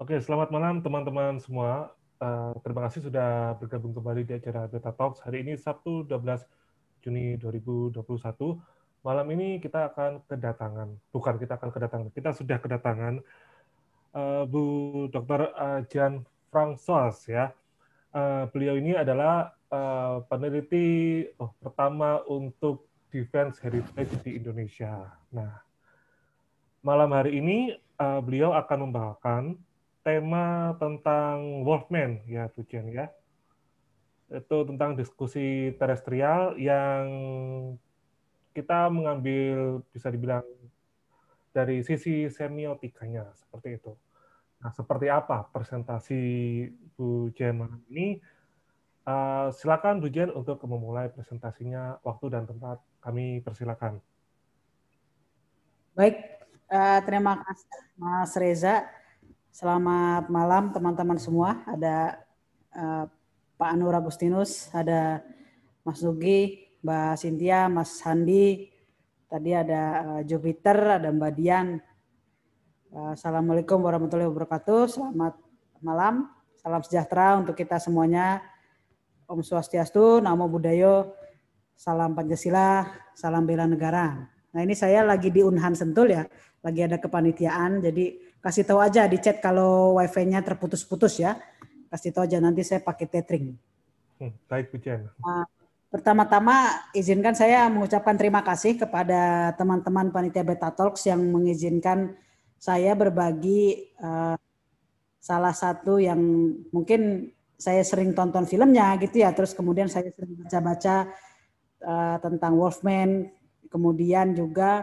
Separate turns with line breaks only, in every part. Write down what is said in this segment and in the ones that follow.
Oke, selamat malam teman-teman semua. Terima kasih sudah bergabung kembali di acara Beta Talks. Hari ini Sabtu 12 Juni 2021. Malam ini kita sudah kedatangan Bu Dr. Jan François ya. Beliau ini adalah peneliti pertama untuk Defense Heritage di Indonesia. Nah, malam hari ini beliau akan membawakan tema tentang Wolfman ya Bu Jen ya. Itu tentang diskusi terestrial yang kita mengambil bisa dibilang dari sisi semiotikanya seperti itu. Nah, seperti apa presentasi Bu Jen malam ini? Silakan Bu Jen untuk memulai presentasinya. Waktu dan tempat kami persilakan.
Baik, terima kasih Mas Reza. Selamat malam teman-teman semua. Ada Pak Anur Agustinus, ada Mas Nugi, Mbak Cynthia, Mas Handi, tadi ada Jupiter, ada Mbak Dian. Assalamualaikum warahmatullahi wabarakatuh. Selamat malam, salam sejahtera untuk kita semuanya. Om Swastiastu, Namo Buddhaya, salam Pancasila, salam bela negara. Nah ini saya lagi di Unhan Sentul ya, lagi ada kepanitiaan, jadi kasih tahu aja di chat kalau wifi-nya terputus-putus ya, kasih tahu aja nanti saya pakai tethering.
Baik Bu Jen.
Pertama-tama izinkan saya mengucapkan terima kasih kepada teman-teman panitia Beta Talks yang mengizinkan saya berbagi salah satu yang mungkin saya sering tonton filmnya gitu ya, terus kemudian saya sering baca-baca tentang Wolfman. Kemudian juga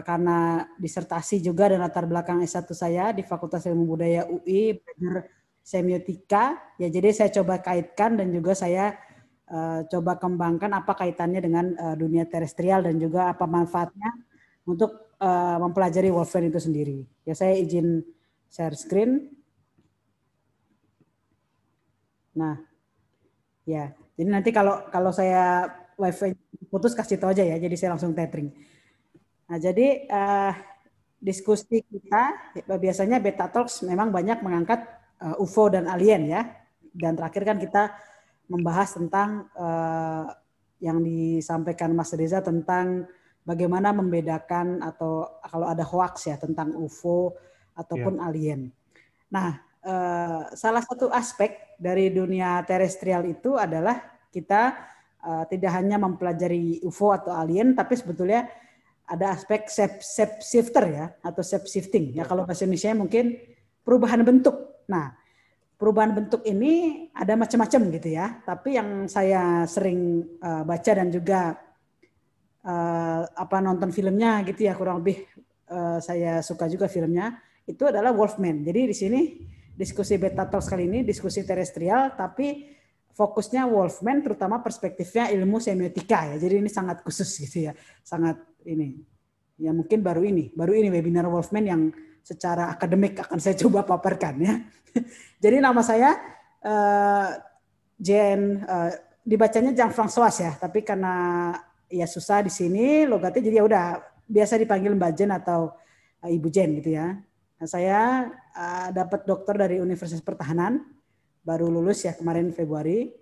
karena disertasi juga dan latar belakang S1 saya di Fakultas Ilmu Budaya UI belajar semiotika, ya jadi saya coba kaitkan dan juga saya coba kembangkan apa kaitannya dengan dunia terestrial dan juga apa manfaatnya untuk mempelajari Wolfman itu sendiri. Ya saya izin share screen. Nah, ya jadi nanti kalau saya wifi putus kasih tahu aja ya, jadi saya langsung tethering. Nah jadi diskusi kita biasanya Beta Talks memang banyak mengangkat UFO dan alien ya, dan terakhir kan kita membahas tentang yang disampaikan Mas Reza tentang bagaimana membedakan atau kalau ada hoax ya tentang UFO ataupun alien. Nah salah satu aspek dari dunia terestrial itu adalah kita tidak hanya mempelajari UFO atau alien, tapi sebetulnya ada aspek shape shifter ya, atau shape shifting. Ya kalau bahasa Indonesia mungkin perubahan bentuk. Nah, perubahan bentuk ini ada macam-macam gitu ya. Tapi yang saya sering baca dan juga nonton filmnya gitu ya, kurang lebih saya suka juga filmnya, itu adalah Wolfman. Jadi di sini diskusi Beta Talks kali ini diskusi terestrial, tapi fokusnya Wolfman terutama perspektifnya ilmu semiotika ya. Jadi ini sangat khusus gitu ya. Sangat ini. Ya mungkin baru ini webinar Wolfman yang secara akademik akan saya coba paparkan ya. Jadi nama saya dibacanya Jean François ya, tapi karena ya susah di sini logatnya jadi ya udah biasa dipanggil Mbak Jen atau Ibu Jen gitu ya. Nah, saya dapat doktor dari Universitas Pertahanan, baru lulus ya kemarin Februari.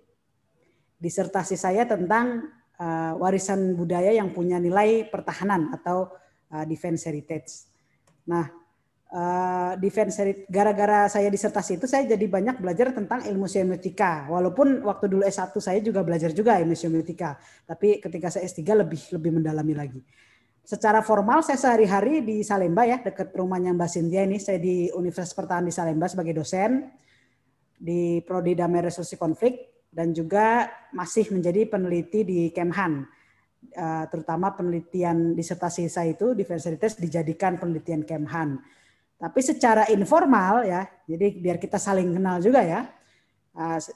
Disertasi saya tentang warisan budaya yang punya nilai pertahanan atau defense heritage. Nah, defense heritage, gara-gara saya disertasi itu saya jadi banyak belajar tentang ilmu semiotika. Walaupun waktu dulu S1 saya juga belajar juga ilmu semiotika, tapi ketika saya S3 lebih mendalami lagi. Secara formal saya sehari-hari di Salemba ya, dekat rumahnya Mbak Cynthia ini, saya di Universitas Pertahanan di Salemba sebagai dosen di Prodi Damai Resolusi Konflik dan juga masih menjadi peneliti di Kemhan. Terutama penelitian disertasi saya itu defense heritage dijadikan penelitian Kemhan. Tapi secara informal ya, jadi biar kita saling kenal juga ya.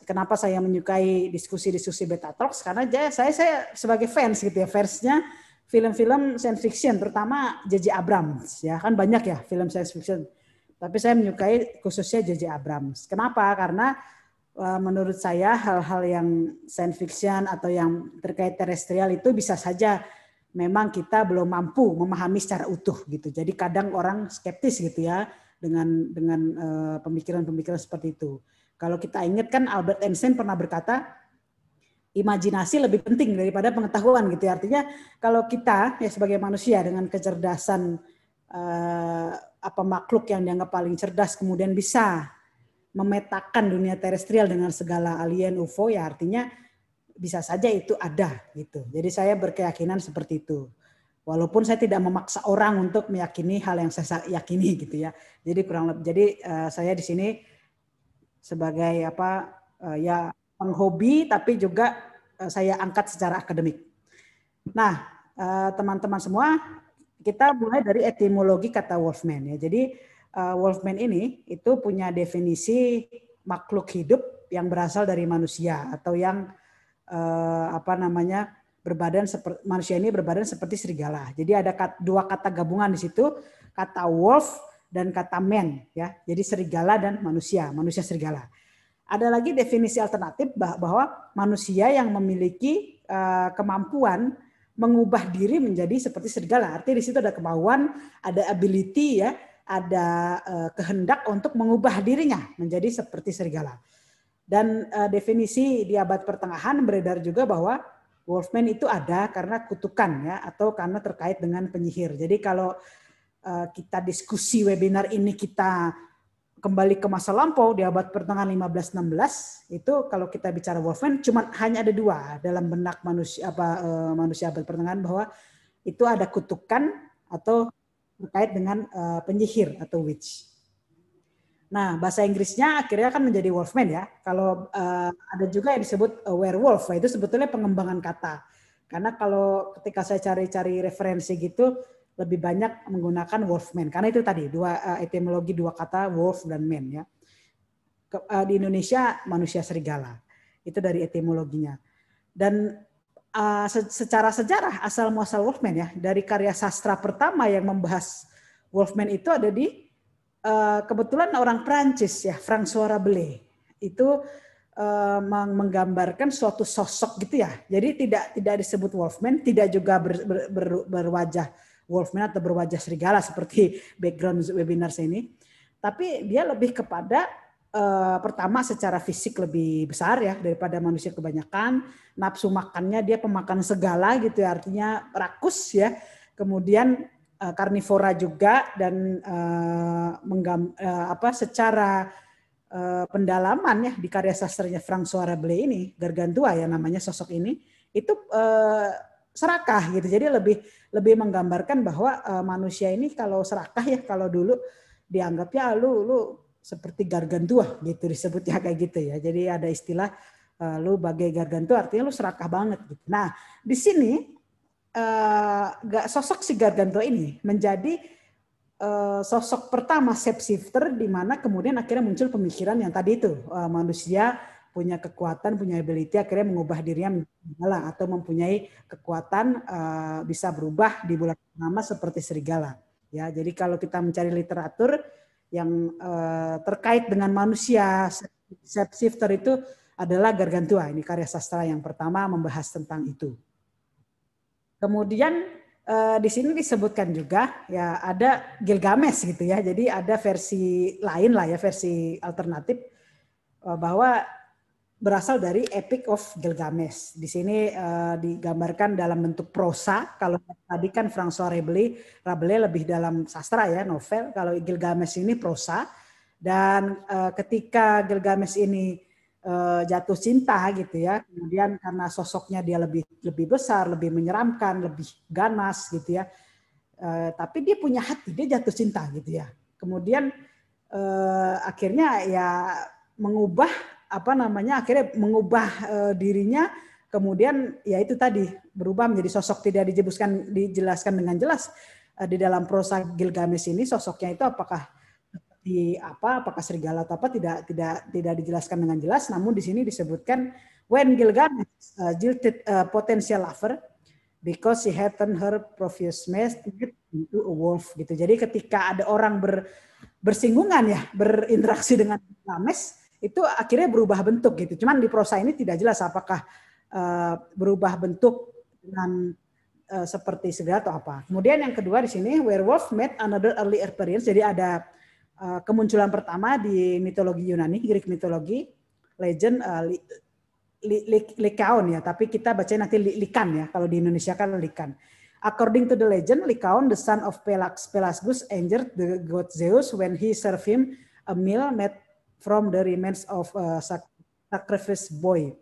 Kenapa saya menyukai diskusi-diskusi Beta Talks, karena saya sebagai fans gitu ya, fansnya film-film science fiction, terutama J.J. Abrams ya, kan banyak ya film science fiction. Tapi saya menyukai khususnya J.J. Abrams. Kenapa? Karena menurut saya hal-hal yang science fiction atau yang terkait terestrial itu bisa saja memang kita belum mampu memahami secara utuh gitu. Jadi kadang orang skeptis gitu ya. dengan pemikiran-pemikiran seperti itu. Kalau kita ingat kan Albert Einstein pernah berkata, imajinasi lebih penting daripada pengetahuan gitu. Artinya kalau kita ya sebagai manusia dengan kecerdasan makhluk yang dianggap paling cerdas kemudian bisa memetakan dunia terestrial dengan segala alien UFO, ya artinya bisa saja itu ada gitu. Jadi saya berkeyakinan seperti itu. Walaupun saya tidak memaksa orang untuk meyakini hal yang saya yakini gitu ya. Jadi kurang lebih, jadi saya di sini sebagai ya penghobi, tapi juga saya angkat secara akademik. Nah, teman-teman semua, kita mulai dari etimologi kata Wolfman ya. Jadi Wolfman ini itu punya definisi makhluk hidup yang berasal dari manusia atau yang berbadan seperti manusia, ini berbadan seperti serigala. Jadi ada dua kata gabungan di situ, kata wolf dan kata man ya. Jadi serigala dan manusia serigala. Ada lagi definisi alternatif bahwa manusia yang memiliki kemampuan mengubah diri menjadi seperti serigala. Artinya di situ ada kemauan, ada ability ya, ada kehendak untuk mengubah dirinya menjadi seperti serigala. Dan definisi di abad pertengahan beredar juga bahwa Wolfman itu ada karena kutukan ya, atau karena terkait dengan penyihir. Jadi kalau kita diskusi webinar ini kita kembali ke masa lampau di abad pertengahan 15-16, itu kalau kita bicara Wolfman hanya ada dua dalam benak manusia abad pertengahan, bahwa itu ada kutukan atau terkait dengan penyihir atau witch. Nah, bahasa Inggrisnya akhirnya kan menjadi Wolfman ya. Kalau ada juga yang disebut werewolf, itu sebetulnya pengembangan kata. Karena kalau ketika saya cari-cari referensi gitu, lebih banyak menggunakan Wolfman. Karena itu tadi etimologi dua kata wolf dan man ya. Di Indonesia manusia serigala. Itu dari etimologinya. Dan secara sejarah asal muasal Wolfman ya, dari karya sastra pertama yang membahas Wolfman itu ada di kebetulan orang Prancis ya, François Rabelais. Itu menggambarkan suatu sosok gitu ya. Jadi tidak disebut Wolfman, tidak juga berwajah Wolfman atau berwajah serigala seperti background webinar ini. Tapi dia lebih kepada pertama secara fisik lebih besar ya daripada manusia kebanyakan. Nafsu makannya dia pemakan segala gitu ya, artinya rakus ya. Kemudian karnivora juga, dan secara pendalaman ya di karya sastranya François Rabelais ini, Gargantua ya namanya sosok ini, itu serakah gitu. Jadi lebih menggambarkan bahwa manusia ini kalau serakah ya, kalau dulu dianggapnya lu seperti Gargantua gitu disebutnya kayak gitu ya. Jadi ada istilah lu bagai Gargantua, artinya lu serakah banget gitu. Nah, di sini sosok si Gargantua ini menjadi sosok pertama shapeshifter, di mana kemudian akhirnya muncul pemikiran yang tadi itu, manusia punya kekuatan, punya ability akhirnya mengubah dirinya menjadi serigala, atau mempunyai kekuatan bisa berubah di bulan purnama seperti serigala. Ya, jadi kalau kita mencari literatur yang terkait dengan manusia shapeshifter itu adalah Gargantua. Ini karya sastra yang pertama membahas tentang itu. Kemudian di sini disebutkan juga ya ada Gilgamesh gitu ya. Jadi ada versi lain lah ya, versi alternatif bahwa berasal dari Epic of Gilgamesh. Di sini digambarkan dalam bentuk prosa. Kalau tadi kan François Rabelais lebih dalam sastra ya, novel. Kalau Gilgamesh ini prosa. Dan ketika Gilgamesh ini jatuh cinta gitu ya, kemudian karena sosoknya dia lebih besar, lebih menyeramkan, lebih ganas gitu ya, tapi dia punya hati, dia jatuh cinta gitu ya. Kemudian akhirnya ya mengubah akhirnya mengubah dirinya, kemudian ya itu tadi berubah menjadi sosok, tidak dijelaskan dengan jelas di dalam prosa Gilgamesh ini sosoknya itu apakah serigala atau apa, tidak dijelaskan dengan jelas. Namun di sini disebutkan when Gilgamesh jilted a potential lover because she had turned her previous mate into a wolf gitu. Jadi ketika ada orang bersinggungan ya, berinteraksi dengan Gilgamesh, itu akhirnya berubah bentuk gitu. Cuman di prosa ini tidak jelas apakah berubah bentuk dengan seperti serigala atau apa. Kemudian yang kedua di sini werewolf made another early appearance. Jadi ada kemunculan pertama di mitologi Yunani, Greek mitologi, legend Lycaon ya, tapi kita baca nanti Likan ya, kalau di Indonesia kan Likan. According to the legend, Lycaon, the son of Pelasgus, injured the god Zeus when he served him a meal made from the remains of a sacrifice boy.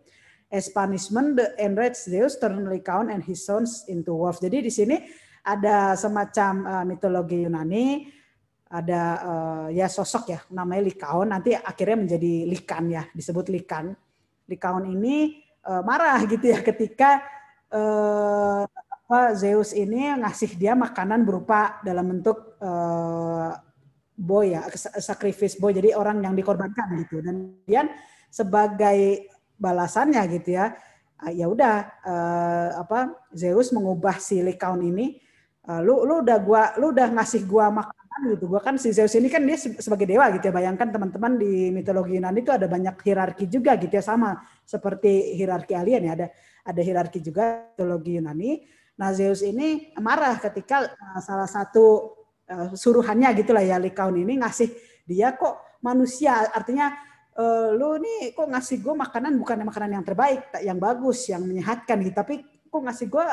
As punishment, the enraged Zeus turned Lycaon and his sons into wolves. Jadi di sini ada semacam mitologi Yunani, ada ya sosok ya namanya Lycaon, nanti akhirnya menjadi Likan ya, disebut Likan. Lycaon ini marah gitu ya ketika Zeus ini ngasih dia makanan berupa dalam bentuk boy ya, sacrifice boy, jadi orang yang dikorbankan gitu. Dan kemudian sebagai balasannya gitu ya, ya udah Zeus mengubah si Lycaon ini, lu udah ngasih gua makanan gitu. Gua kan si Zeus ini kan dia sebagai dewa gitu ya. Bayangkan teman-teman di mitologi Yunani itu ada banyak hierarki juga gitu ya, sama seperti hierarki alien ya, ada hierarki juga mitologi Yunani. Nah, Zeus ini marah ketika salah satu suruhannya gitulah ya, Lycaon ini ngasih dia kok manusia, artinya lu nih kok ngasih gue makanan bukan makanan yang terbaik, yang bagus, yang menyehatkan gitu, tapi kok ngasih gue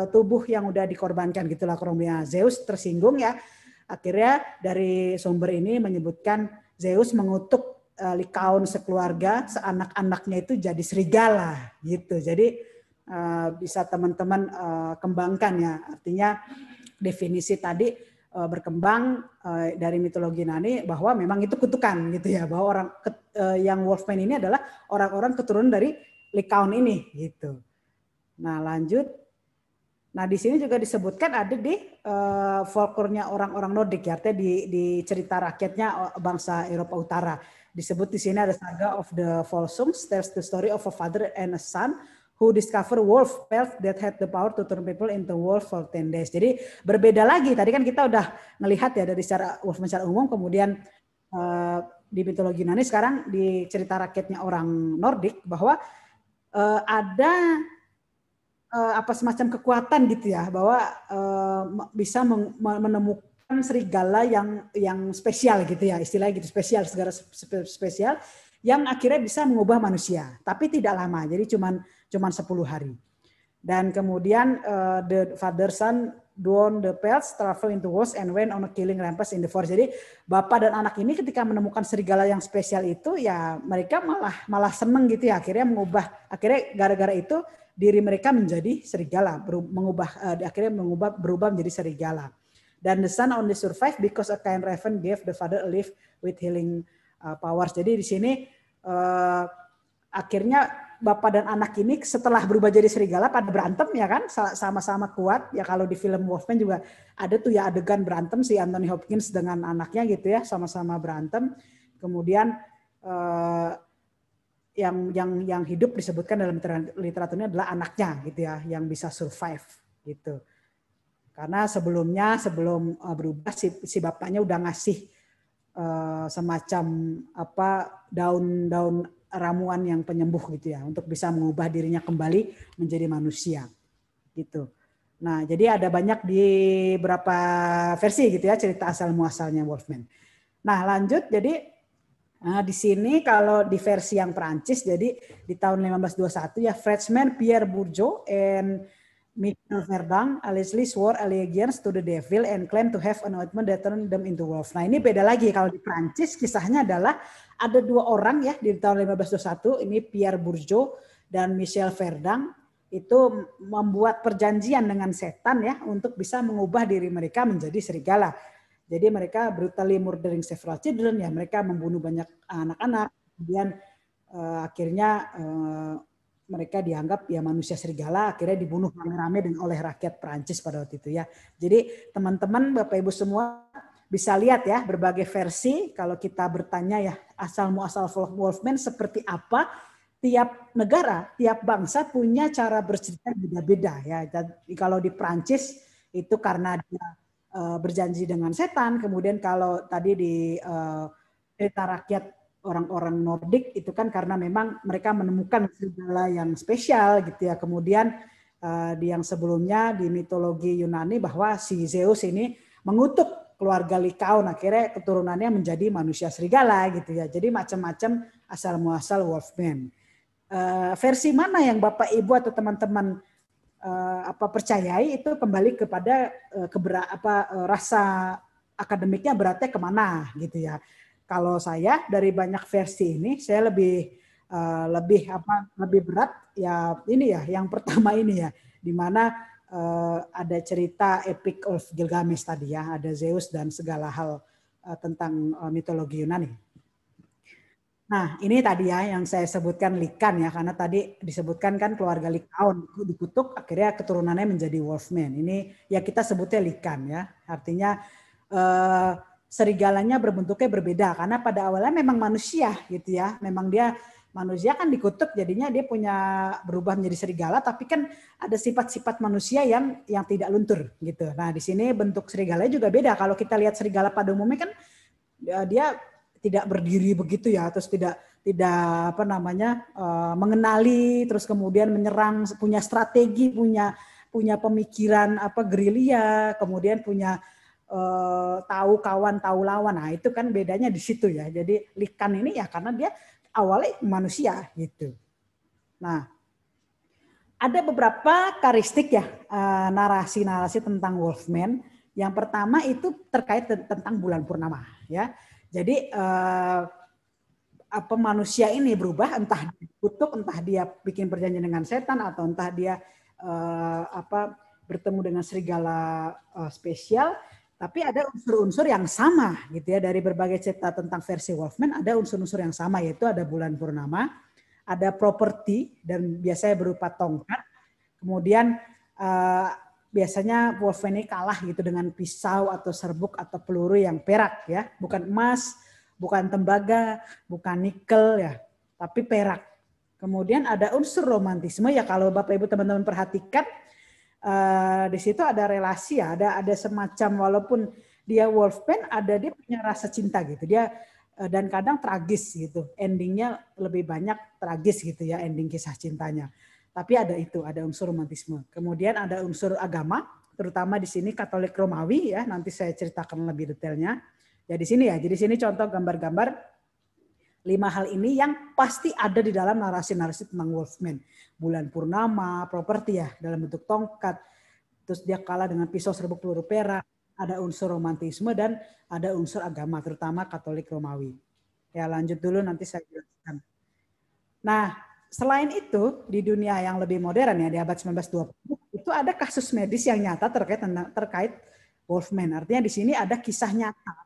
tubuh yang udah dikorbankan gitulah kurangnya. Zeus tersinggung ya. Akhirnya dari sumber ini menyebutkan Zeus mengutuk Lycaon sekeluarga, seanak-anaknya itu jadi serigala gitu. Jadi bisa teman-teman kembangkan ya. Artinya definisi tadi berkembang dari mitologi Yunani bahwa memang itu kutukan gitu ya, bahwa orang yang Wolfman ini adalah orang-orang keturunan dari Lycaon ini gitu. Nah, lanjut. Nah, di sini juga disebutkan ada di folklornya orang-orang Nordik ya, artinya di cerita rakyatnya bangsa Eropa Utara. Disebut di sini ada Saga of the Volsungs, tells the story of a father and a son who discover wolf pelt that had the power to turn people into wolf for 10 days. Jadi berbeda lagi. Tadi kan kita udah melihat ya dari secara wolf secara umum, kemudian di mitologi Yunani, sekarang di cerita rakyatnya orang Nordik bahwa ada semacam kekuatan gitu ya, bahwa bisa menemukan serigala yang spesial gitu ya, istilahnya gitu, spesial, segala spesial yang akhirnya bisa mengubah manusia, tapi tidak lama, jadi cuman 10 hari. Dan kemudian the father son don the pelts travel into wolves and went on a killing rampage in the forest. Jadi bapak dan anak ini ketika menemukan serigala yang spesial itu ya mereka malah seneng gitu ya, akhirnya gara-gara itu diri mereka menjadi serigala, akhirnya berubah menjadi serigala. Dan the son only survived because a kind raven gave the father a life with healing powers. Jadi di sini akhirnya bapak dan anak ini setelah berubah jadi serigala pada berantem ya kan, sama-sama kuat ya. Kalau di film Wolfman juga ada tuh ya adegan berantem si Anthony Hopkins dengan anaknya gitu ya, sama-sama berantem. Kemudian yang hidup disebutkan dalam literaturnya adalah anaknya gitu ya, yang bisa survive gitu. Karena sebelum berubah si bapaknya udah ngasih semacam daun ramuan yang penyembuh gitu ya, untuk bisa mengubah dirinya kembali menjadi manusia gitu. Nah, jadi ada banyak di beberapa versi gitu ya cerita asal muasalnya Wolfman. Nah, lanjut. Jadi di sini kalau di versi yang Perancis, jadi di tahun 1521 ya, Frenchman Pierre Bourgeot and Michel Verdun allegedly swore allegiance to the devil and claimed to have an ointment that turned them into wolves. Nah, ini beda lagi. Kalau di Perancis kisahnya adalah ada 2 orang ya di tahun 1521, ini Pierre Bourgeot dan Michel Verdun itu membuat perjanjian dengan setan ya untuk bisa mengubah diri mereka menjadi serigala. Jadi mereka brutally murdering several children ya, mereka membunuh banyak anak-anak, kemudian akhirnya mereka dianggap ya manusia serigala, akhirnya dibunuh rame-rame oleh rakyat Perancis pada waktu itu ya. Jadi teman-teman, Bapak Ibu semua bisa lihat ya berbagai versi. Kalau kita bertanya ya asal muasal Wolfman seperti apa, tiap negara, tiap bangsa punya cara bercerita beda-beda ya. Jadi kalau di Perancis itu karena dia berjanji dengan setan, kemudian kalau tadi di cerita rakyat orang-orang Nordik itu kan karena memang mereka menemukan serigala yang spesial gitu ya. Kemudian di yang sebelumnya di mitologi Yunani bahwa si Zeus ini mengutuk keluarga Lycaon, akhirnya keturunannya menjadi manusia serigala gitu ya. Jadi macam-macam asal muasal Wolfman. Versi mana yang Bapak Ibu atau teman-teman percayai itu kembali kepada rasa akademiknya beratnya kemana gitu ya. Kalau saya dari banyak versi ini saya lebih berat ya ini ya yang pertama ini ya, di mana ada cerita Epic of Gilgamesh tadi ya, ada Zeus dan segala hal tentang mitologi Yunani. Nah, ini tadi ya yang saya sebutkan Lycan ya, karena tadi disebutkan kan keluarga Lycaon dikutuk, akhirnya keturunannya menjadi Wolfman. Ini ya kita sebutnya Lycan ya, artinya serigalanya berbentuknya berbeda karena pada awalnya memang manusia gitu ya, memang dia manusia kan dikutuk jadinya dia punya berubah menjadi serigala, tapi kan ada sifat-sifat manusia yang tidak luntur gitu. Nah, di sini bentuk serigalanya juga beda. Kalau kita lihat serigala pada umumnya kan dia tidak berdiri begitu ya, terus tidak mengenali, terus kemudian menyerang, punya strategi, punya pemikiran gerilya, kemudian punya tahu kawan tahu lawan. Nah itu kan bedanya di situ ya. Jadi Lycan ini ya karena dia awalnya manusia gitu. Nah ada beberapa karakteristik ya narasi-narasi tentang Wolfman. Yang pertama itu terkait tentang bulan purnama ya. Jadi manusia ini berubah, entah dikutuk, entah dia bikin perjanjian dengan setan, atau entah dia bertemu dengan serigala spesial, tapi ada unsur-unsur yang sama gitu ya. Dari berbagai cerita tentang versi Wolfman ada unsur-unsur yang sama, yaitu ada bulan purnama, ada properti dan biasanya berupa tongkat, kemudian biasanya Wolfman ini kalah gitu dengan pisau atau serbuk atau peluru yang perak ya, bukan emas, bukan tembaga, bukan nikel ya, tapi perak. Kemudian ada unsur romantisme ya, kalau Bapak Ibu teman-teman perhatikan di situ ada relasi ya, ada semacam, walaupun dia Wolfman dia punya rasa cinta gitu, dia dan kadang tragis gitu, endingnya lebih banyak tragis gitu ya, ending kisah cintanya. Tapi ada unsur romantisme. Kemudian ada unsur agama, terutama di sini Katolik Romawi ya, nanti saya ceritakan lebih detailnya. Ya di sini ya, jadi sini contoh gambar-gambar 5 hal ini yang pasti ada di dalam narasi-narasi tentang Wolfman. Bulan purnama, properti ya dalam bentuk tongkat, terus dia kalah dengan pisau serbuk peluru perak, ada unsur romantisme dan ada unsur agama, terutama Katolik Romawi. Ya lanjut dulu nanti saya jelaskan. Nah, selain itu di dunia yang lebih modern ya di abad 1920 itu ada kasus medis yang nyata terkait Wolfman. Artinya di sini ada kisah nyata.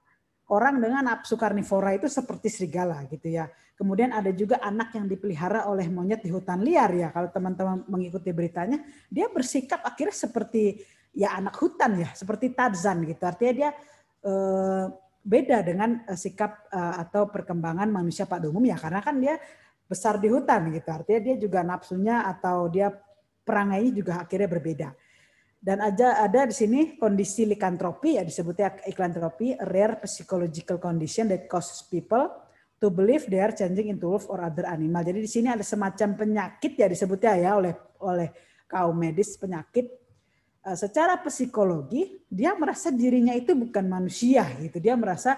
Orang dengan nafsu karnivora itu seperti serigala gitu ya. Kemudian ada juga anak yang dipelihara oleh monyet di hutan liar ya. Kalau teman-teman mengikuti beritanya, dia bersikap akhirnya seperti ya anak hutan ya, seperti Tarzan gitu. Artinya dia beda dengan sikap atau perkembangan manusia pada umumnya, karena kan dia besar di hutan gitu. Artinya dia juga nafsunya atau dia perangainya juga akhirnya berbeda. Dan ada di sini kondisi likantropi ya, disebutnya likantropi, a rare psychological condition that causes people to believe they are changing into wolf or other animal. Jadi di sini ada semacam penyakit ya disebutnya ya oleh kaum medis, penyakit secara psikologi dia merasa dirinya itu bukan manusia gitu. Dia merasa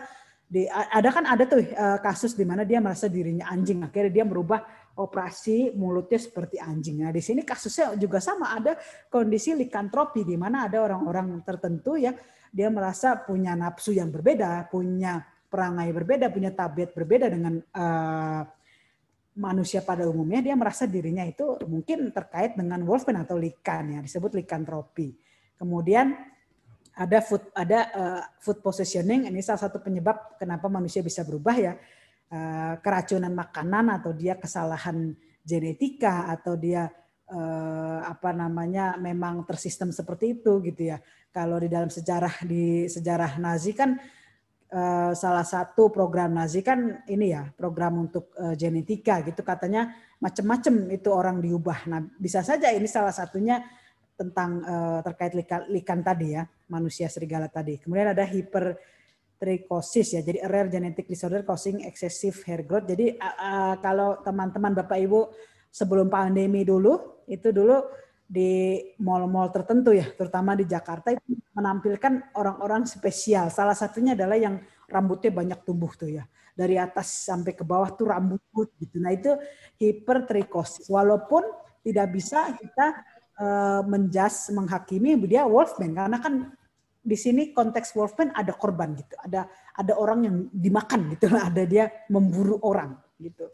ada tuh kasus di mana dia merasa dirinya anjing, akhirnya dia merubah operasi mulutnya seperti anjing. Nah, di sini kasusnya juga sama, ada kondisi likantropi di mana ada orang-orang tertentu ya, dia merasa punya nafsu yang berbeda, punya perangai berbeda, punya tabiat berbeda dengan manusia pada umumnya. Dia merasa dirinya itu mungkin terkait dengan Wolfman atau Lycan ya, disebut likantropi. Kemudian ada food poisoning, ini salah satu penyebab kenapa manusia bisa berubah ya, keracunan makanan atau dia kesalahan genetika atau dia memang tersistem seperti itu gitu ya. Kalau di dalam sejarah Nazi kan salah satu program Nazi kan ini ya, program untuk genetika gitu, katanya macam-macam itu orang diubah. Nah bisa saja ini salah satunya tentang terkait Lycan tadi ya, manusia serigala tadi. Kemudian ada hypertrichosis ya, jadi a rare genetic disorder causing excessive hair growth. Jadi kalau teman-teman Bapak Ibu sebelum pandemi dulu di mall-mall tertentu ya, terutama di Jakarta itu menampilkan orang-orang spesial. Salah satunya adalah yang rambutnya banyak tumbuh tuh ya. Dari atas sampai ke bawah tuh rambut gitu. Nah itu hipertrikosis. Walaupun tidak bisa kita menjudge, menghakimi dia wolfman karena kan di sini konteks wolfman ada korban gitu. Ada orang yang dimakan gitu. Ada dia memburu orang gitu.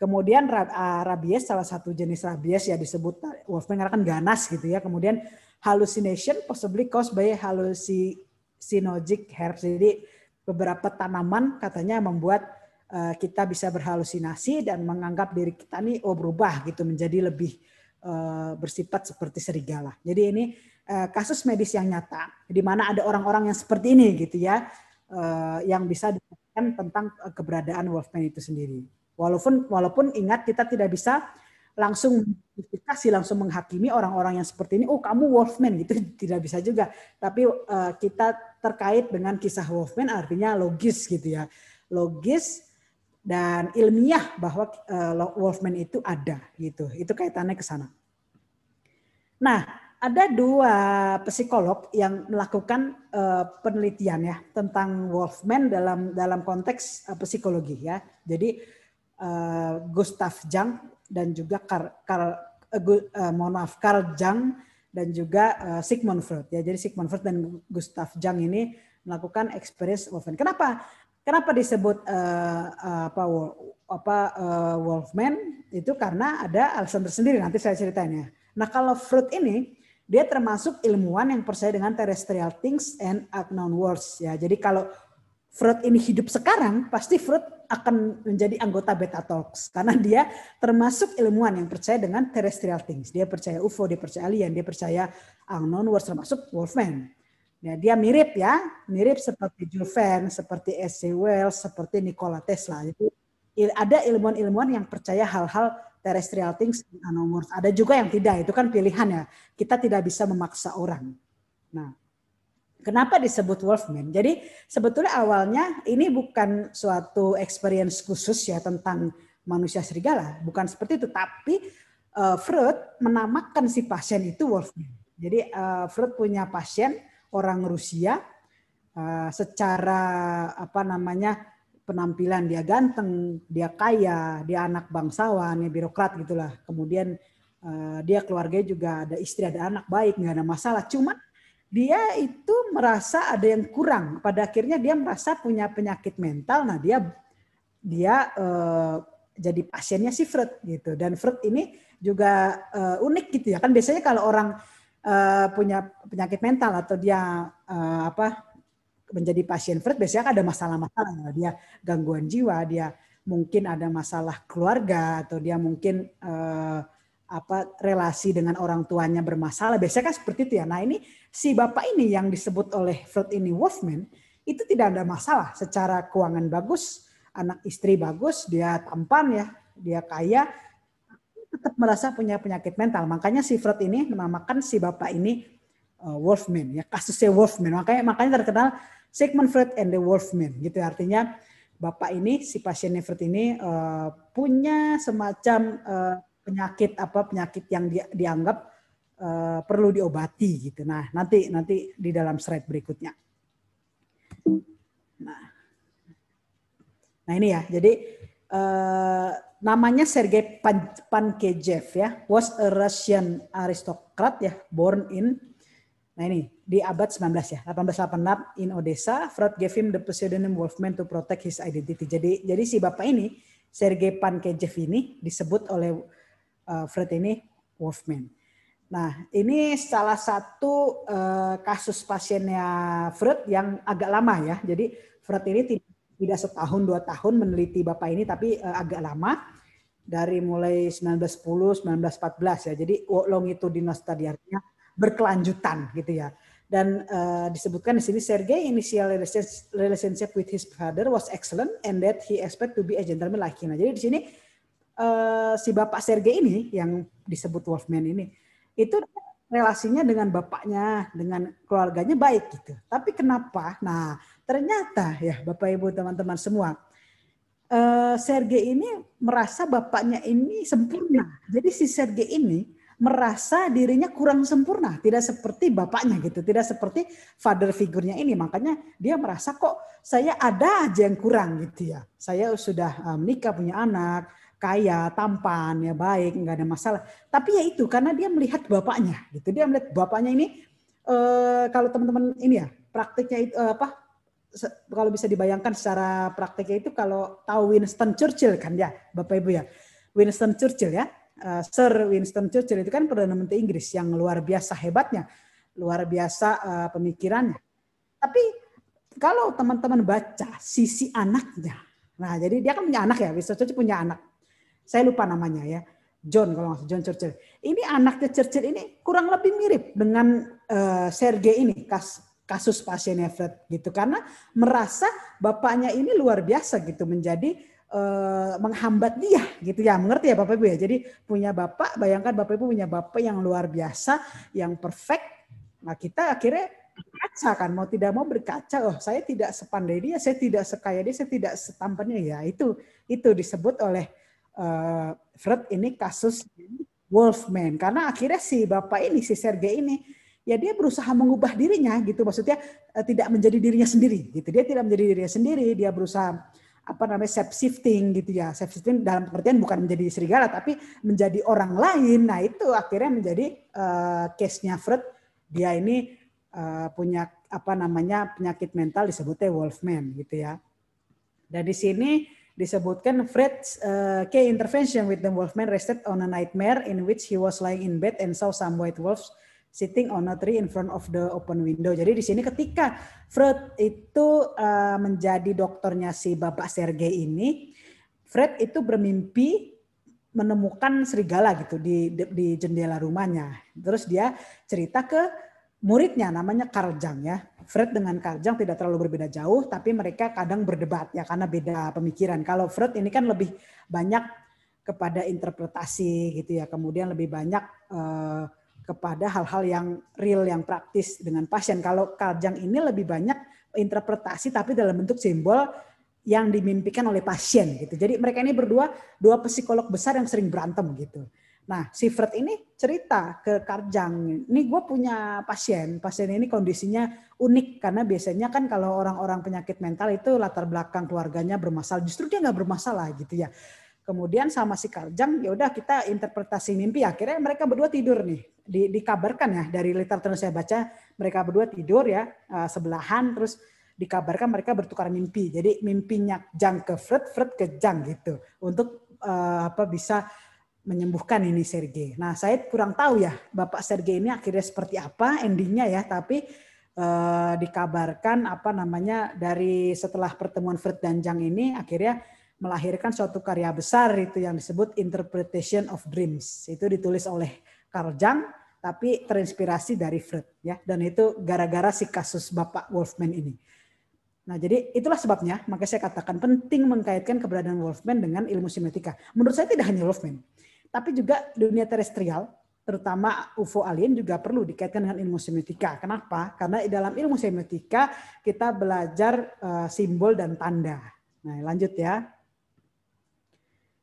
Kemudian rabies, salah satu jenis rabies ya disebut wolfman karena kan ganas gitu ya. Kemudian hallucination possibly caused by hallucinogenic herbs. Jadi beberapa tanaman katanya membuat kita bisa berhalusinasi dan menganggap diri kita nih berubah gitu menjadi lebih bersifat seperti serigala. Jadi ini kasus medis yang nyata di mana ada orang-orang yang seperti ini gitu ya yang bisa dikatakan tentang keberadaan wolfman itu sendiri. Walaupun ingat kita tidak bisa langsung menghakimi orang-orang yang seperti ini, oh kamu wolfman gitu, tidak bisa juga. Tapi kita terkait dengan kisah wolfman artinya logis gitu ya. Logis dan ilmiah bahwa wolfman itu ada gitu. Itu kaitannya ke sana. Nah, ada 2 psikolog yang melakukan penelitian ya tentang wolfman dalam konteks psikologi ya. Jadi Gustav Jung dan juga Carl Jung dan juga Sigmund Freud ya. Jadi Sigmund Freud dan Gustav Jung ini melakukan experience wolfman. Kenapa disebut wolfman? Itu karena ada alasan tersendiri, nanti saya ceritain ya. Nah, kalau Freud ini dia termasuk ilmuwan yang percaya dengan terrestrial things and unknown worlds ya. Jadi kalau Freud ini hidup sekarang, pasti Freud akan menjadi anggota Beta Talks. Karena dia termasuk ilmuwan yang percaya dengan terrestrial things. Dia percaya UFO, dia percaya alien, dia percaya unknown worlds, termasuk wolfman. Ya, dia mirip seperti Jules Verne, seperti S.C. Wells, seperti Nikola Tesla. Itu ada ilmuwan-ilmuwan yang percaya hal-hal terrestrial things, unknown worlds. Ada juga yang tidak, itu kan pilihan ya. Kita tidak bisa memaksa orang. Nah, kenapa disebut wolfman? Jadi sebetulnya awalnya ini bukan suatu experience khusus ya tentang manusia serigala, bukan seperti itu. Tapi Freud menamakan si pasien itu wolfman. Jadi Freud punya pasien orang Rusia, secara penampilan dia ganteng, dia kaya, dia anak bangsawan, ya birokrat gitulah. Kemudian dia keluarganya juga ada istri, ada anak, baik, nggak ada masalah. Cuma dia itu merasa ada yang kurang. Pada akhirnya dia merasa punya penyakit mental. Nah dia jadi pasiennya si Freud gitu. Dan Freud ini juga unik gitu ya. Kan biasanya kalau orang punya penyakit mental atau dia menjadi pasien Freud, biasanya ada masalah-masalah. Dia gangguan jiwa, dia mungkin ada masalah keluarga, atau dia mungkin relasi dengan orang tuanya bermasalah. Biasanya kan seperti itu ya. Nah ini si bapak ini yang disebut oleh Freud ini wolfman, itu tidak ada masalah. Secara keuangan bagus, anak istri bagus, dia tampan ya, dia kaya, tetap merasa punya penyakit mental. Makanya si Freud ini menamakan si bapak ini wolfman ya, kasusnya wolfman. Makanya terkenal Sigmund Freud and the Wolfman gitu. Artinya bapak ini, si pasiennya Freud ini punya semacam penyakit yang dianggap perlu diobati gitu. Nah, nanti di dalam slide berikutnya. Nah ini ya. Jadi namanya Sergei Pankejev ya, was a Russian aristocrat ya, born in, nah ini di abad 19 ya, 1886 in Odessa. Freud gave him the pseudonym Wolfman to protect his identity. Jadi si bapak ini, Sergei Pankejev ini disebut oleh Freud ini Wolfman. Nah, ini salah satu kasus pasiennya Freud yang agak lama ya. Jadi Freud ini tidak setahun 2 tahun meneliti bapak ini, tapi agak lama, dari mulai 1910, 1914 ya. Jadi longitudinal study artinya berkelanjutan gitu ya. Dan disebutkan di sini Sergei initial relationship with his father was excellent and that he expect to be a gentleman like him. Nah, jadi di sini si bapak Sergei ini yang disebut Wolfman ini itu relasinya dengan bapaknya, dengan keluarganya baik gitu. Tapi kenapa? Nah, ternyata ya Bapak Ibu teman-teman semua, Sergei ini merasa bapaknya ini sempurna. Jadi si Sergei ini merasa dirinya kurang sempurna, tidak seperti bapaknya gitu, tidak seperti father figurnya ini. Makanya dia merasa kok saya ada aja yang kurang gitu ya. Saya sudah menikah, punya anak, kaya, tampan, ya baik, nggak ada masalah. Tapi ya itu karena dia melihat bapaknya gitu. Dia melihat bapaknya ini kalau teman-teman ini ya praktiknya itu kalau bisa dibayangkan secara praktiknya itu kalau tahu Winston Churchill kan ya Bapak Ibu ya. Winston Churchill ya. Sir Winston Churchill itu kan Perdana Menteri Inggris yang luar biasa hebatnya, luar biasa pemikirannya. Tapi kalau teman-teman baca sisi anaknya, nah jadi dia kan punya anak ya, Winston Churchill punya anak. Saya lupa namanya ya, John kalau nggak John Churchill. Ini anaknya Churchill ini kurang lebih mirip dengan Sergei ini, kasus pasiennya Freud gitu, karena merasa bapaknya ini luar biasa gitu menjadi menghambat dia gitu ya, mengerti ya Bapak Ibu ya. Jadi punya bapak, bayangkan Bapak Ibu punya bapak yang luar biasa, yang perfect. Nah kita akhirnya berkaca kan, mau tidak mau berkaca, oh saya tidak sepandai dia, saya tidak sekaya dia, saya tidak setampannya ya. Itu disebut oleh Freud ini kasus Wolfman, karena akhirnya si bapak ini, si Sergei ini, ya dia berusaha mengubah dirinya gitu, maksudnya tidak menjadi dirinya sendiri gitu. Dia tidak menjadi dirinya sendiri, dia berusaha shape shifting gitu ya. Shape shifting dalam pengertian bukan menjadi serigala tapi menjadi orang lain. Nah, itu akhirnya menjadi case-nya Freud. Dia ini punya penyakit mental disebutnya Wolfman gitu ya. Dan di sini disebutkan Freud's key intervention with the Wolfman rested on a nightmare in which he was lying in bed and saw some white wolves sitting on a tree in front of the open window. Jadi di sini ketika Freud itu menjadi dokternya si Bapak Sergei ini, Freud itu bermimpi menemukan serigala gitu di jendela rumahnya. Terus dia cerita ke muridnya namanya Carl Jung ya. Freud dengan Carl Jung tidak terlalu berbeda jauh, tapi mereka kadang berdebat ya karena beda pemikiran. Kalau Freud ini kan lebih banyak kepada interpretasi gitu ya, kemudian lebih banyak kepada hal-hal yang real, yang praktis dengan pasien. Kalau Carl Jung ini lebih banyak interpretasi tapi dalam bentuk simbol yang dimimpikan oleh pasien gitu. Jadi mereka ini berdua dua psikolog besar yang sering berantem gitu. Nah, si Freud ini cerita ke Carl Jung, ini gue punya pasien ini kondisinya unik karena biasanya kan kalau orang-orang penyakit mental itu latar belakang keluarganya bermasalah, justru dia nggak bermasalah gitu ya. Kemudian sama si Carl Jung, ya udah kita interpretasi mimpi. Akhirnya mereka berdua tidur nih. Dikabarkan ya dari literatur yang saya baca, mereka berdua tidur ya sebelahan, terus dikabarkan mereka bertukar mimpi. Jadi mimpinya Jung ke Freud, Freud ke Jung gitu untuk bisa menyembuhkan ini Sergei. Nah saya kurang tahu ya Bapak Sergei ini akhirnya seperti apa endingnya ya, tapi dikabarkan dari setelah pertemuan Freud dan Jung ini akhirnya melahirkan suatu karya besar itu yang disebut Interpretation of Dreams. Itu ditulis oleh Carl Jung tapi terinspirasi dari Freud ya, dan itu gara-gara si kasus Bapak Wolfman ini. Nah, jadi itulah sebabnya maka saya katakan penting mengkaitkan keberadaan Wolfman dengan ilmu semiotika. Menurut saya tidak hanya Wolfman, tapi juga dunia terestrial, terutama UFO alien juga perlu dikaitkan dengan ilmu semiotika. Kenapa? Karena dalam ilmu semiotika kita belajar simbol dan tanda. Nah, lanjut ya.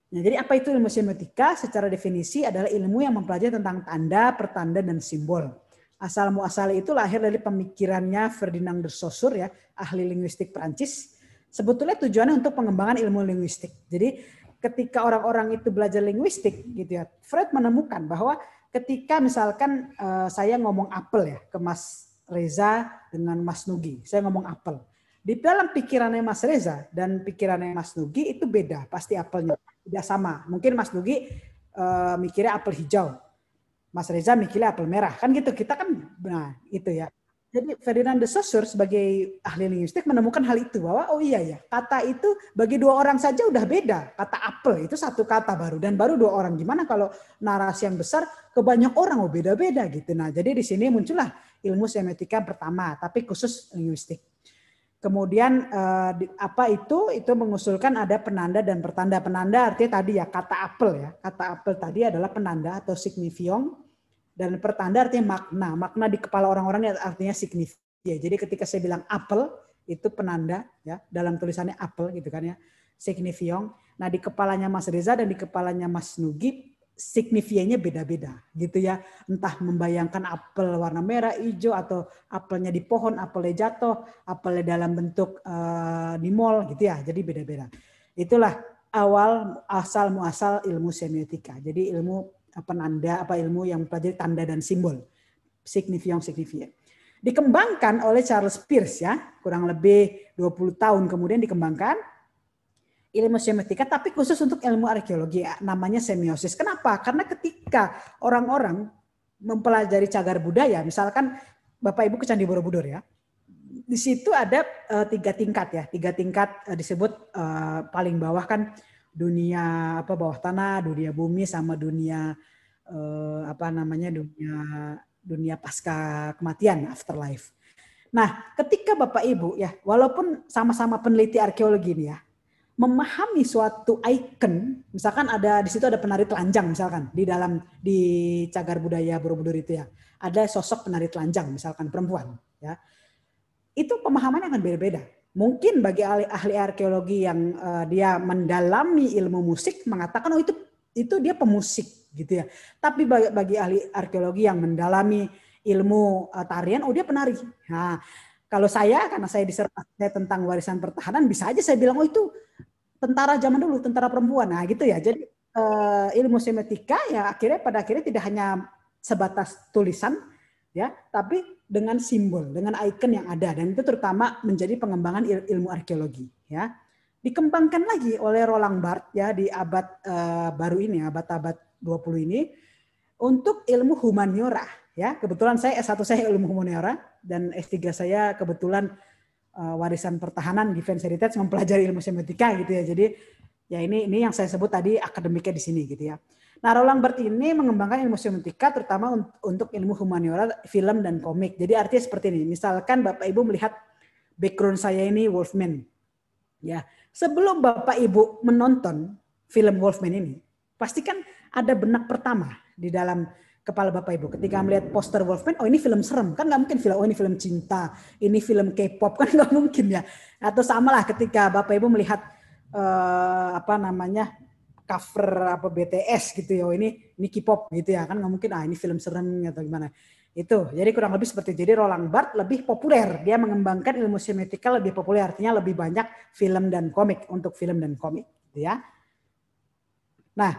Nah, jadi apa itu ilmu semiotika? Secara definisi adalah ilmu yang mempelajari tentang tanda, pertanda, dan simbol. Asal muasal itu lahir dari pemikirannya Ferdinand de Saussure ya, ahli linguistik Prancis. Sebetulnya tujuannya untuk pengembangan ilmu linguistik. Jadi ketika orang-orang itu belajar linguistik gitu ya, Freud menemukan bahwa ketika misalkan saya ngomong apel ya ke Mas Reza dengan Mas Nugi, saya ngomong apel. Di dalam pikirannya Mas Reza dan pikirannya Mas Nugi itu beda, pasti apelnya tidak sama. Mungkin Mas Nugi mikirnya apel hijau, Mas Reza mikirnya apel merah, kan gitu. Kita kan, nah itu ya. Jadi Ferdinand de Saussure sebagai ahli linguistik menemukan hal itu bahwa oh iya ya, kata itu bagi dua orang saja udah beda. Kata apel itu satu kata baru dan baru dua orang. Gimana kalau narasi yang besar ke banyak orang oh beda-beda gitu. Nah, jadi di sini muncullah ilmu semiotika pertama, tapi khusus linguistik. Kemudian itu mengusulkan ada penanda dan pertanda. Penanda artinya tadi ya kata apel ya. Kata apel tadi adalah penanda atau signifion, dan pertanda artinya makna. Makna di kepala orang-orang artinya signifion. Jadi ketika saya bilang apel itu penanda ya, dalam tulisannya apel gitu kan ya, signifion. Nah, di kepalanya Mas Reza dan di kepalanya Mas Nugi signifiannya beda-beda gitu ya. Entah membayangkan apel warna merah, hijau, atau apelnya di pohon, apelnya jatuh, apelnya dalam bentuk di mall gitu ya. Jadi beda-beda. Itulah asal muasal ilmu semiotika. Jadi ilmu penanda ilmu yang mempelajari tanda dan simbol. Signifian. Dikembangkan oleh Charles Peirce ya, kurang lebih 20 tahun kemudian dikembangkan ilmu semiotika, tapi khusus untuk ilmu arkeologi, namanya semiosis. Kenapa? Karena ketika orang-orang mempelajari cagar budaya, misalkan Bapak Ibu ke Candi Borobudur ya, di situ ada 3 tingkat ya, 3 tingkat disebut paling bawah kan dunia bawah tanah, dunia bumi, sama dunia dunia pasca kematian, afterlife. Nah, ketika Bapak Ibu ya, walaupun sama-sama peneliti arkeologi ini ya, memahami suatu ikon, misalkan ada di situ ada penari telanjang misalkan di cagar budaya Borobudur itu ya, ada sosok penari telanjang misalkan perempuan ya. Itu pemahamannya akan beda-beda. Mungkin bagi ahli arkeologi yang dia mendalami ilmu musik mengatakan itu dia pemusik gitu ya. Tapi bagi ahli arkeologi yang mendalami ilmu tarian, dia penari. Nah, kalau karena saya disertasi tentang warisan pertahanan, bisa aja saya bilang itu tentara zaman dulu, tentara perempuan. Nah, gitu ya. Jadi ilmu semiotika ya pada akhirnya tidak hanya sebatas tulisan ya, tapi dengan simbol, dengan ikon yang ada, dan itu terutama menjadi pengembangan ilmu arkeologi ya. Dikembangkan lagi oleh Roland Barthes ya di abad baru ini, abad 20 ini, untuk ilmu humaniora ya. Kebetulan S1 saya ilmu humaniora dan S3 saya kebetulan warisan pertahanan, defense heritage, mempelajari ilmu semiotika gitu ya. Jadi ya ini yang saya sebut tadi akademiknya di sini gitu ya. Nah, Roland Barthes ini mengembangkan ilmu semiotika terutama untuk ilmu humaniora, film dan komik. Jadi artinya seperti ini. Misalkan Bapak Ibu melihat background saya ini Wolfman. Ya, sebelum Bapak Ibu menonton film Wolfman ini, pasti kan ada benak pertama di dalam kepala Bapak Ibu ketika melihat poster Wolfman. Oh, ini film serem, kan nggak mungkin ini film cinta, ini film K-pop, kan nggak mungkin ya. Atau samalah ketika Bapak Ibu melihat cover BTS gitu ya, ini K-pop gitu ya, kan nggak mungkin ini film serem atau gimana. Itu jadi kurang lebih seperti itu. Jadi Roland Barthes lebih populer, dia mengembangkan ilmu semiotika lebih populer, artinya lebih banyak film dan komik, untuk film dan komik gitu ya. Nah,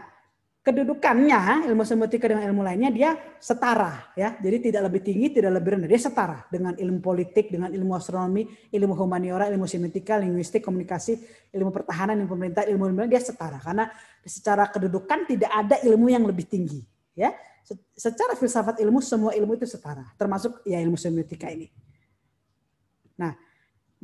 kedudukannya ilmu semiotika dengan ilmu lainnya dia setara ya. Jadi tidak lebih tinggi, tidak lebih rendah. Dia setara dengan ilmu politik, dengan ilmu astronomi, ilmu humaniora, ilmu semiotika, linguistik, komunikasi, ilmu pertahanan, ilmu pemerintah, ilmu dia setara. Karena secara kedudukan tidak ada ilmu yang lebih tinggi ya. Secara filsafat ilmu semua ilmu itu setara, termasuk ya ilmu semiotika ini. Nah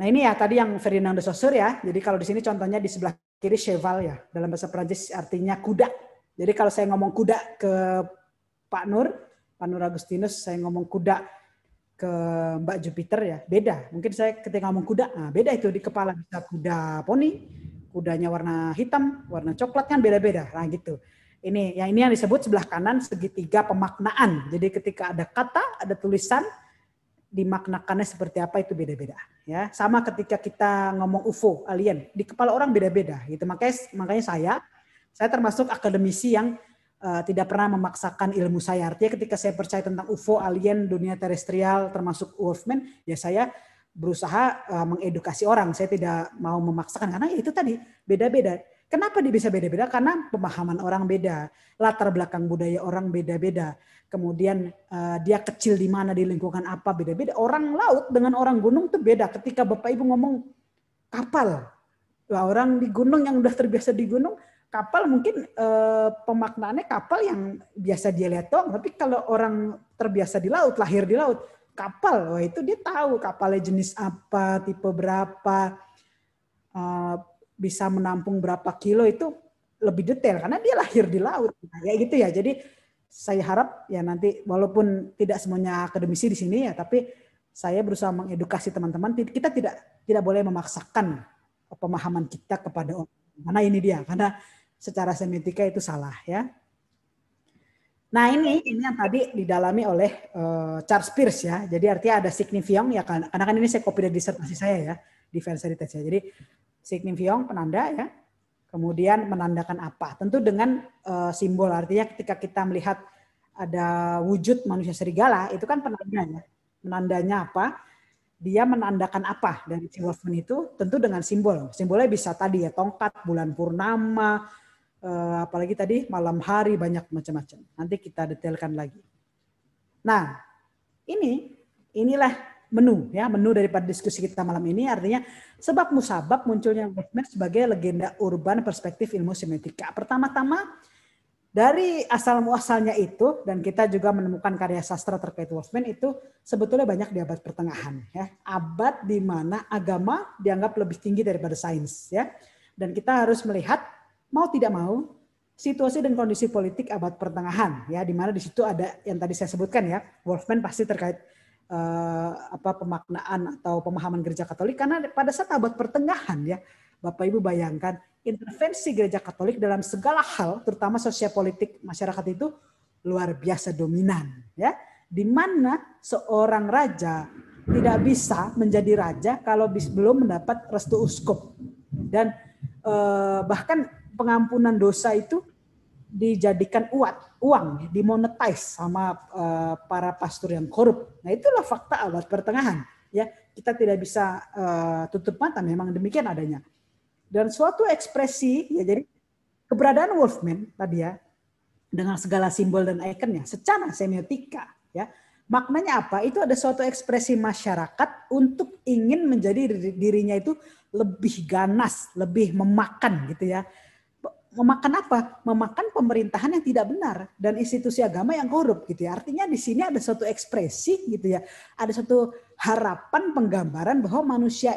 ini ya tadi yang Ferdinand de Saussure ya. Jadi kalau di sini contohnya di sebelah kiri cheval ya, dalam bahasa Prancis artinya kuda. Jadi kalau saya ngomong kuda ke Pak Nur Agustinus, saya ngomong kuda ke Mbak Jupiter ya, beda. Mungkin saya ketika ngomong kuda, beda itu di kepala, bisa kuda poni, kudanya warna hitam, warna coklat, kan beda-beda. Nah gitu. Ini yang disebut sebelah kanan segitiga pemaknaan. Jadi ketika ada kata, ada tulisan, dimaknakannya seperti apa itu beda-beda. Ya, sama ketika kita ngomong UFO, alien, di kepala orang beda-beda. Gitu. Makanya saya termasuk akademisi yang tidak pernah memaksakan ilmu saya. Artinya ketika saya percaya tentang UFO, alien, dunia terestrial, termasuk Wolfman, ya saya berusaha mengedukasi orang. Saya tidak mau memaksakan, karena itu tadi beda-beda. Kenapa dia bisa beda-beda? Karena pemahaman orang beda, latar belakang budaya orang beda-beda. Kemudian dia kecil di mana, di lingkungan apa, beda-beda. Orang laut dengan orang gunung itu beda. Ketika Bapak Ibu ngomong kapal, orang di gunung yang udah terbiasa di gunung, kapal mungkin pemaknaannya kapal yang biasa dia lihat doang. Tapi kalau orang terbiasa di laut, lahir di laut, kapal, itu dia tahu kapalnya jenis apa, tipe berapa, bisa menampung berapa kilo, itu lebih detail karena dia lahir di laut. Kayak gitu ya. Jadi saya harap ya nanti walaupun tidak semuanya akademisi di sini ya, tapi saya berusaha mengedukasi teman-teman. Kita tidak boleh memaksakan pemahaman kita kepada orang. Karena ini dia, karena secara semiotika itu salah ya. Nah ini yang tadi didalami oleh Charles Peirce ya. Jadi artinya ada signifion ya, karena kan ini saya copy dari disertasi saya ya di Defense Heritage ya. Jadi signifion penanda ya. kemudian menandakan apa. Tentu dengan simbol, artinya ketika kita melihat ada wujud manusia serigala, itu kan penandanya. Menandanya apa? Dia menandakan apa dari si Wolfman itu? Tentu dengan simbol. Simbolnya bisa tadi ya, tongkat, bulan purnama, apalagi tadi malam hari, banyak macam-macam. Nanti kita detailkan lagi. Nah, inilah menu daripada diskusi kita malam ini, artinya sebab musabab munculnya Wolfman sebagai legenda urban perspektif ilmu semiotika. Pertama-tama dari asal muasalnya itu, dan kita juga menemukan karya sastra terkait Wolfman itu sebetulnya banyak di abad pertengahan, ya. Abad di mana agama dianggap lebih tinggi daripada sains, ya. Dan kita harus melihat mau tidak mau situasi dan kondisi politik abad pertengahan, ya, di mana di situ ada yang tadi saya sebutkan, ya, Wolfman pasti terkait pemaknaan atau pemahaman gereja Katolik, karena pada saat abad pertengahan, ya, Bapak Ibu bayangkan intervensi gereja Katolik dalam segala hal, terutama sosial politik masyarakat itu luar biasa dominan, ya, di mana seorang raja tidak bisa menjadi raja kalau belum mendapat restu uskup, dan bahkan pengampunan dosa itu dijadikan uang, dimonetize sama para pastor yang korup. Nah, itulah fakta abad pertengahan, ya. Kita tidak bisa tutup mata, memang demikian adanya. Dan suatu ekspresi, ya, jadi keberadaan Wolfman tadi, ya, dengan segala simbol dan ikonnya secara semiotika, ya, maknanya apa? Itu ada suatu ekspresi masyarakat untuk ingin menjadi dirinya itu lebih ganas, lebih memakan, gitu ya. Memakan apa? Memakan pemerintahan yang tidak benar dan institusi agama yang korup, gitu ya. Artinya di sini ada suatu ekspresi, gitu ya. Ada suatu harapan penggambaran bahwa manusia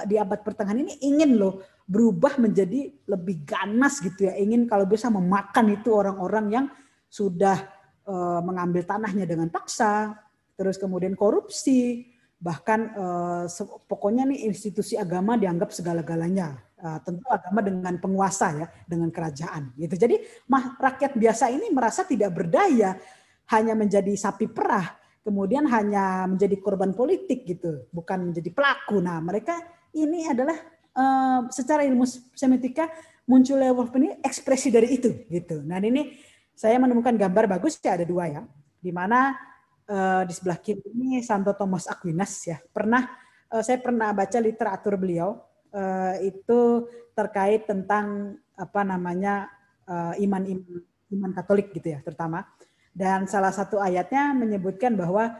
di abad pertengahan ini ingin loh berubah menjadi lebih ganas, gitu ya. Ingin kalau bisa memakan itu orang-orang yang sudah mengambil tanahnya dengan paksa, terus kemudian korupsi, bahkan pokoknya nih institusi agama dianggap segala-galanya. Tentu agama dengan penguasa, ya, dengan kerajaan, gitu. Jadi rakyat biasa ini merasa tidak berdaya, hanya menjadi sapi perah, kemudian hanya menjadi korban politik, gitu, bukan menjadi pelaku. Nah, mereka ini adalah secara ilmu semiotika munculnya Wolfman ini ekspresi dari itu, gitu. Nah, ini saya menemukan gambar bagus, ya, ada dua, ya, di mana di sebelah kiri ini Santo Thomas Aquinas, ya. Saya pernah baca literatur beliau. Itu terkait tentang iman Katolik, gitu ya, terutama. Dan salah satu ayatnya menyebutkan bahwa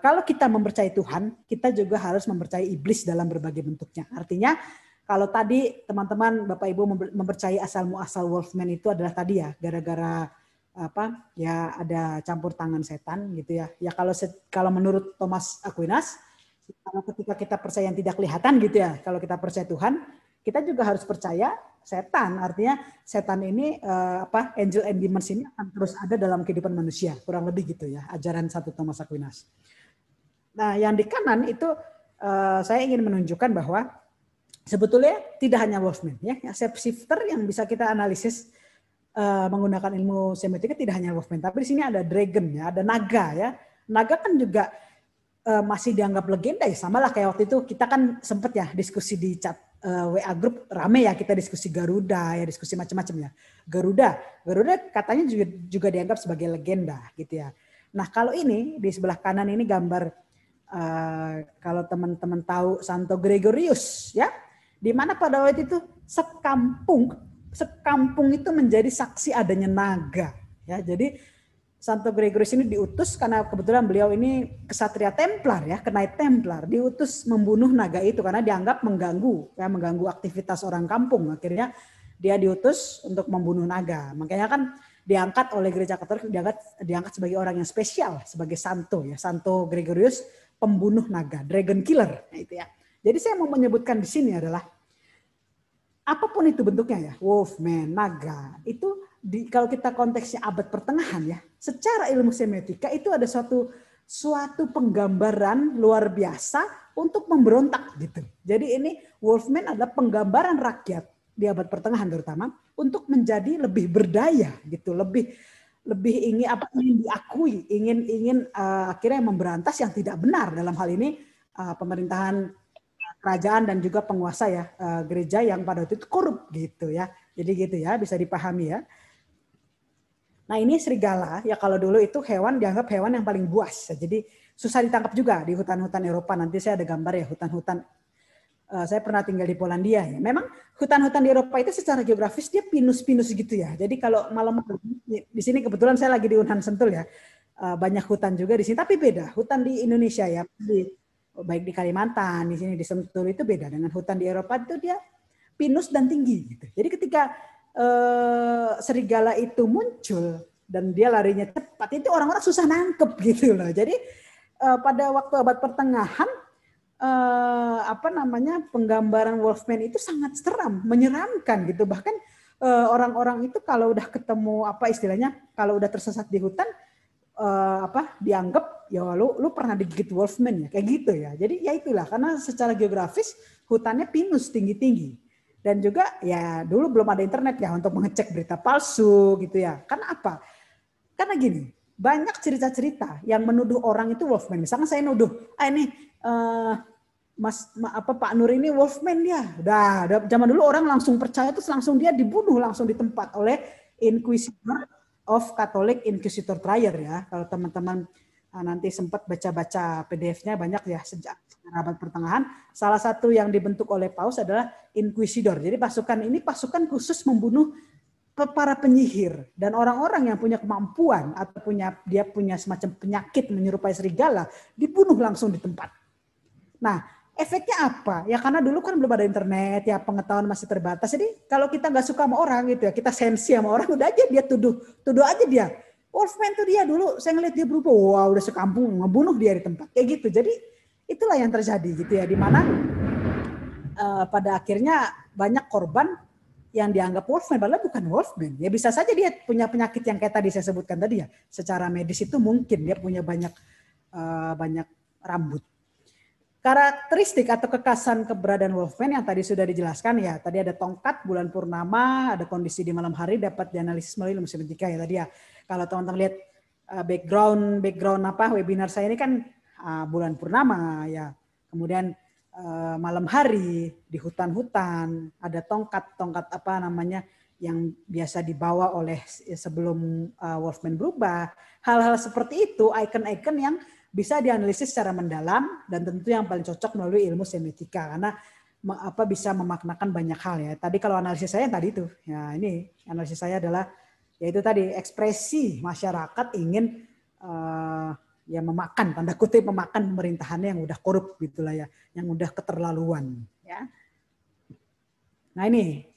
kalau kita mempercayai Tuhan, kita juga harus mempercayai iblis dalam berbagai bentuknya. Artinya kalau tadi teman-teman Bapak Ibu mempercayai asal muasal Wolfman itu adalah tadi, ya, gara-gara ya ada campur tangan setan, gitu ya. Ya kalau menurut Thomas Aquinas, kalau ketika kita percaya yang tidak kelihatan, gitu ya, kalau kita percaya Tuhan, kita juga harus percaya setan. Artinya setan ini angel and demons ini akan terus ada dalam kehidupan manusia, kurang lebih gitu, ya, ajaran satu Thomas Aquinas. Nah, yang di kanan itu saya ingin menunjukkan bahwa sebetulnya tidak hanya Wolfman, ya, shapeshifter yang bisa kita analisis menggunakan ilmu semiotika tidak hanya Wolfman, tapi di sini ada dragon, ya, ada naga, ya. Naga kan juga masih dianggap legenda, ya, sama lah kayak waktu itu kita kan sempet, ya, diskusi di chat WA grup rame, ya, kita diskusi Garuda, ya, diskusi macam-macam, ya. Garuda katanya juga dianggap sebagai legenda, gitu ya. Nah, kalau ini di sebelah kanan ini gambar kalau teman-teman tahu Santo Gregorius, ya, di mana pada waktu itu sekampung itu menjadi saksi adanya naga, ya. Jadi Santo Gregorius ini diutus karena kebetulan beliau ini kesatria Templar, ya, Knight Templar, diutus membunuh naga itu karena dianggap mengganggu aktivitas orang kampung. Akhirnya dia diutus untuk membunuh naga. Makanya kan diangkat oleh gereja Katolik, diangkat sebagai orang yang spesial, sebagai santo, ya, Santo Gregorius pembunuh naga, dragon killer. Nah, itu, ya. Jadi saya mau menyebutkan di sini adalah apapun itu bentuknya, ya, Wolfman, naga, itu kalau kita konteksnya abad pertengahan, ya, secara ilmu semiotika itu ada suatu penggambaran luar biasa untuk memberontak, gitu. Jadi ini Wolfman adalah penggambaran rakyat di abad pertengahan terutama untuk menjadi lebih berdaya, gitu, lebih ingin diakui, ingin akhirnya memberantas yang tidak benar, dalam hal ini pemerintahan kerajaan dan juga penguasa ya, gereja yang pada waktu itu korup gitu ya. Jadi gitu ya, bisa dipahami ya. Nah ini serigala, ya kalau dulu itu hewan dianggap hewan yang paling buas. Jadi susah ditangkap juga di hutan-hutan Eropa. Nanti saya ada gambar ya, hutan-hutan. Saya pernah tinggal di Polandia ya. Memang hutan-hutan di Eropa itu secara geografis dia pinus-pinus gitu ya. Jadi kalau malam di sini kebetulan saya lagi di Unhan Sentul ya. Banyak hutan juga di sini, tapi beda. Hutan di Indonesia ya, baik di Kalimantan, di sini di Sentul itu beda dengan hutan di Eropa itu dia pinus dan tinggi gitu. Jadi ketika serigala itu muncul dan dia larinya cepat, itu orang-orang susah nangkep gitu loh. Jadi pada waktu abad pertengahan penggambaran Wolfman itu sangat seram, menyeramkan gitu. Bahkan orang-orang itu kalau udah ketemu kalau udah tersesat di hutan dianggap ya lu pernah digigit Wolfman ya, kayak gitu ya. Jadi ya itulah, karena secara geografis hutannya pinus tinggi-tinggi. Dan juga ya dulu belum ada internet ya untuk mengecek berita palsu gitu ya. Karena apa? Karena gini, banyak cerita-cerita yang menuduh orang itu Wolfman. Misalnya saya nuduh, ini Pak Nur ini Wolfman dia. Udah zaman dulu orang langsung percaya, terus langsung dia dibunuh langsung di tempat oleh Inquisitor of Catholic Inquisitor Trier ya. Kalau teman-teman nanti sempat baca-baca PDF-nya banyak ya sejak abad pertengahan. Salah satu yang dibentuk oleh Paus adalah Inquisitor. Jadi pasukan khusus membunuh para penyihir dan orang-orang yang punya kemampuan atau dia punya semacam penyakit menyerupai serigala dibunuh langsung di tempat. Nah, efeknya apa? Ya karena dulu kan belum ada internet, ya pengetahuan masih terbatas. Jadi kalau kita nggak suka sama orang gitu ya, kita sensi sama orang, udah aja dia tuduh aja dia. Wolfman tuh dia dulu, saya ngeliat dia berubah, wah udah sekampung ngebunuh dia di tempat kayak gitu. Jadi itulah yang terjadi gitu ya, di mana pada akhirnya banyak korban yang dianggap Wolfman, padahal bukan Wolfman. Ya bisa saja dia punya penyakit yang kayak tadi saya sebutkan tadi ya. Secara medis itu mungkin dia punya banyak rambut. Karakteristik atau kekhasan keberadaan Wolfman yang tadi sudah dijelaskan ya. Tadi ada tongkat, bulan purnama, ada kondisi di malam hari dapat dianalisis melalui ilmu sementika ya tadi ya. Kalau teman-teman lihat background webinar saya ini kan bulan purnama ya. Kemudian malam hari di hutan-hutan, ada tongkat yang biasa dibawa oleh sebelum Wolfman berubah. Hal-hal seperti itu, icon-icon yang bisa dianalisis secara mendalam dan tentu yang paling cocok melalui ilmu semiotika karena bisa memaknakan banyak hal ya. Tadi kalau analisis saya tadi itu, ya ini analisis saya adalah yaitu tadi ekspresi masyarakat ingin ya memakan, tanda kutip memakan pemerintahannya yang udah korup gitulah ya, yang udah keterlaluan ya. Nah ini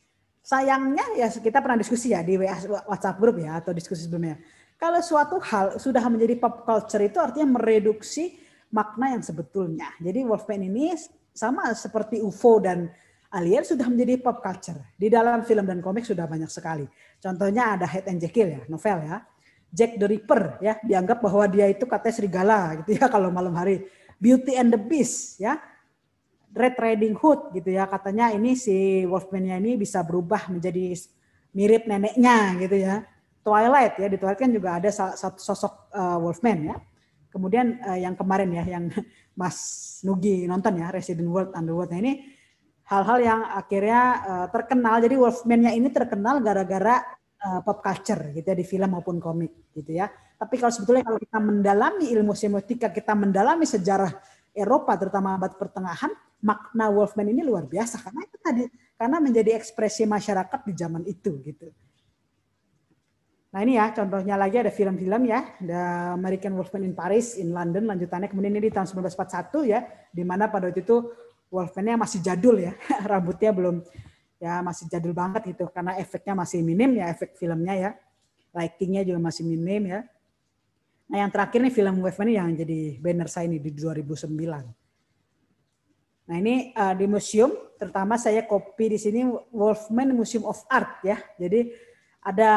sayangnya ya kita pernah diskusi ya di WhatsApp grup ya atau diskusi sebelumnya. Kalau suatu hal sudah menjadi pop culture itu artinya mereduksi makna yang sebetulnya. Jadi Wolfman ini sama seperti UFO dan alien sudah menjadi pop culture. Di dalam film dan komik sudah banyak sekali. Contohnya ada Hyde and Jekyll ya, novel ya. Jack the Ripper ya, dianggap bahwa dia itu katanya serigala gitu ya kalau malam hari. Beauty and the Beast ya. Red Riding Hood gitu ya, katanya ini si Wolfman-nya ini bisa berubah menjadi mirip neneknya gitu ya. Twilight ya, di Twilight kan juga ada satu sosok Wolfman ya. Kemudian yang kemarin ya, yang Mas Nugi nonton ya, Resident World Underworld. Nah ini hal-hal yang akhirnya terkenal. Jadi Wolfman-nya ini terkenal gara-gara pop culture gitu ya, di film maupun komik gitu ya. Tapi kalau sebetulnya kalau kita mendalami ilmu semiotika, kita mendalami sejarah Eropa terutama abad pertengahan, makna Wolfman ini luar biasa karena itu tadi, karena menjadi ekspresi masyarakat di zaman itu gitu. Nah ini ya contohnya lagi ada film-film ya, ada American Wolfman in Paris, in London, lanjutannya kemudian ini di tahun 1941 ya, di mana pada waktu itu Wolfman-nya masih jadul ya, rambutnya belum ya masih jadul banget gitu, karena efeknya masih minim ya, efek filmnya ya, lighting-nya juga masih minim ya. Nah yang terakhir nih film Wolfman yang jadi banner saya ini di 2009. Nah ini di museum, terutama saya copy di sini Wolfman Museum of Art ya, jadi ada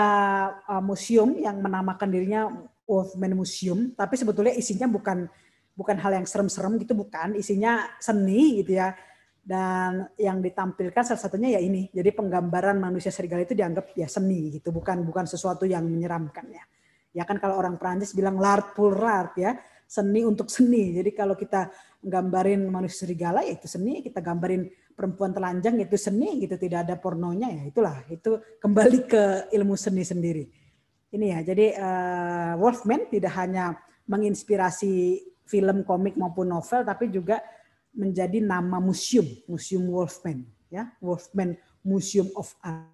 museum yang menamakan dirinya Wolfman Museum, tapi sebetulnya isinya bukan hal yang serem-serem gitu, bukan. Isinya seni gitu ya. Dan yang ditampilkan salah satunya ya ini. Jadi penggambaran manusia serigala itu dianggap ya seni gitu, bukan sesuatu yang menyeramkan ya. Ya kan kalau orang Prancis bilang l'art pour l'art ya. seni untuk seni. Jadi kalau kita gambarin manusia serigala ya itu seni, kita gambarin perempuan telanjang itu seni gitu, tidak ada pornonya ya itulah, itu kembali ke ilmu seni sendiri. Ini ya, jadi Wolfman tidak hanya menginspirasi film, komik maupun novel, tapi juga menjadi nama museum Wolfman, ya, Wolfman Museum of Art.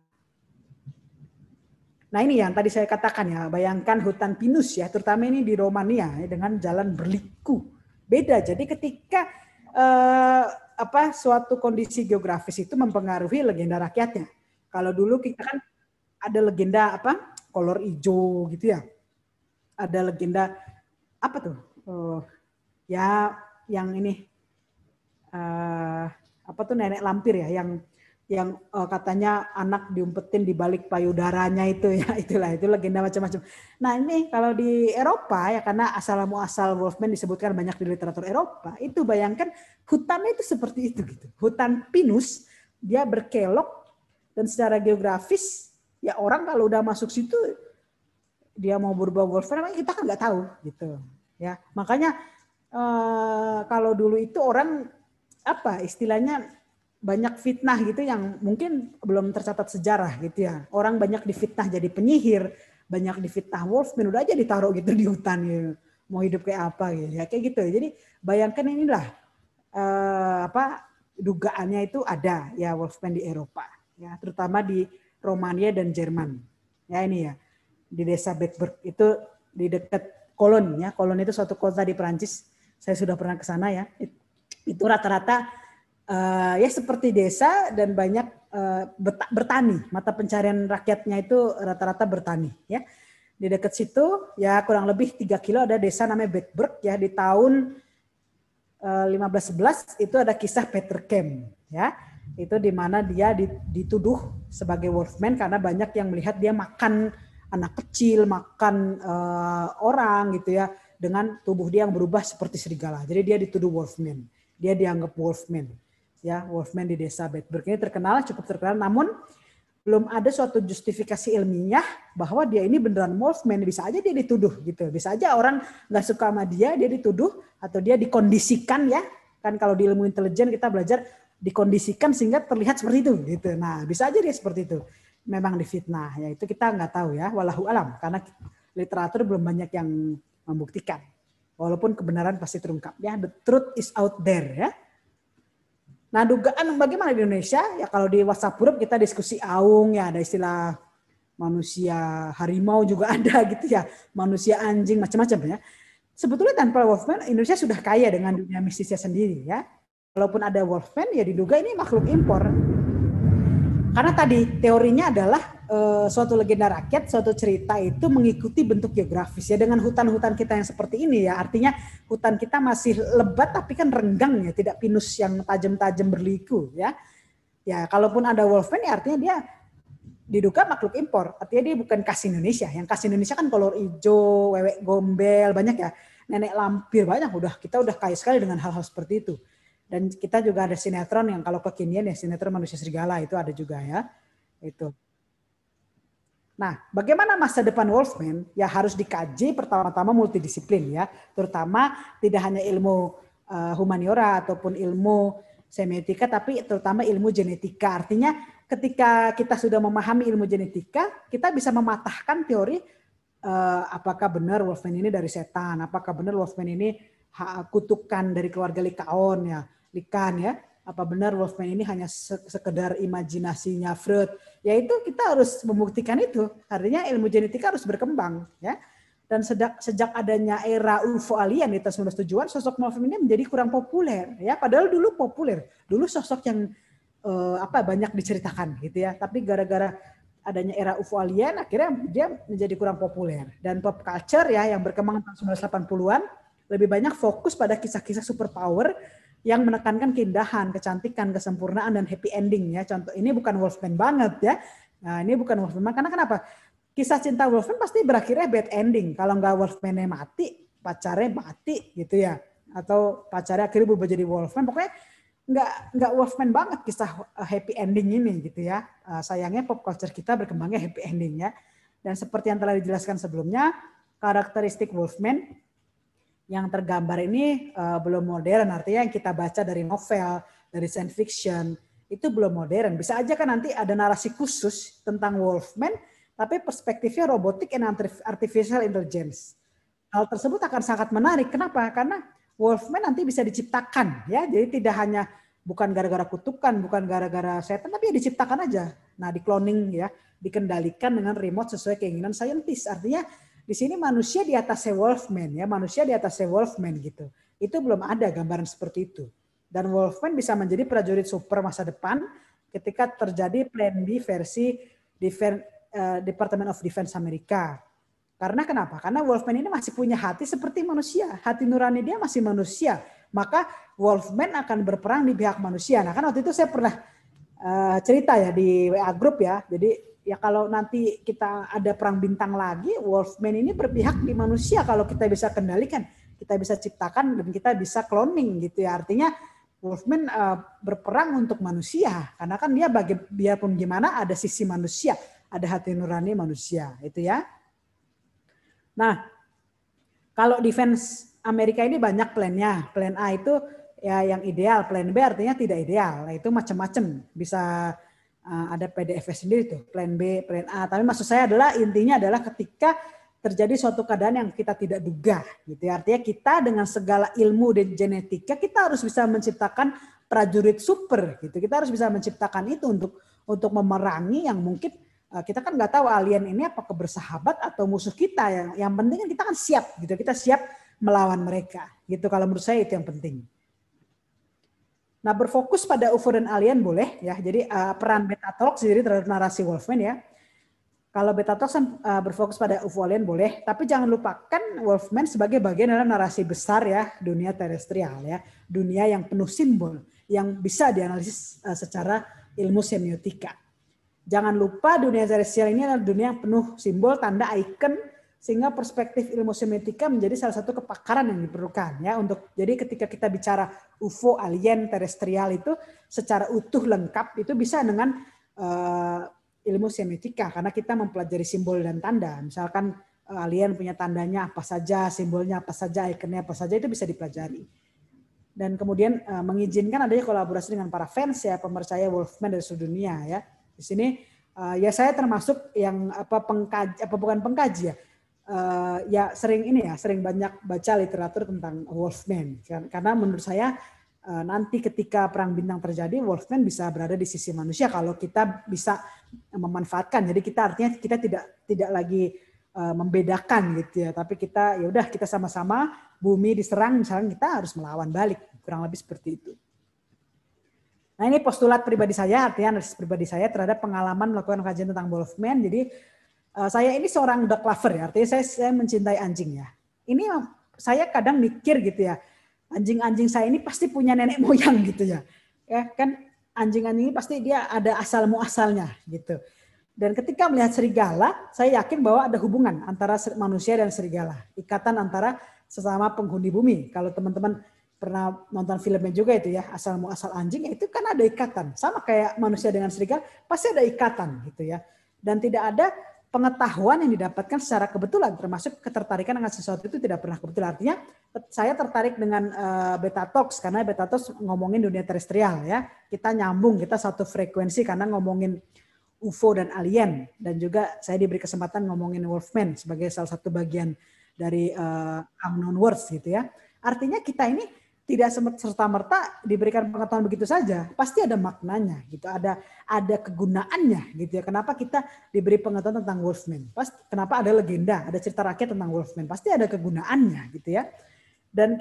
Nah ini yang tadi saya katakan ya, bayangkan hutan pinus ya, terutama ini di Romania ya, dengan jalan berliku. Beda, jadi ketika suatu kondisi geografis itu mempengaruhi legenda rakyatnya. Kalau dulu kita kan ada legenda kolor hijau gitu ya. Ada legenda apa tuh? Ya yang ini nenek lampir ya, yang katanya anak diumpetin di balik payudaranya itu ya, itu legenda macam-macam. Nah ini kalau di Eropa ya, karena asal Wolfman disebutkan banyak di literatur Eropa, itu bayangkan hutannya itu seperti itu gitu. Hutan pinus, dia berkelok dan secara geografis ya orang kalau udah masuk situ dia mau berubah Wolfman, kita kan nggak tahu gitu ya. Makanya kalau dulu itu orang istilahnya banyak fitnah gitu yang mungkin belum tercatat sejarah gitu ya. Orang banyak difitnah jadi penyihir, banyak difitnah Wolfman, udah aja ditaruh gitu di hutan gitu. Mau hidup kayak apa gitu ya, kayak gitu. Jadi bayangkan inilah dugaannya itu ada ya Wolfman di Eropa ya, terutama di Romania dan Jerman. Ya ini ya. Di desa Bedburg itu di dekat Cologne ya. Cologne itu suatu kota di Perancis. Saya sudah pernah ke sana ya. Itu rata-rata ya seperti desa dan banyak bertani. Mata pencarian rakyatnya itu rata-rata bertani ya. Di dekat situ ya kurang lebih 3 kilo ada desa namanya Bedburg ya. Di tahun 1511 itu ada kisah Peter Kem ya. Itu di mana dia dituduh sebagai Wolfman karena banyak yang melihat dia makan anak kecil, makan orang gitu ya, dengan tubuh dia yang berubah seperti serigala. Jadi dia dituduh Wolfman. Dia dianggap Wolfman. Ya, Wolfman di desa Bedburg ini cukup terkenal, namun belum ada suatu justifikasi ilmiah bahwa dia ini beneran Wolfman. Bisa aja dia dituduh gitu. Bisa aja orang nggak suka sama dia dituduh, atau dia dikondisikan ya. Kan kalau di ilmu intelijen kita belajar dikondisikan sehingga terlihat seperti itu gitu. Nah, bisa aja dia seperti itu. Memang difitnah, ya itu kita nggak tahu ya, wallahu alam, karena literatur belum banyak yang membuktikan. Walaupun kebenaran pasti terungkap ya, the truth is out there ya. Nah dugaan bagaimana di Indonesia ya, kalau di WhatsApp group kita diskusi aung ya, ada istilah manusia harimau juga ada gitu ya, manusia anjing macam-macam ya. Sebetulnya tanpa Wolfman Indonesia sudah kaya dengan dunia mistisnya sendiri ya. Walaupun ada Wolfman ya diduga ini makhluk impor. Karena tadi teorinya adalah suatu legenda rakyat, suatu cerita itu mengikuti bentuk geografis ya, dengan hutan-hutan kita yang seperti ini ya. Artinya hutan kita masih lebat tapi kan renggang ya, tidak pinus yang tajam-tajam berliku ya. Ya, kalaupun ada Wolfman ya artinya dia diduga makhluk impor. Artinya dia bukan khas Indonesia. Yang khas Indonesia kan kolor hijau, wewek gombel, banyak ya. Nenek lampir banyak, kita udah kaya sekali dengan hal-hal seperti itu. Dan kita juga ada sinetron yang kalau kekinian ya sinetron manusia serigala itu ada juga ya. Itu. Nah, bagaimana masa depan Wolfman? Ya harus dikaji pertama-tama multidisiplin ya, terutama tidak hanya ilmu humaniora ataupun ilmu semiotika, tapi terutama ilmu genetika. Artinya ketika kita sudah memahami ilmu genetika, kita bisa mematahkan teori apakah benar Wolfman ini dari setan, apakah benar Wolfman ini kutukan dari keluarga Lycaon ya. Likan ya, apa benar Wolfman ini hanya sekedar imajinasinya Freud? Ya itu kita harus membuktikan itu. Artinya ilmu genetika harus berkembang ya. Dan sejak adanya era UFO alien di tahun 1970-an, sosok Wolfman ini menjadi kurang populer ya. Padahal dulu populer, dulu sosok yang banyak diceritakan gitu ya. Tapi gara-gara adanya era UFO alien, akhirnya dia menjadi kurang populer. Dan pop culture ya yang berkembang tahun 1980-an lebih banyak fokus pada kisah-kisah superpower yang menekankan keindahan, kecantikan, kesempurnaan, dan happy ending ya. Contoh ini bukan Wolfman banget ya. Nah ini bukan Wolfman karena kenapa? Kisah cinta Wolfman pasti berakhirnya bad ending. Kalau nggak Wolfman-nya mati, pacarnya mati gitu ya. Atau pacarnya akhirnya berubah jadi Wolfman. Pokoknya nggak Wolfman banget kisah happy ending ini gitu ya. Sayangnya pop culture kita berkembangnya happy ending ya. Dan seperti yang telah dijelaskan sebelumnya, karakteristik Wolfman yang tergambar ini belum modern, artinya yang kita baca dari novel, dari science fiction, itu belum modern. Bisa aja kan nanti ada narasi khusus tentang Wolfman, tapi perspektifnya robotik and artificial intelligence. Hal tersebut akan sangat menarik. Kenapa? Karena Wolfman nanti bisa diciptakan, ya. Jadi tidak hanya bukan gara-gara kutukan, bukan gara-gara setan, tapi ya diciptakan aja. Nah, di cloning ya, dikendalikan dengan remote sesuai keinginan saintis. Artinya di sini manusia di atasnya Wolfman ya, manusia di atasnya Wolfman gitu. Itu belum ada gambaran seperti itu. Dan Wolfman bisa menjadi prajurit super masa depan ketika terjadi Plan B versi Department of Defense Amerika. Karena kenapa? Karena Wolfman ini masih punya hati seperti manusia. Hati nurani dia masih manusia. Maka Wolfman akan berperang di pihak manusia. Nah kan waktu itu saya pernah cerita ya di WA Group ya. Jadi ya kalau nanti kita ada perang bintang lagi, Wolfman ini berpihak di manusia kalau kita bisa kendalikan, kita bisa ciptakan dan kita bisa cloning gitu ya. Artinya Wolfman berperang untuk manusia karena kan dia biarpun gimana ada sisi manusia, ada hati nurani manusia itu ya. Nah, kalau defense Amerika ini banyak plannya. Plan A itu ya yang ideal, plan B artinya tidak ideal. Nah, itu macam-macam. Bisa ada PDF sendiri tuh, plan B, plan A. Tapi maksud saya adalah intinya adalah ketika terjadi suatu keadaan yang kita tidak duga, gitu. Artinya kita dengan segala ilmu dan genetika kita harus bisa menciptakan prajurit super, gitu. Kita harus bisa menciptakan itu untuk memerangi yang mungkin kita kan nggak tahu alien ini apakah bersahabat atau musuh kita. Yang penting kan kita kan siap, gitu. Kita siap melawan mereka, gitu. Kalau menurut saya itu yang penting. Nah, berfokus pada UFO dan alien boleh ya. Jadi peran Betatalk sendiri terhadap narasi Wolfman ya. Kalau Betatalk berfokus pada UFO alien boleh, tapi jangan lupakan Wolfman sebagai bagian dalam narasi besar ya, dunia terestrial ya, dunia yang penuh simbol yang bisa dianalisis secara ilmu semiotika. Jangan lupa dunia terestrial ini adalah dunia yang penuh simbol, tanda, icon, sehingga perspektif ilmu semiotika menjadi salah satu kepakaran yang diperlukan ya untuk jadi ketika kita bicara UFO, alien, terestrial itu secara utuh lengkap itu bisa dengan ilmu semiotika karena kita mempelajari simbol dan tanda. Misalkan alien punya tandanya apa saja, simbolnya apa saja, ikonnya apa saja itu bisa dipelajari. Dan kemudian mengizinkan adanya kolaborasi dengan para fans ya, pemercaya Wolfman dari seluruh dunia ya. Di sini ya saya termasuk yang bukan pengkaji ya. Ya sering banyak baca literatur tentang Wolfman karena menurut saya nanti ketika perang bintang terjadi Wolfman bisa berada di sisi manusia kalau kita bisa memanfaatkan. Jadi kita artinya kita tidak lagi membedakan gitu ya, tapi kita ya udah kita sama-sama bumi diserang misalnya kita harus melawan balik, kurang lebih seperti itu. Nah, ini postulat pribadi saya, artinya analisis pribadi saya terhadap pengalaman melakukan kajian tentang Wolfman. Jadi saya ini seorang dog lover ya, artinya saya mencintai anjing ya. Ini saya kadang mikir gitu ya, anjing-anjing saya ini pasti punya nenek moyang gitu ya. Ya kan anjing-anjing ini pasti dia ada asal muasalnya gitu. Dan ketika melihat serigala, saya yakin bahwa ada hubungan antara manusia dan serigala, ikatan antara sesama penghuni bumi. Kalau teman-teman pernah nonton filmnya juga itu ya, asal muasal anjing itu kan ada ikatan. Sama kayak manusia dengan serigala, pasti ada ikatan gitu ya. Dan tidak ada pengetahuan yang didapatkan secara kebetulan, termasuk ketertarikan dengan sesuatu itu tidak pernah kebetulan. Artinya saya tertarik dengan Betatalks karena Betatalks ngomongin dunia terestrial ya. Kita nyambung, kita satu frekuensi karena ngomongin UFO dan alien. Dan juga saya diberi kesempatan ngomongin Wolfman sebagai salah satu bagian dari unknown words gitu ya. Artinya kita ini tidak serta-merta diberikan pengetahuan begitu saja, pasti ada maknanya gitu, ada kegunaannya gitu ya. Kenapa kita diberi pengetahuan tentang Wolfman? Kenapa ada legenda, ada cerita rakyat tentang Wolfman? Pasti ada kegunaannya gitu ya. Dan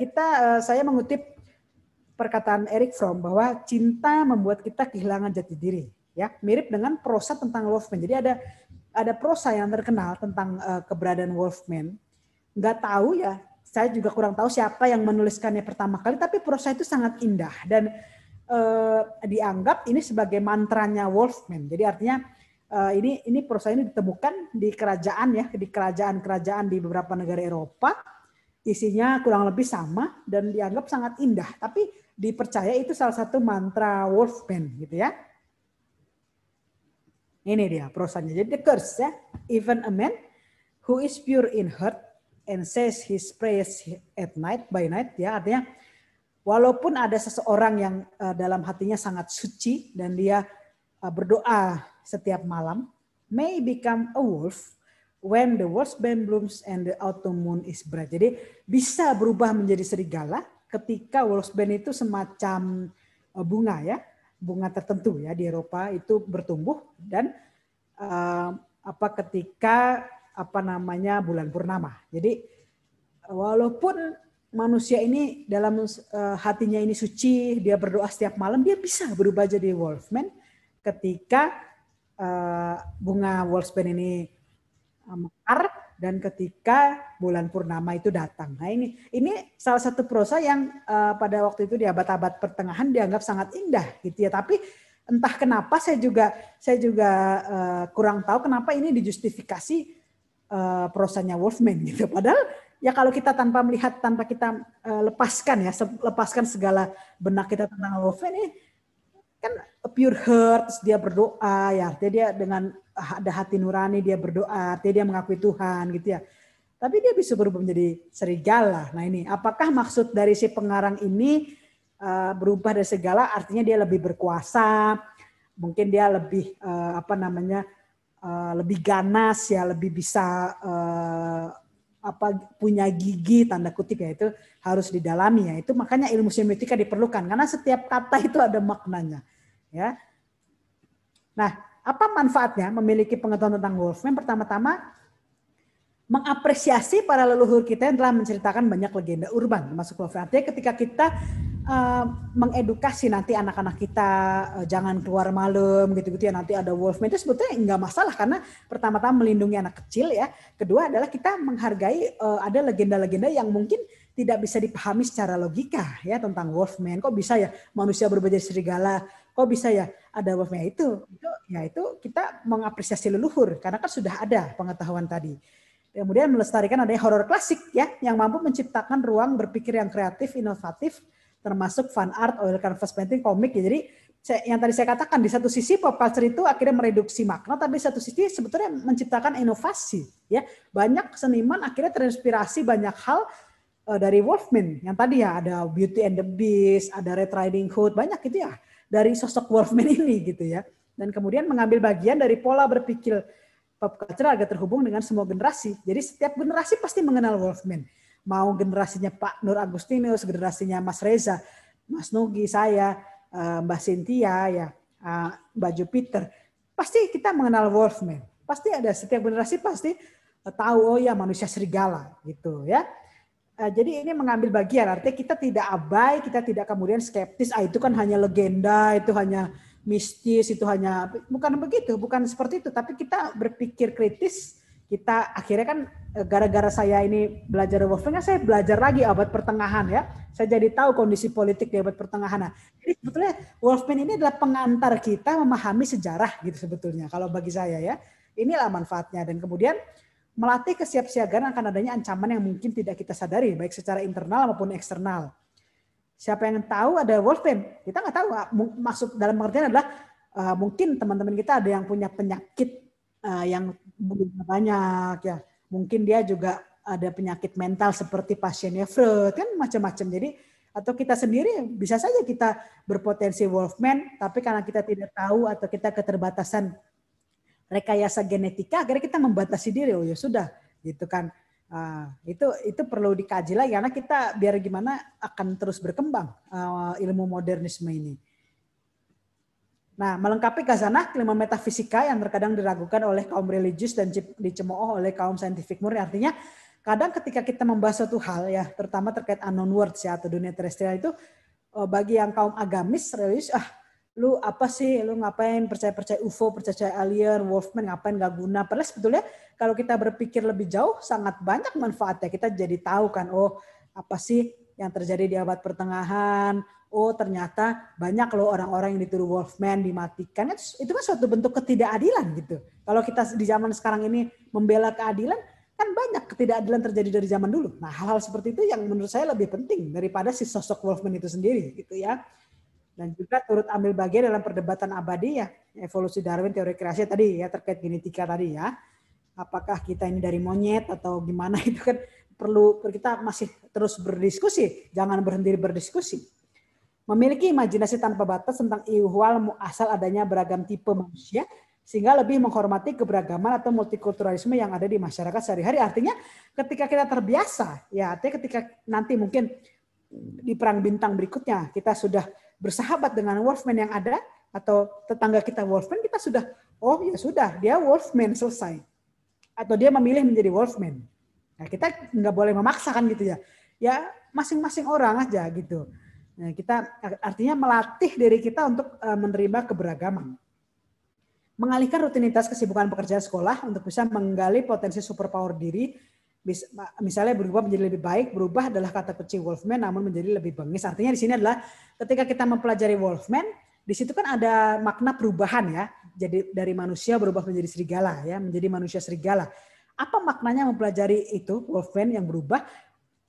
saya mengutip perkataan Erich Fromm bahwa cinta membuat kita kehilangan jati diri, ya. Mirip dengan prosa tentang Wolfman. Jadi ada prosa yang terkenal tentang keberadaan Wolfman. Nggak tahu ya. Saya juga kurang tahu siapa yang menuliskannya pertama kali, tapi prosa itu sangat indah dan dianggap ini sebagai mantranya Wolfman. Jadi artinya ini prosa ini ditemukan di kerajaan ya, di kerajaan-kerajaan di beberapa negara Eropa, isinya kurang lebih sama dan dianggap sangat indah. Tapi dipercaya itu salah satu mantra Wolfman gitu ya. Ini dia prosanya. Jadi the curse ya, even a man who is pure in heart and says his prayers at night by night, ya, artinya walaupun ada seseorang yang dalam hatinya sangat suci dan dia berdoa setiap malam, may become a wolf when the wolfsbane blooms and the autumn moon is bright. Jadi bisa berubah menjadi serigala ketika wolfsbane itu semacam bunga, ya, bunga tertentu, ya, di Eropa itu bertumbuh, dan ketika bulan purnama. Jadi walaupun manusia ini dalam hatinya ini suci, dia berdoa setiap malam, dia bisa berubah jadi wolfman ketika bunga wolfsbane ini mekar dan ketika bulan purnama itu datang. Nah, ini salah satu prosa yang pada waktu itu di abad-abad pertengahan dianggap sangat indah, gitu ya. Tapi entah kenapa saya juga kurang tahu kenapa ini dijustifikasi prosanya Wolfman, gitu. Padahal ya kalau kita tanpa melihat, tanpa kita lepaskan segala benak kita tentang Wolfman ini kan pure heart, dia berdoa, ya, dia dengan ada hati nurani, dia berdoa, dia mengakui Tuhan, gitu ya. Tapi dia bisa berubah menjadi serigala. Nah, ini apakah maksud dari si pengarang ini berubah dari serigala artinya dia lebih berkuasa, mungkin dia lebih lebih ganas, ya, lebih bisa punya gigi, tanda kutip, ya, itu harus didalami, ya. Itu makanya ilmu semiotika diperlukan karena setiap kata itu ada maknanya, ya. Nah, apa manfaatnya memiliki pengetahuan tentang Wolfman? Pertama-tama mengapresiasi para leluhur kita yang telah menceritakan banyak legenda urban termasuk Wolfman. Artinya ketika kita mengedukasi nanti anak-anak kita jangan keluar malam, gitu-gitu, ya, nanti ada Wolfman, itu sebetulnya enggak masalah karena pertama-tama melindungi anak kecil, ya. Kedua adalah kita menghargai ada legenda-legenda yang mungkin tidak bisa dipahami secara logika, ya, tentang Wolfman. Kok bisa ya manusia berubah jadi serigala? Kok bisa ya ada Wolfman? Itu kita mengapresiasi leluhur karena kan sudah ada pengetahuan tadi. Kemudian melestarikan adanya horor klasik, ya, yang mampu menciptakan ruang berpikir yang kreatif, inovatif, termasuk fan art, oil canvas painting, komik, ya. Jadi yang tadi saya katakan, di satu sisi pop culture itu akhirnya mereduksi makna, tapi di satu sisi sebetulnya menciptakan inovasi, ya. Banyak seniman akhirnya terinspirasi banyak hal dari Wolfman. Yang tadi, ya, ada Beauty and the Beast, ada Red Riding Hood, banyak gitu, ya, dari sosok Wolfman ini, gitu, ya. Dan kemudian mengambil bagian dari pola berpikir pop culture agar terhubung dengan semua generasi. Jadi setiap generasi pasti mengenal Wolfman. Mau generasinya Pak Nur Agustinus, generasinya Mas Reza, Mas Nugi, saya, Mbak Cynthia, ya, Mbak Jupiter, pasti kita mengenal Wolfman. Pasti ada, setiap generasi pasti tahu, oh ya, manusia serigala, gitu, ya. Jadi ini mengambil bagian, artinya kita tidak abai, kita tidak kemudian skeptis, itu kan hanya legenda, itu hanya mistis, itu hanya, bukan begitu, bukan seperti itu, tapi kita berpikir kritis. Kita akhirnya kan gara-gara saya ini belajar Wolfman, kan saya belajar lagi abad pertengahan, ya. Saya jadi tahu kondisi politik di abad pertengahan. Nah, jadi sebetulnya Wolfman ini adalah pengantar kita memahami sejarah, gitu sebetulnya. Kalau bagi saya, ya, inilah manfaatnya. Dan kemudian melatih kesiapsiagaan akan adanya ancaman yang mungkin tidak kita sadari, baik secara internal maupun eksternal. Siapa yang tahu ada Wolfman? Kita nggak tahu. Maksud dalam pengertian adalah mungkin teman-teman kita ada yang punya penyakit yang banyak, ya, mungkin dia juga ada penyakit mental seperti pasiennya Freud, kan macam-macam. Jadi atau kita sendiri bisa saja kita berpotensi Wolfman, tapi karena kita tidak tahu atau kita keterbatasan rekayasa genetika, akhirnya kita membatasi diri. Oh ya sudah, gitu kan. Itu perlu dikaji lagi karena kita biar gimana akan terus berkembang ilmu modernisme ini. Nah, melengkapi khazanah ilmu metafisika yang terkadang diragukan oleh kaum religius dan dicemooh oleh kaum scientific murni. Artinya, kadang ketika kita membahas suatu hal, ya, terutama terkait unknown worlds, ya, atau dunia terestrial itu, bagi yang kaum agamis, religius, lu apa sih, lu ngapain percaya UFO, percaya alien, Wolfman, ngapain gak guna. Padahal sebetulnya kalau kita berpikir lebih jauh, sangat banyak manfaatnya. Kita jadi tahu kan, oh apa sih yang terjadi di abad pertengahan, oh ternyata banyak loh orang-orang yang dituduh Wolfman dimatikan. Itu kan suatu bentuk ketidakadilan, gitu. Kalau kita di zaman sekarang ini membela keadilan, kan banyak ketidakadilan terjadi dari zaman dulu. Nah, hal-hal seperti itu yang menurut saya lebih penting daripada si sosok Wolfman itu sendiri, gitu, ya. Dan juga turut ambil bagian dalam perdebatan abadi, ya, evolusi Darwin, teori kreasi tadi, ya, terkait genetika tadi, ya. Apakah kita ini dari monyet atau gimana, itu kan perlu kita masih terus berdiskusi, jangan berhenti berdiskusi. Memiliki imajinasi tanpa batas tentang ihwal asal adanya beragam tipe manusia, sehingga lebih menghormati keberagaman atau multikulturalisme yang ada di masyarakat sehari-hari. Artinya ketika kita terbiasa, ya artinya ketika nanti mungkin di perang bintang berikutnya kita sudah bersahabat dengan wolfman yang ada, atau tetangga kita wolfman, kita sudah, oh ya sudah, dia wolfman, selesai. Atau dia memilih menjadi wolfman. Nah, kita nggak boleh memaksakan gitu ya. Ya masing-masing orang aja gitu. Nah, kita artinya melatih diri kita untuk menerima keberagaman. Mengalihkan rutinitas kesibukan pekerjaan sekolah untuk bisa menggali potensi superpower diri. Misalnya berubah menjadi lebih baik, berubah adalah kata kunci wolfman namun menjadi lebih bengis. Artinya di sini adalah ketika kita mempelajari wolfman, di situ kan ada makna perubahan ya. Jadi dari manusia berubah menjadi serigala ya, menjadi manusia serigala. Apa maknanya mempelajari itu wolfman yang berubah?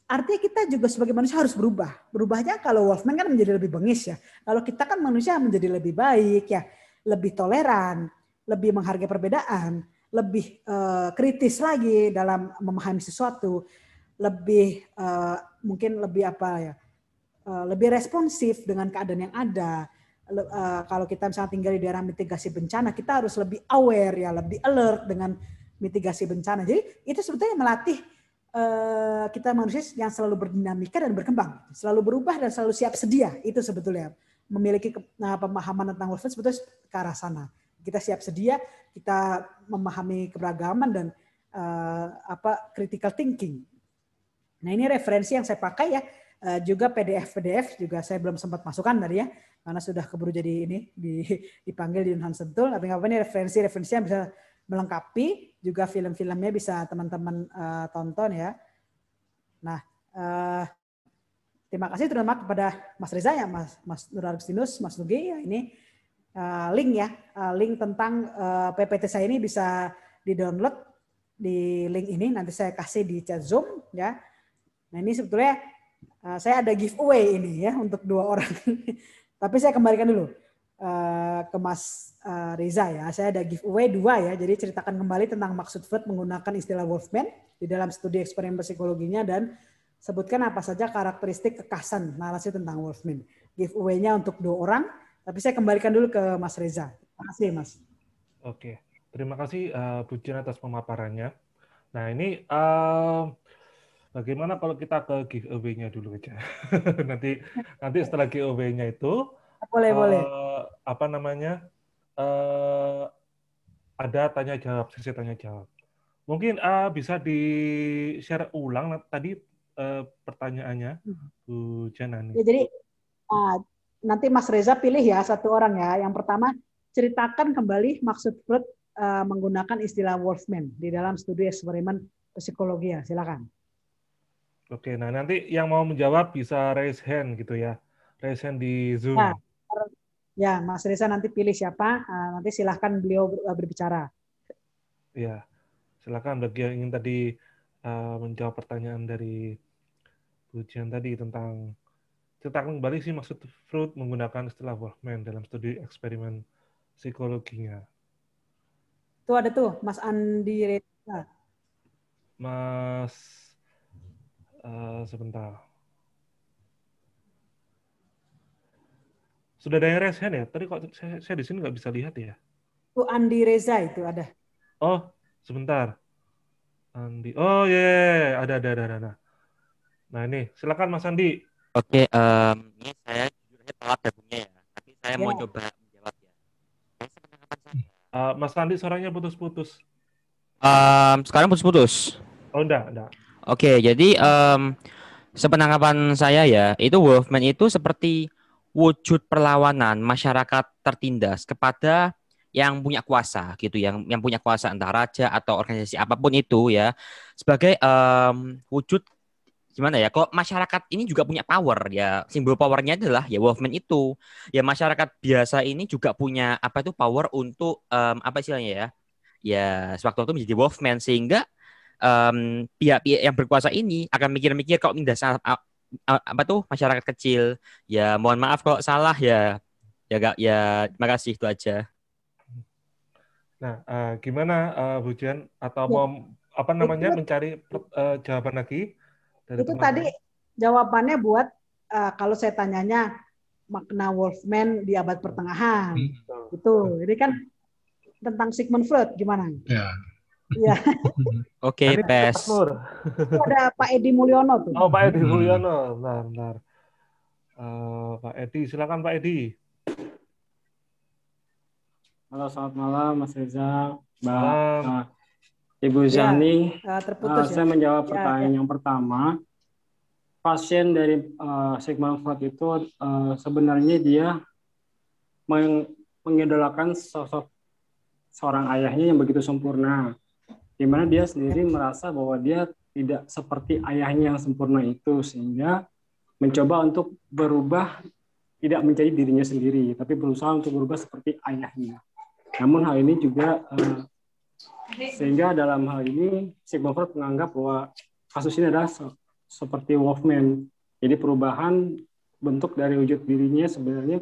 Artinya kita juga sebagai manusia harus berubah. Berubahnya kalau wolfman kan menjadi lebih bengis ya. Kalau kita kan manusia menjadi lebih baik ya, lebih toleran, lebih menghargai perbedaan, lebih kritis lagi dalam memahami sesuatu, lebih mungkin lebih apa ya, lebih responsif dengan keadaan yang ada. Kalau kita misalnya tinggal di daerah mitigasi bencana, kita harus lebih aware ya, lebih alert dengan mitigasi bencana. Jadi itu sebetulnya melatih kita manusia yang selalu berdinamika dan berkembang, selalu berubah dan selalu siap sedia. Itu sebetulnya memiliki pemahaman tentang wolfman sebetulnya ke arah sana. Kita siap sedia, kita memahami keberagaman dan critical thinking. Nah ini referensi yang saya pakai ya, juga PDF juga saya belum sempat masukkan tadi ya, karena sudah keburu jadi ini dipanggil di Unhan Sentul. Tapi nggak apa-apa, ini referensi yang bisa melengkapi, juga film-filmnya bisa teman-teman tonton ya. Nah, terima kasih terutama kepada Mas Reza ya, Mas Nur Agustinus, Mas Nugi ya, ini link ya, link tentang PPT saya ini bisa di-download di link ini, nanti saya kasih di chat Zoom ya. Nah ini sebetulnya saya ada giveaway ini ya untuk 2 orang. Tapi saya kembalikan dulu ke Mas Reza ya. Saya ada giveaway 2 ya. Jadi ceritakan kembali tentang maksud Freud menggunakan istilah wolfman di dalam studi eksperimen psikologinya dan sebutkan apa saja karakteristik kekhasan narasi tentang wolfman. Giveaway-nya untuk 2 orang. Tapi saya kembalikan dulu ke Mas Reza. Terima kasih Mas.
Oke, terima kasih Bu Jen atas pemaparannya. Nah ini bagaimana kalau kita ke giveaway-nya dulu aja. nanti setelah giveaway-nya itu
boleh.
Apa namanya? Ada tanya jawab, sesi tanya jawab. Mungkin bisa di-share ulang tadi pertanyaannya Bu Janani.
Ya, jadi nanti Mas Reza pilih ya 1 orang ya. Yang pertama, ceritakan kembali maksud Freud menggunakan istilah wolfman di dalam studi eksperimen psikologi ya. Silakan.
Oke, nah nanti yang mau menjawab bisa raise hand gitu ya. Raise hand di Zoom.
Ya, Mas Reza nanti pilih siapa, nanti silahkan beliau berbicara.
Ya, silakan bagi yang ingin tadi menjawab pertanyaan dari Bu Jan tadi tentang ceritakan kembali sih maksud Freud menggunakan istilah wolfman dalam studi eksperimen psikologinya.
Tuh ada tuh, Mas Andi Reza.
Mas, sebentar. Sudah ada yang raise hand ya? Tadi kok saya di sini nggak bisa lihat ya?
Tuh Andi Reza itu ada.
Oh, sebentar. Andi. Oh yeah, ada. Nah ini, silakan Mas Andi.
Oke, ini saya jujur telat gabungnya ya, tapi saya mau coba menjawab ya.
Mas Andi suaranya putus-putus.
Sekarang putus-putus.
Oh enggak.
Oke, jadi sepenangkapan saya ya, itu wolfman itu seperti wujud perlawanan masyarakat tertindas kepada yang punya kuasa gitu, yang punya kuasa entah raja atau organisasi apapun itu ya, sebagai wujud gimana ya, kok masyarakat ini juga punya power ya, simbol powernya adalah ya wolfman itu ya, masyarakat biasa ini juga punya apa itu power untuk apa istilahnya ya sewaktu-waktu menjadi wolfman, sehingga pihak-pihak yang berkuasa ini akan mikir-mikir kalau nindas apa tuh masyarakat kecil ya, mohon maaf kalau salah ya gak, ya terima kasih, itu aja.
Nah, gimana Bu Jen, atau mau apa namanya,
Itu-
mencari jawaban lagi dari
Itu tadi
teman-teman.
jawabannya buat kalau saya tanyanya makna Wolfman di abad pertengahan. Itu. Ini kan tentang Sigmund Freud gimana?
Ya.
Iya.
Oke,
Ini Mas
Pes.
Nur.
Itu ada Pak Edi Mulyono tuh.
Oh, Pak Edi Mulyono. Bentar. Pak Edi, silakan Pak Edi.
Halo, selamat malam Mas Reza,
Malam.
Ibu
Ya,
Zani.
terputus
Saya
ya.
menjawab
Ya,
pertanyaan yang pertama. Pasien dari Sigmund Freud itu sebenarnya dia mengidolakan sosok seorang ayahnya yang begitu sempurna, di mana dia sendiri merasa bahwa dia tidak seperti ayahnya yang sempurna itu, sehingga mencoba untuk berubah, tidak menjadi dirinya sendiri, tapi berusaha untuk berubah seperti ayahnya. Namun hal ini juga sehingga dalam hal ini Sigmund Freud menganggap bahwa kasus ini adalah seperti Wolfman. Jadi perubahan bentuk dari wujud dirinya sebenarnya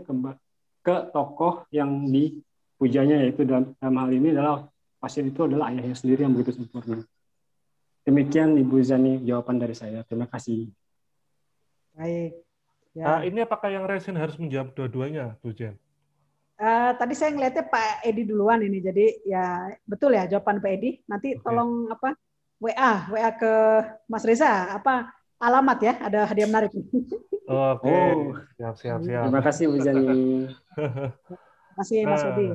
ke tokoh yang dipujanya, yaitu dalam hal ini adalah pasien itu adalah ayahnya sendiri yang begitu sempurna. Demikian Ibu Zani jawaban dari saya. Terima kasih.
baik. Ya.
Ini apakah yang resen harus menjawab dua-duanya, Bu Jen?
Tadi saya ngeliatnya Pak Edi duluan ini, jadi ya betul ya jawaban Pak Edi. Nanti tolong WA ke Mas Reza, apa alamat ya, ada hadiah menarik.
Oke, siap.
Terima kasih Bu Zani.
Terima kasih Mas Edi.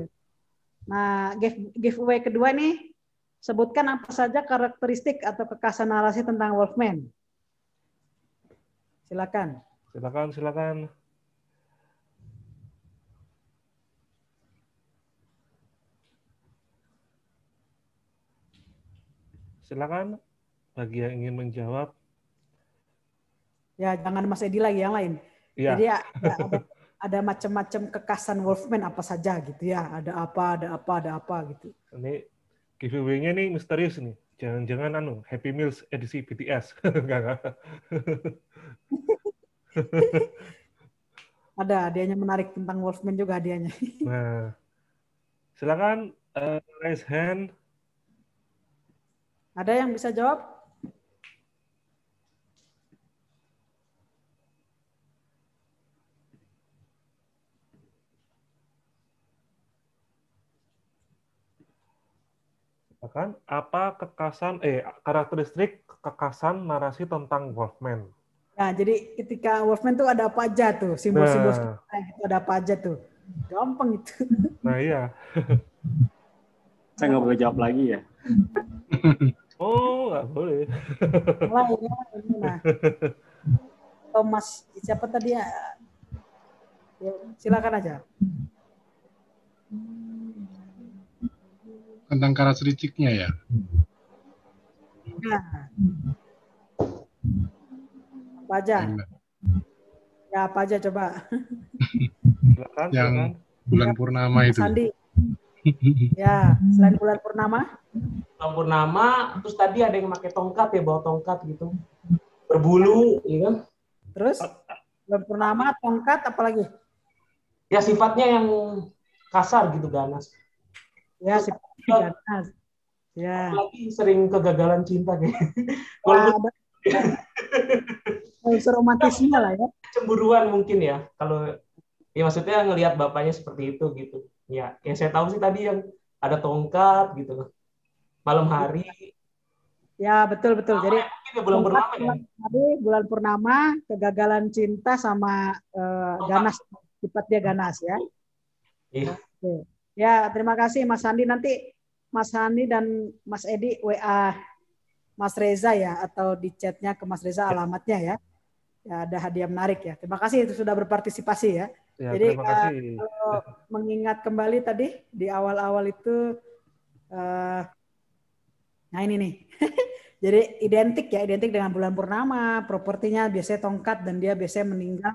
Nah, giveaway kedua nih, sebutkan apa saja karakteristik atau kekhasan narasi tentang Wolfman. Silakan.
Silakan. Silakan bagi yang ingin menjawab.
Ya, jangan Mas Edi lagi, yang lain.
Iya.
Jadi ada macam-macam kekhasan Wolfman apa saja gitu ya. Ada apa gitu.
Ini giveaway-nya nih misterius nih. Jangan-jangan Happy Meals edisi BTS. Enggak.
Ada hadiahnya menarik tentang Wolfman juga hadiahnya.
Nah, silakan raise hand.
Ada yang bisa jawab?
Silakan. Apa karakteristik kekhasan narasi tentang Wolfman?
Nah, jadi ketika Wolfman tuh ada apa aja tuh, simbol-simbol gitu ada apa aja tuh. Gampang itu.
Nah, iya.
Saya nggak boleh jawab lagi ya.
Oh, nggak boleh.
Nah, Thomas, siapa tadi ya? Silakan aja.
Tentang karakteristiknya ya.
Nah. Apa aja? Ya, apa aja coba.
Silakan.
Yang bulan purnama itu.
Sandi. Ya, selain bulan purnama.
Bulan purnama, terus tadi ada yang pakai tongkat ya, bawa tongkat gitu. Berbulu, ya kan?
Terus bulan purnama, tongkat, apalagi?
Ya sifatnya yang kasar gitu, ganas.
Ya, sifatnya ganas. Ya.
Apalagi sering kegagalan cinta kayak.
Unsur romantisme lah ya.
Cemburuan mungkin ya, kalau ya maksudnya ngelihat bapaknya seperti itu gitu. Ya, yang saya tahu sih tadi yang ada tongkat gitu. Malam hari.
Ya, betul. Jadi
ya, bulan purnama ya.
Bulan purnama, kegagalan cinta sama ganas, sifat dia ganas ya.
Iya.
Oke. Ya, terima kasih Mas Sandi. Nanti Mas Sandi dan Mas Edi WA Mas Reza ya, atau di chatnya ke Mas Reza alamatnya ya. Ya, ada hadiah menarik ya. Terima kasih itu sudah berpartisipasi ya.
Ya,
jadi
terima kasih.
Kalau mengingat kembali tadi di awal-awal itu, nah ini nih. Jadi identik dengan bulan purnama, propertinya biasanya tongkat dan dia biasanya meninggal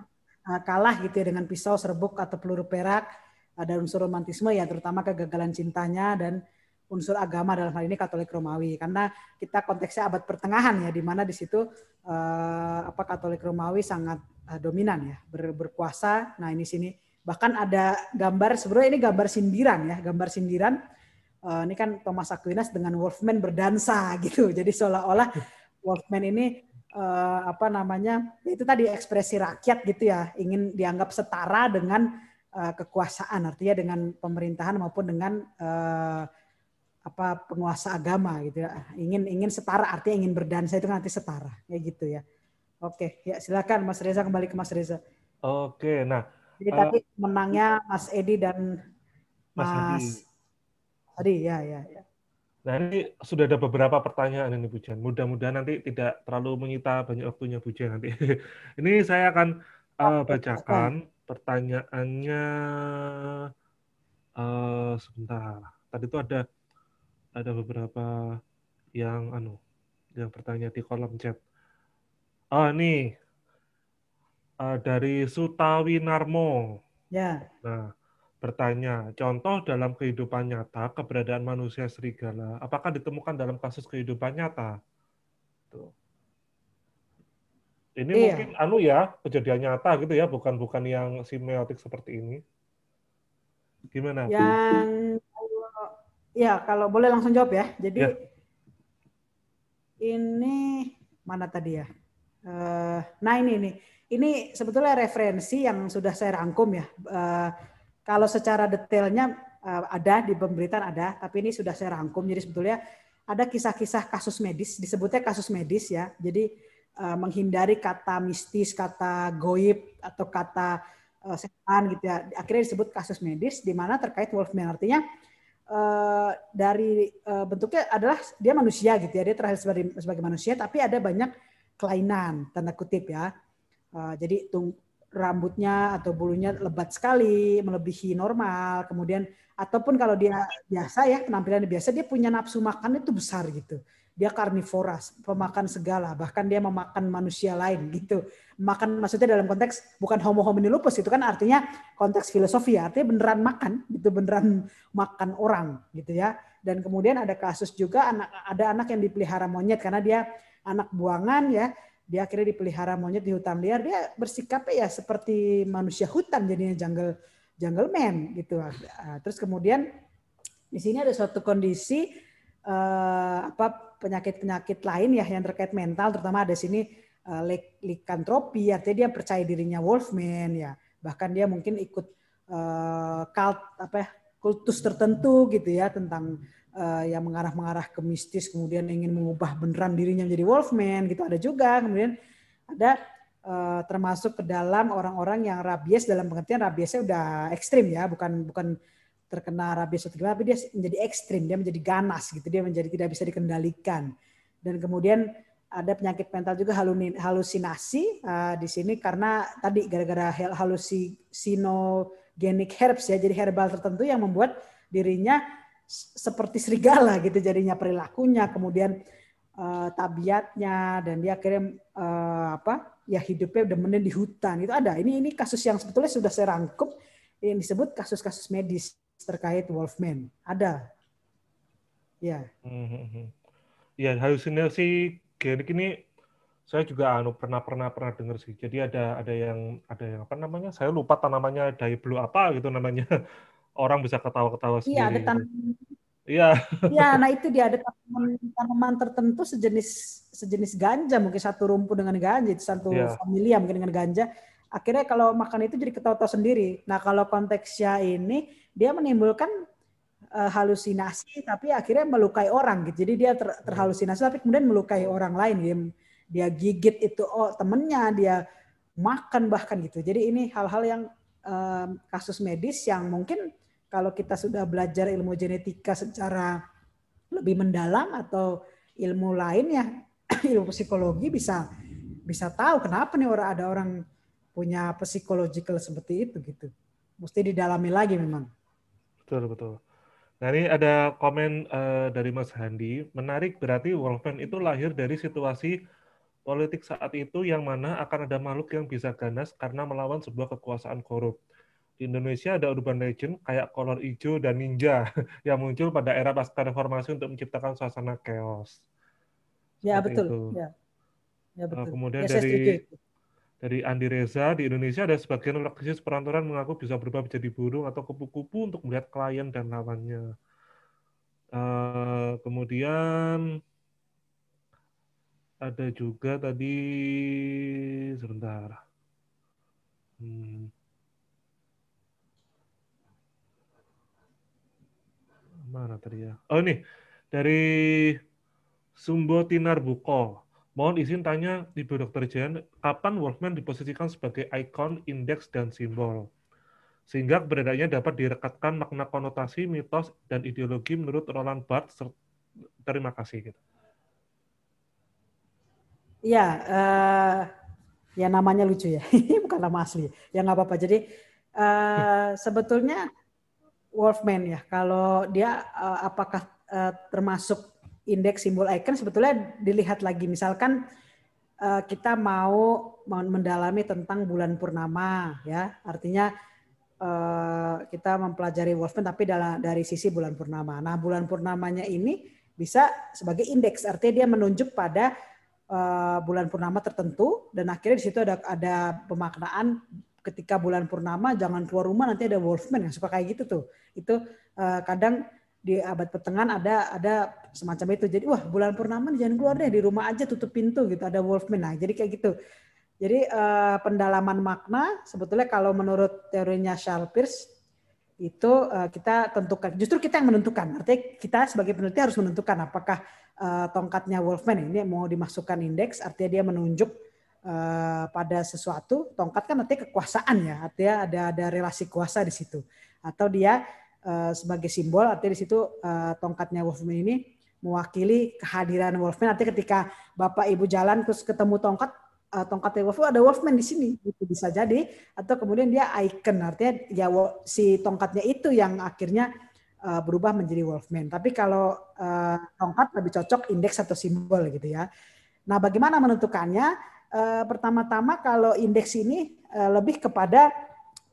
kalah gitu ya dengan pisau, serbuk atau peluru perak. Ada unsur romantisme ya, terutama kegagalan cintanya dan unsur agama dalam hal ini Katolik Romawi, karena kita konteksnya abad pertengahan ya, di mana di situ Katolik Romawi sangat dominan ya, berkuasa. Nah ini sini bahkan ada gambar, sebenarnya ini gambar sindiran ya, gambar sindiran ini kan Thomas Aquinas dengan Wolfman berdansa gitu. Jadi seolah-olah Wolfman ini apa namanya, itu tadi ekspresi rakyat gitu ya, ingin dianggap setara dengan kekuasaan, artinya dengan pemerintahan maupun dengan apa penguasa agama gitu ya. Ingin setara, artinya ingin berdansa itu nanti setara, ya gitu ya. Oke, ya silakan Mas Reza, kembali ke Mas Reza.
Oke, nah
Jadi tadi menangnya Mas Edi dan
Mas Hadi.
Mas Adi, ya.
Nah, ini sudah ada beberapa pertanyaan ini Bu Jan. Mudah-mudahan nanti tidak terlalu menyita banyak waktunya Bu Jan nanti. Ini saya akan bacakan pertanyaannya sebentar. Tadi itu ada beberapa yang yang bertanya di kolom chat. Nih dari Sutawi Narmo.
Ya.
Nah, bertanya, contoh dalam kehidupan nyata keberadaan manusia serigala, apakah ditemukan dalam kasus kehidupan nyata? Tuh. Ini mungkin kejadian nyata gitu ya, bukan yang semiotik seperti ini. Gimana?
Kalau boleh langsung jawab ya. Jadi
ya.
Ini mana tadi ya? Nah ini sebetulnya referensi yang sudah saya rangkum ya. Kalau secara detailnya ada di pemberitaan ada, tapi ini sudah saya rangkum. Jadi sebetulnya ada kisah-kisah kasus medis, disebutnya kasus medis ya. Jadi menghindari kata mistis, kata goib atau kata setan gitu ya. Akhirnya disebut kasus medis di mana terkait Wolfman, artinya dari bentuknya adalah dia manusia gitu ya, dia terlihat sebagai manusia tapi ada banyak kelainan tanda kutip ya. Jadi rambutnya atau bulunya lebat sekali, melebihi normal, kemudian ataupun kalau dia biasa ya, penampilannya biasa, dia punya nafsu makan itu besar gitu. Dia karnivoras, pemakan segala, bahkan dia memakan manusia lain gitu. Makan maksudnya dalam konteks bukan homo homini lupus, itu kan artinya konteks filosofi ya, artinya beneran makan gitu, beneran makan orang gitu ya. Dan kemudian ada kasus juga ada anak yang dipelihara monyet karena dia anak buangan ya, dia akhirnya dipelihara monyet di hutan liar, dia bersikapnya ya seperti manusia hutan, jadinya jungle man gitu. Terus kemudian di sini ada suatu kondisi penyakit-penyakit lain ya yang terkait mental, terutama ada sini likantropi, artinya dia percaya dirinya Wolfman ya, bahkan dia mungkin ikut kultus tertentu gitu ya, tentang yang mengarah ke mistis, kemudian ingin mengubah beneran dirinya menjadi Wolfman gitu, ada juga. Kemudian ada termasuk ke dalam orang-orang yang rabies, dalam pengertian rabiesnya udah ekstrim ya, bukan terkena rabies atau gimana, tapi dia menjadi ekstrim, dia menjadi ganas gitu, dia menjadi tidak bisa dikendalikan. Dan kemudian ada penyakit mental juga, halusinasi di sini karena tadi gara-gara hallucinogenic herbs ya, jadi herbal tertentu yang membuat dirinya seperti serigala gitu, jadinya perilakunya, kemudian tabiatnya, dan dia akhirnya hidupnya udah mending di hutan. Itu ada. Ini kasus yang sebetulnya sudah saya rangkum yang disebut kasus-kasus medis terkait Wolfman. Ada. Ya.
Ya, halusinasi genik ini saya juga pernah dengar sih. Jadi ada yang apa namanya? Saya lupa namanya, Daiblo apa gitu namanya. Orang bisa ketawa-ketawa sendiri.
Iya, ada
Iya.
Ya, nah itu dia, ada tanaman tertentu sejenis ganja, mungkin satu rumput dengan ganja, itu satu familia mungkin dengan ganja. Akhirnya kalau makan itu jadi ketawa-tawa sendiri. Nah, kalau konteksnya ini dia menimbulkan halusinasi tapi akhirnya melukai orang gitu. Jadi dia terhalusinasi tapi kemudian melukai orang lain. Dia gigit itu temennya, dia makan bahkan gitu. Jadi ini hal-hal yang kasus medis yang mungkin kalau kita sudah belajar ilmu genetika secara lebih mendalam atau ilmu lainnya, ilmu psikologi, bisa tahu kenapa nih ada orang punya psychological seperti itu gitu. Mesti didalami lagi memang.
Betul. Nah, ini ada komen dari Mas Handi. Menarik, berarti Wolfman itu lahir dari situasi politik saat itu yang mana akan ada makhluk yang bisa ganas karena melawan sebuah kekuasaan korup. Di Indonesia ada urban legend kayak kolor hijau dan ninja yang muncul pada era pasca reformasi untuk menciptakan suasana chaos.
Ya, betul.
Itu.
Ya, betul.
Kemudian
ya,
dari Andi Reza, di Indonesia ada sebagian praktisi perkantoran mengaku bisa berubah menjadi burung atau kupu-kupu untuk melihat klien dan lawannya. Kemudian ada juga tadi sebentar. Mana tadi ya? Oh ini dari Sumbo Tinar Buko. Mohon izin tanya Ibu Dr. Jan, kapan Wolfman diposisikan sebagai ikon, indeks, dan simbol? Sehingga keberadaannya dapat direkatkan makna konotasi, mitos, dan ideologi menurut Roland Barthes. Terima kasih.
Ya, ya namanya lucu ya, bukan nama asli. Ya nggak apa-apa. Jadi sebetulnya Wolfman ya, kalau dia apakah termasuk indeks simbol icon, sebetulnya dilihat lagi. Misalkan kita mau mendalami tentang bulan purnama, ya, artinya kita mempelajari Wolfman tapi dari sisi bulan purnama. Nah, bulan purnamanya ini bisa sebagai indeks, artinya dia menunjuk pada bulan purnama tertentu, dan akhirnya di situ ada pemaknaan ketika bulan purnama jangan keluar rumah, nanti ada Wolfman yang suka kayak gitu tuh. Itu kadang di abad pertengahan ada semacam itu. Jadi wah, bulan purnama jangan keluar deh, di rumah aja tutup pintu gitu, ada Wolfman. Nah, jadi kayak gitu. Jadi pendalaman makna sebetulnya kalau menurut teorinya Charles Peirce itu kita tentukan, justru kita yang menentukan. Artinya kita sebagai peneliti harus menentukan apakah tongkatnya Wolfman ini mau dimasukkan indeks, artinya dia menunjuk pada sesuatu. Tongkat kan artinya kekuasaan ya, artinya ada relasi kuasa di situ. Atau dia sebagai simbol, artinya di situ tongkatnya Wolfman ini mewakili kehadiran Wolfman. Artinya ketika Bapak Ibu jalan terus ketemu tongkatnya Wolfman, ada Wolfman di sini, itu bisa jadi. Atau kemudian dia icon, artinya ya si tongkatnya itu yang akhirnya berubah menjadi Wolfman. Tapi kalau tongkat lebih cocok indeks atau simbol gitu ya. Nah, bagaimana menentukannya? Pertama-tama kalau indeks ini lebih kepada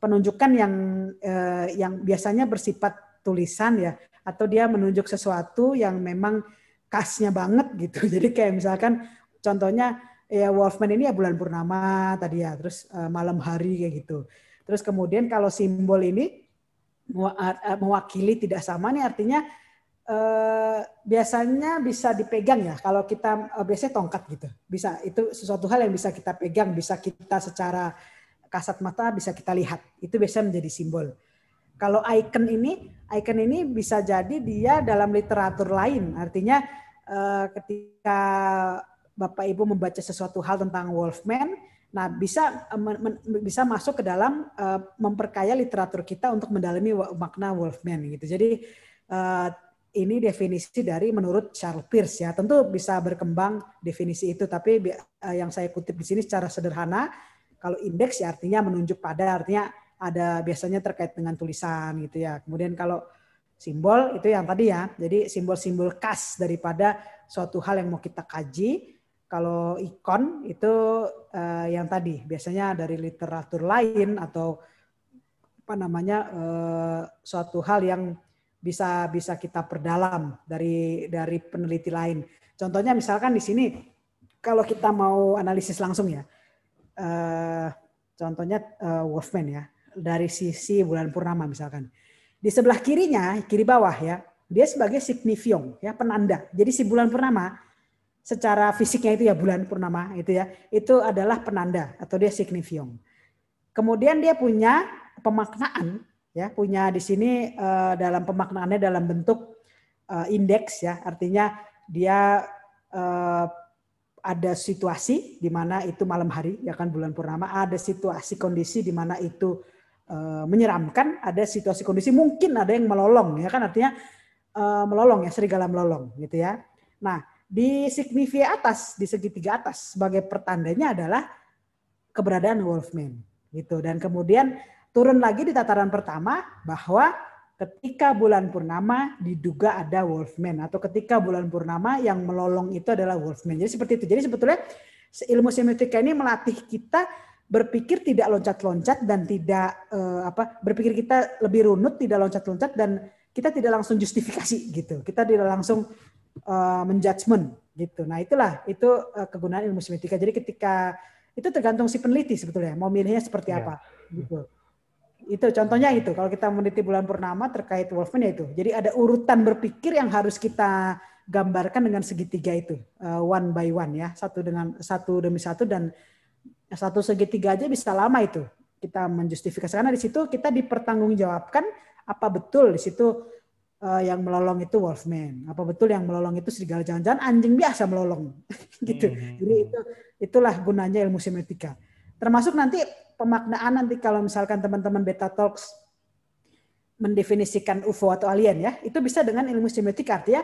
penunjukan yang biasanya bersifat tulisan ya, atau dia menunjuk sesuatu yang memang khasnya banget gitu. Jadi kayak misalkan contohnya ya Wolfman ini ya bulan purnama tadi ya, terus malam hari kayak gitu. Terus kemudian kalau simbol ini mewakili tidak sama nih, artinya biasanya bisa dipegang ya. Kalau kita biasanya tongkat gitu, bisa, itu sesuatu hal yang bisa kita pegang, bisa kita secara kasat mata bisa kita lihat, itu biasanya menjadi simbol. Kalau icon ini bisa jadi dia dalam literatur lain, artinya ketika Bapak Ibu membaca sesuatu hal tentang Wolfman, nah bisa masuk ke dalam memperkaya literatur kita untuk mendalami makna Wolfman gitu. Jadi ini definisi dari menurut Charles Peirce ya. Tentu bisa berkembang definisi itu, tapi yang saya kutip di sini secara sederhana, kalau indeks ya artinya menunjuk pada, artinya ada biasanya terkait dengan tulisan gitu ya. Kemudian kalau simbol itu yang tadi ya. Jadi simbol-simbol khas daripada suatu hal yang mau kita kaji. Kalau ikon itu yang tadi biasanya dari literatur lain atau apa namanya suatu hal yang bisa kita perdalam dari peneliti lain. Contohnya misalkan di sini kalau kita mau analisis langsung ya, contohnya Wolfman ya, dari sisi bulan purnama misalkan. Di sebelah kirinya, kiri bawah ya, dia sebagai signifion ya, penanda. Jadi si bulan purnama secara fisiknya itu ya bulan purnama itu ya, itu adalah penanda atau dia signifion. Kemudian dia punya pemaknaan ya, punya di sini dalam pemaknaannya dalam bentuk indeks ya, artinya dia ada situasi di mana itu malam hari ya kan, bulan purnama, ada situasi kondisi di mana itu menyeramkan, ada situasi kondisi mungkin ada yang melolong ya kan, artinya melolong ya, serigala melolong gitu ya. Nah, di signifia atas, di segitiga atas sebagai pertandanya adalah keberadaan Wolfman gitu. Dan kemudian turun lagi di tataran pertama bahwa ketika bulan purnama diduga ada Wolfman, atau ketika bulan purnama yang melolong itu adalah Wolfman. Jadi seperti itu. Jadi sebetulnya ilmu semiotika ini melatih kita berpikir tidak loncat-loncat dan tidak berpikir kita lebih runut, tidak loncat-loncat, dan kita tidak langsung justifikasi gitu. Kita tidak langsung menjudgment gitu. Nah, itu kegunaan ilmu semiotika. Jadi ketika itu tergantung si peneliti sebetulnya mau milihnya seperti apa gitu. Itu contohnya itu. Kalau kita meneliti bulan purnama terkait Wolfman ya itu. Jadi ada urutan berpikir yang harus kita gambarkan dengan segitiga itu, one by one ya, satu demi satu, dan satu segitiga aja bisa lama itu kita menjustifikasi, karena di situ kita dipertanggungjawabkan apa betul di situ yang melolong itu Wolfman, apa betul yang melolong itu serigala, jangan-jangan anjing biasa melolong gitu. Jadi itulah gunanya ilmu semiotika. Termasuk nanti pemaknaan, nanti kalau misalkan teman-teman Beta Talks mendefinisikan UFO atau alien ya, itu bisa dengan ilmu semiotika. Artinya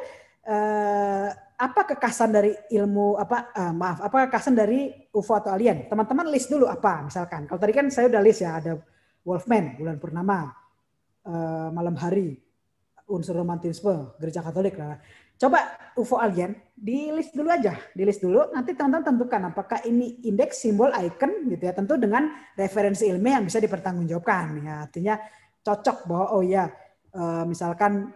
apa kekasan dari apa kekasan dari UFO atau alien? Teman-teman list dulu apa, misalkan. Kalau tadi kan saya udah list ya, ada Wolfman, bulan purnama, malam hari, unsur romantisme, gereja Katolik lah. Coba UFO alien, di list dulu aja, nanti teman-teman tentukan apakah ini indeks, simbol, icon gitu ya, tentu dengan referensi ilmiah yang bisa dipertanggungjawabkan ya, artinya cocok bahwa oh ya misalkan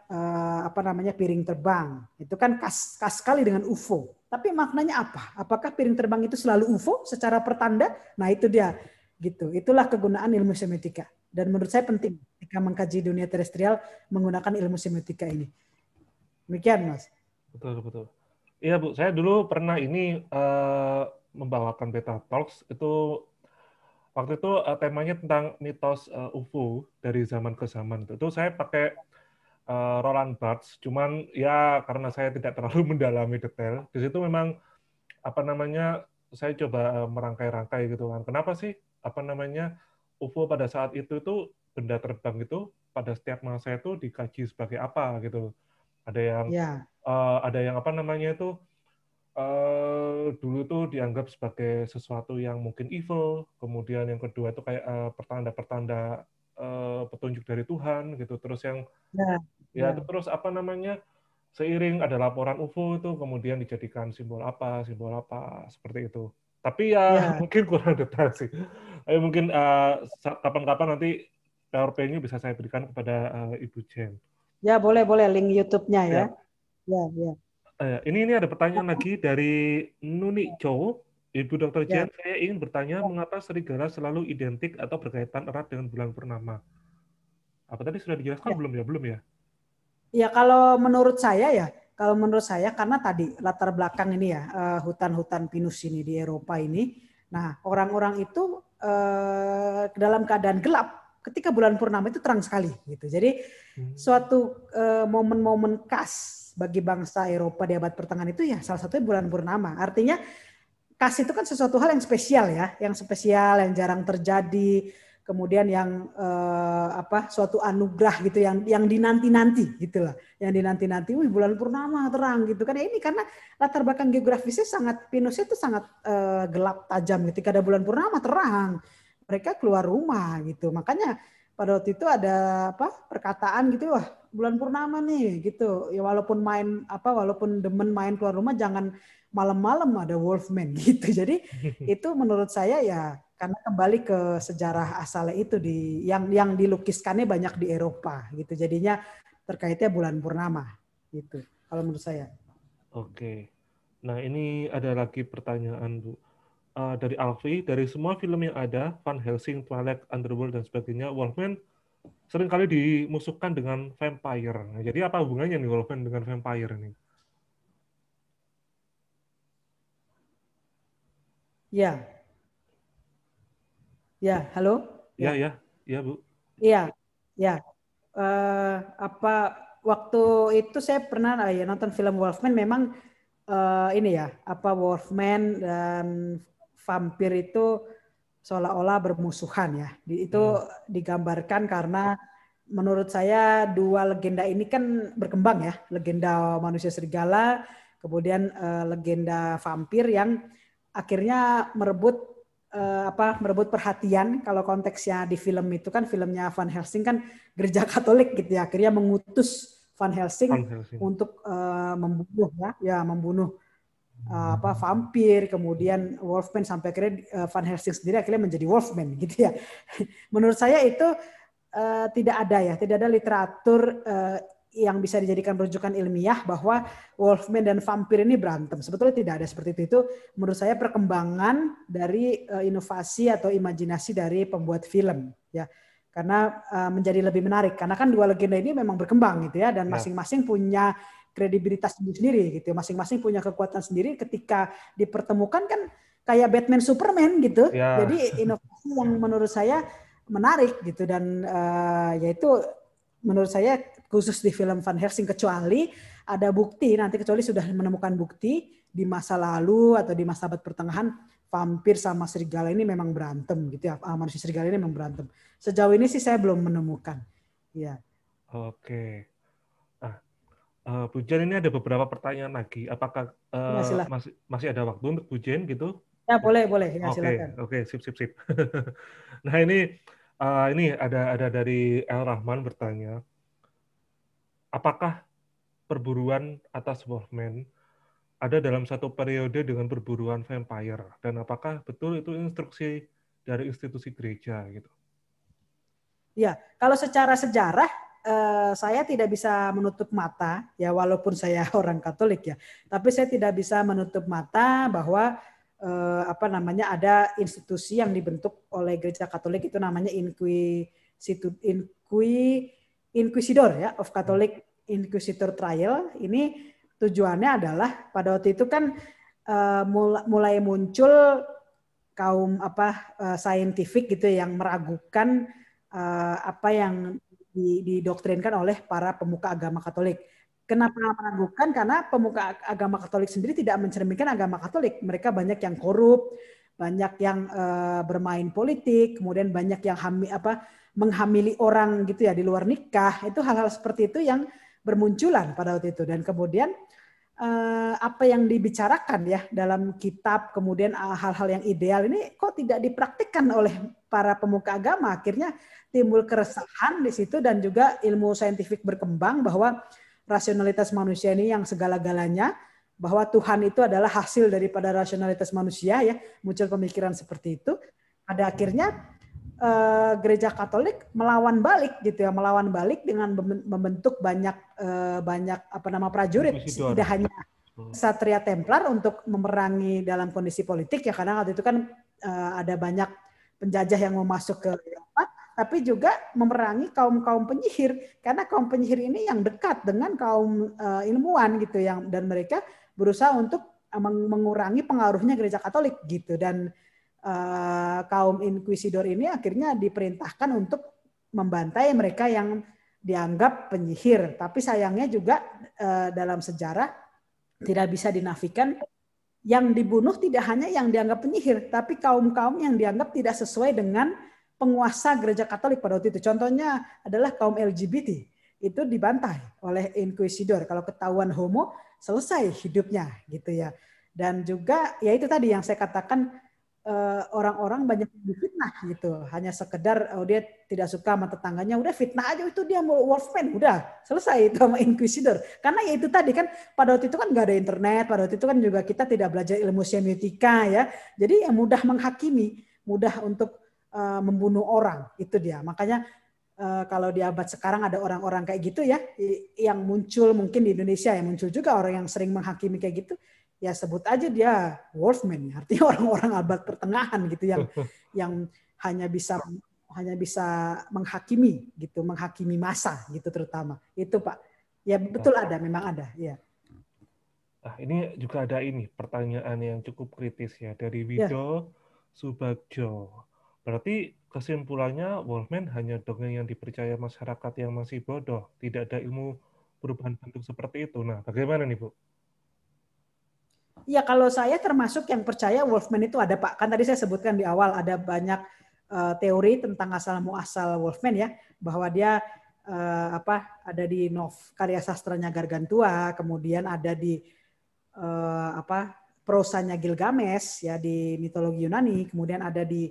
piring terbang itu kan khas sekali dengan UFO, tapi maknanya apa? Apakah piring terbang itu selalu UFO secara pertanda? Nah itu dia gitu, itulah kegunaan ilmu semiotika, dan menurut saya penting ketika mengkaji dunia terestrial menggunakan ilmu semiotika ini. Demikian, Mas.
Betul. Iya, Bu. Saya dulu pernah membawakan Beta Talks. Itu waktu itu temanya tentang mitos UFO dari zaman ke zaman. Itu saya pakai Roland Barthes. Cuman ya karena saya tidak terlalu mendalami detail. Di situ memang saya coba merangkai-rangkai gitu kan. Kenapa sih UFO pada saat itu benda terbang itu pada setiap masa itu dikaji sebagai apa gitu. Ada yang dulu tuh dianggap sebagai sesuatu yang mungkin evil, kemudian yang kedua itu kayak pertanda-pertanda petunjuk dari Tuhan gitu. Terus terus seiring ada laporan UFO itu kemudian dijadikan simbol apa seperti itu. Tapi mungkin kurang detail sih. Ayo mungkin kapan-kapan nanti PowerPoint-nya bisa saya berikan kepada Ibu Jen.
Ya, boleh link YouTube-nya ya. Ya.
Ini ada pertanyaan lagi dari Nuni Chow. Ibu Dr. Jen, saya ingin bertanya mengapa serigala selalu identik atau berkaitan erat dengan bulan purnama? Apa tadi sudah dijelaskan belum ya? Ya, kalau menurut saya karena tadi latar belakang ini ya, hutan-hutan pinus ini di Eropa ini. Nah, orang-orang itu dalam keadaan gelap ketika bulan purnama itu terang sekali gitu. Jadi suatu momen-momen khas bagi bangsa Eropa di abad pertengahan itu ya salah satunya bulan purnama. Artinya khas itu kan sesuatu hal yang spesial ya, yang jarang terjadi. Kemudian yang suatu anugerah gitu yang dinanti-nanti gitulah. Yang dinanti-nanti, bulan purnama terang gitu kan. Ini karena latar belakang geografisnya pinusnya itu sangat gelap tajam. Ketika ada bulan purnama terang, mereka keluar rumah gitu. Makanya pada waktu itu ada perkataan gitu, wah bulan purnama nih gitu. Ya walaupun demen main keluar rumah jangan malam-malam ada Wolfman gitu. Jadi itu menurut saya ya karena kembali ke sejarah asalnya itu yang dilukiskannya banyak di Eropa gitu. Jadinya terkaitnya bulan purnama gitu. Kalau menurut saya. Oke. Nah, ini ada lagi pertanyaan, Bu. Dari Alfi, dari semua film yang ada, Van Helsing, Twilight, Underworld, dan sebagainya, Wolfman seringkali dimusuhkan dengan vampire. Nah, jadi apa hubungannya nih Wolfman dengan vampire ini? Ya, halo? Ya, Bu. Iya. Waktu itu saya pernah nonton film Wolfman, memang Wolfman dan vampir itu seolah-olah bermusuhan ya. Itu digambarkan karena menurut saya dua legenda ini kan berkembang ya. Legenda manusia serigala, kemudian legenda vampir yang akhirnya merebut perhatian. Kalau konteksnya di film itu kan filmnya Van Helsing kan gereja Katolik gitu ya. Akhirnya mengutus Van Helsing untuk membunuh vampir, kemudian Wolfman, sampai akhirnya Van Helsing sendiri akhirnya menjadi Wolfman gitu ya. Menurut saya itu tidak ada literatur yang bisa dijadikan rujukan ilmiah bahwa Wolfman dan vampir ini berantem. Sebetulnya tidak ada seperti itu. Itu menurut saya perkembangan dari inovasi atau imajinasi dari pembuat film ya. Karena menjadi lebih menarik karena kan dua legenda ini memang berkembang gitu ya, dan masing-masing punya
kredibilitas sendiri gitu. Masing-masing punya kekuatan sendiri, ketika dipertemukan kan kayak Batman Superman gitu.
Ya.
Jadi inovasi yang menurut saya menarik gitu, dan yaitu menurut saya khusus di film Van Helsing, kecuali ada bukti nanti, kecuali sudah menemukan bukti di masa lalu atau di masa abad pertengahan vampir sama serigala ini memang berantem gitu ya, manusia serigala ini memang berantem. Sejauh ini sih saya belum menemukan. Ya.
Oke. Bu Jen, ini ada beberapa pertanyaan lagi. Apakah
Ya, silakan.
masih ada waktu untuk Bu Jen gitu?
Ya, boleh ya,
Oke,
silakan.
sip. Nah, ini ada dari El Rahman bertanya, apakah perburuan atas Wolfman ada dalam satu periode dengan perburuan vampire, dan apakah betul itu instruksi dari institusi gereja gitu?
Ya, kalau secara sejarah saya tidak bisa menutup mata ya, walaupun saya orang Katolik ya, tapi saya tidak bisa menutup mata bahwa ada institusi yang dibentuk oleh Gereja Katolik, itu namanya Inquisitor ya, of Catholic Inquisitor Trial. Ini tujuannya adalah pada waktu itu kan mulai muncul kaum saintifik gitu yang meragukan apa yang didoktrinkan oleh para pemuka agama Katolik. Kenapa meragukan? Karena pemuka agama Katolik sendiri tidak mencerminkan agama Katolik. Mereka banyak yang korup, banyak yang bermain politik, kemudian banyak yang menghamili orang gitu ya di luar nikah. Itu hal-hal seperti itu yang bermunculan pada waktu itu. Dan kemudian apa yang dibicarakan ya dalam kitab, kemudian hal-hal yang ideal ini kok tidak dipraktikkan oleh para pemuka agama. Akhirnya timbul keresahan di situ, dan juga ilmu saintifik berkembang bahwa rasionalitas manusia ini yang segala-galanya, bahwa Tuhan itu adalah hasil daripada rasionalitas manusia ya, muncul pemikiran seperti itu. Pada akhirnya Gereja Katolik melawan balik gitu ya, melawan balik dengan membentuk banyak prajurit, tidak hanya Satria Templar untuk memerangi dalam kondisi politik ya, karena waktu itu kan ada banyak penjajah yang mau masuk ke Eropa, tapi juga memerangi kaum penyihir, karena kaum penyihir ini yang dekat dengan kaum ilmuwan gitu, dan mereka berusaha untuk mengurangi pengaruhnya Gereja Katolik gitu. Dan kaum inkuisidor ini akhirnya diperintahkan untuk membantai mereka yang dianggap penyihir. Tapi sayangnya juga dalam sejarah tidak bisa dinafikan, yang dibunuh tidak hanya yang dianggap penyihir, tapi kaum-kaum yang dianggap tidak sesuai dengan penguasa Gereja Katolik pada waktu itu. Contohnya adalah kaum LGBT. Itu dibantai oleh inkuisidor. Kalau ketahuan homo, selesai hidupnya gitu ya. Dan juga ya itu tadi yang saya katakan, orang-orang banyak difitnah gitu, hanya sekedar dia tidak suka sama tetangganya, udah fitnah aja, itu dia mau Wolfman, udah selesai itu sama inkuisidor. Karena ya itu tadi kan, pada waktu itu kan nggak ada internet, pada waktu itu kan juga kita tidak belajar ilmu semiotika ya, jadi ya mudah menghakimi, mudah untuk membunuh orang, itu dia. Makanya kalau di abad sekarang ada orang-orang kayak gitu ya, yang muncul mungkin di Indonesia, yang muncul juga orang yang sering menghakimi kayak gitu. Ya sebut aja dia Wolfman, artinya orang-orang abad pertengahan gitu yang hanya bisa menghakimi gitu, menghakimi massa gitu terutama. Itu Pak. Ya betul, ada, memang ada, ya.
Nah, ini juga ada pertanyaan yang cukup kritis ya dari Wido Subagjo. Berarti kesimpulannya Wolfman hanya dongeng yang dipercaya masyarakat yang masih bodoh, tidak ada ilmu perubahan bentuk seperti itu. Nah, bagaimana nih Bu?
Ya kalau saya termasuk yang percaya Wolfman itu ada Pak. Kan tadi saya sebutkan di awal ada banyak teori tentang asal muasal Wolfman ya, bahwa dia ada di karya sastranya Gargantua, kemudian ada di prosanya Gilgamesh ya di mitologi Yunani, kemudian ada di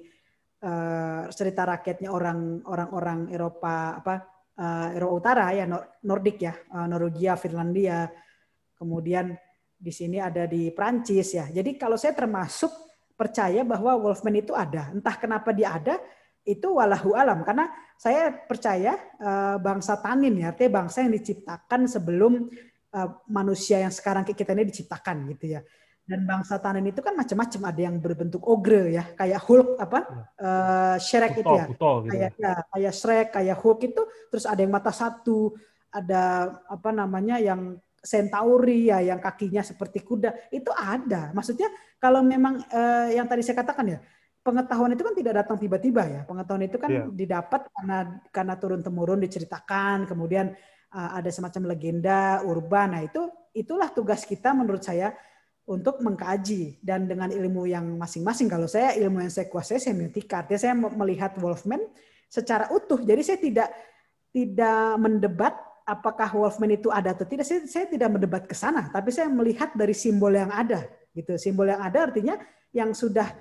cerita rakyatnya orang-orang Eropa Eropa Utara ya, Nordik ya, Norwegia, Finlandia, kemudian di sini ada di Prancis ya. Jadi kalau saya termasuk percaya bahwa Wolfman itu ada. Entah kenapa dia ada, itu walahu alam. Karena saya percaya bangsa Tanin ya, artinya bangsa yang diciptakan sebelum manusia yang sekarang kita ini diciptakan gitu ya. Dan bangsa Tanin itu kan macam-macam, ada yang berbentuk ogre ya, kayak Hulk Shrek itu ya. Kayak Shrek, kayak Hulk itu, terus ada yang mata satu, ada yang Centauri ya yang kakinya seperti kuda itu ada. Maksudnya kalau memang yang tadi saya katakan ya, pengetahuan itu kan tidak datang tiba-tiba ya. Pengetahuan itu kan didapat karena turun temurun diceritakan, kemudian ada semacam legenda urban. Nah, itulah tugas kita menurut saya untuk mengkaji dan dengan ilmu yang masing-masing. Kalau saya ilmu yang saya kuasai semiotika, artinya saya melihat Wolfman secara utuh. Jadi saya tidak mendebat apakah Wolfman itu ada atau tidak. Saya tidak mendebat ke sana, tapi saya melihat dari simbol yang ada. Gitu. Simbol yang ada artinya yang sudah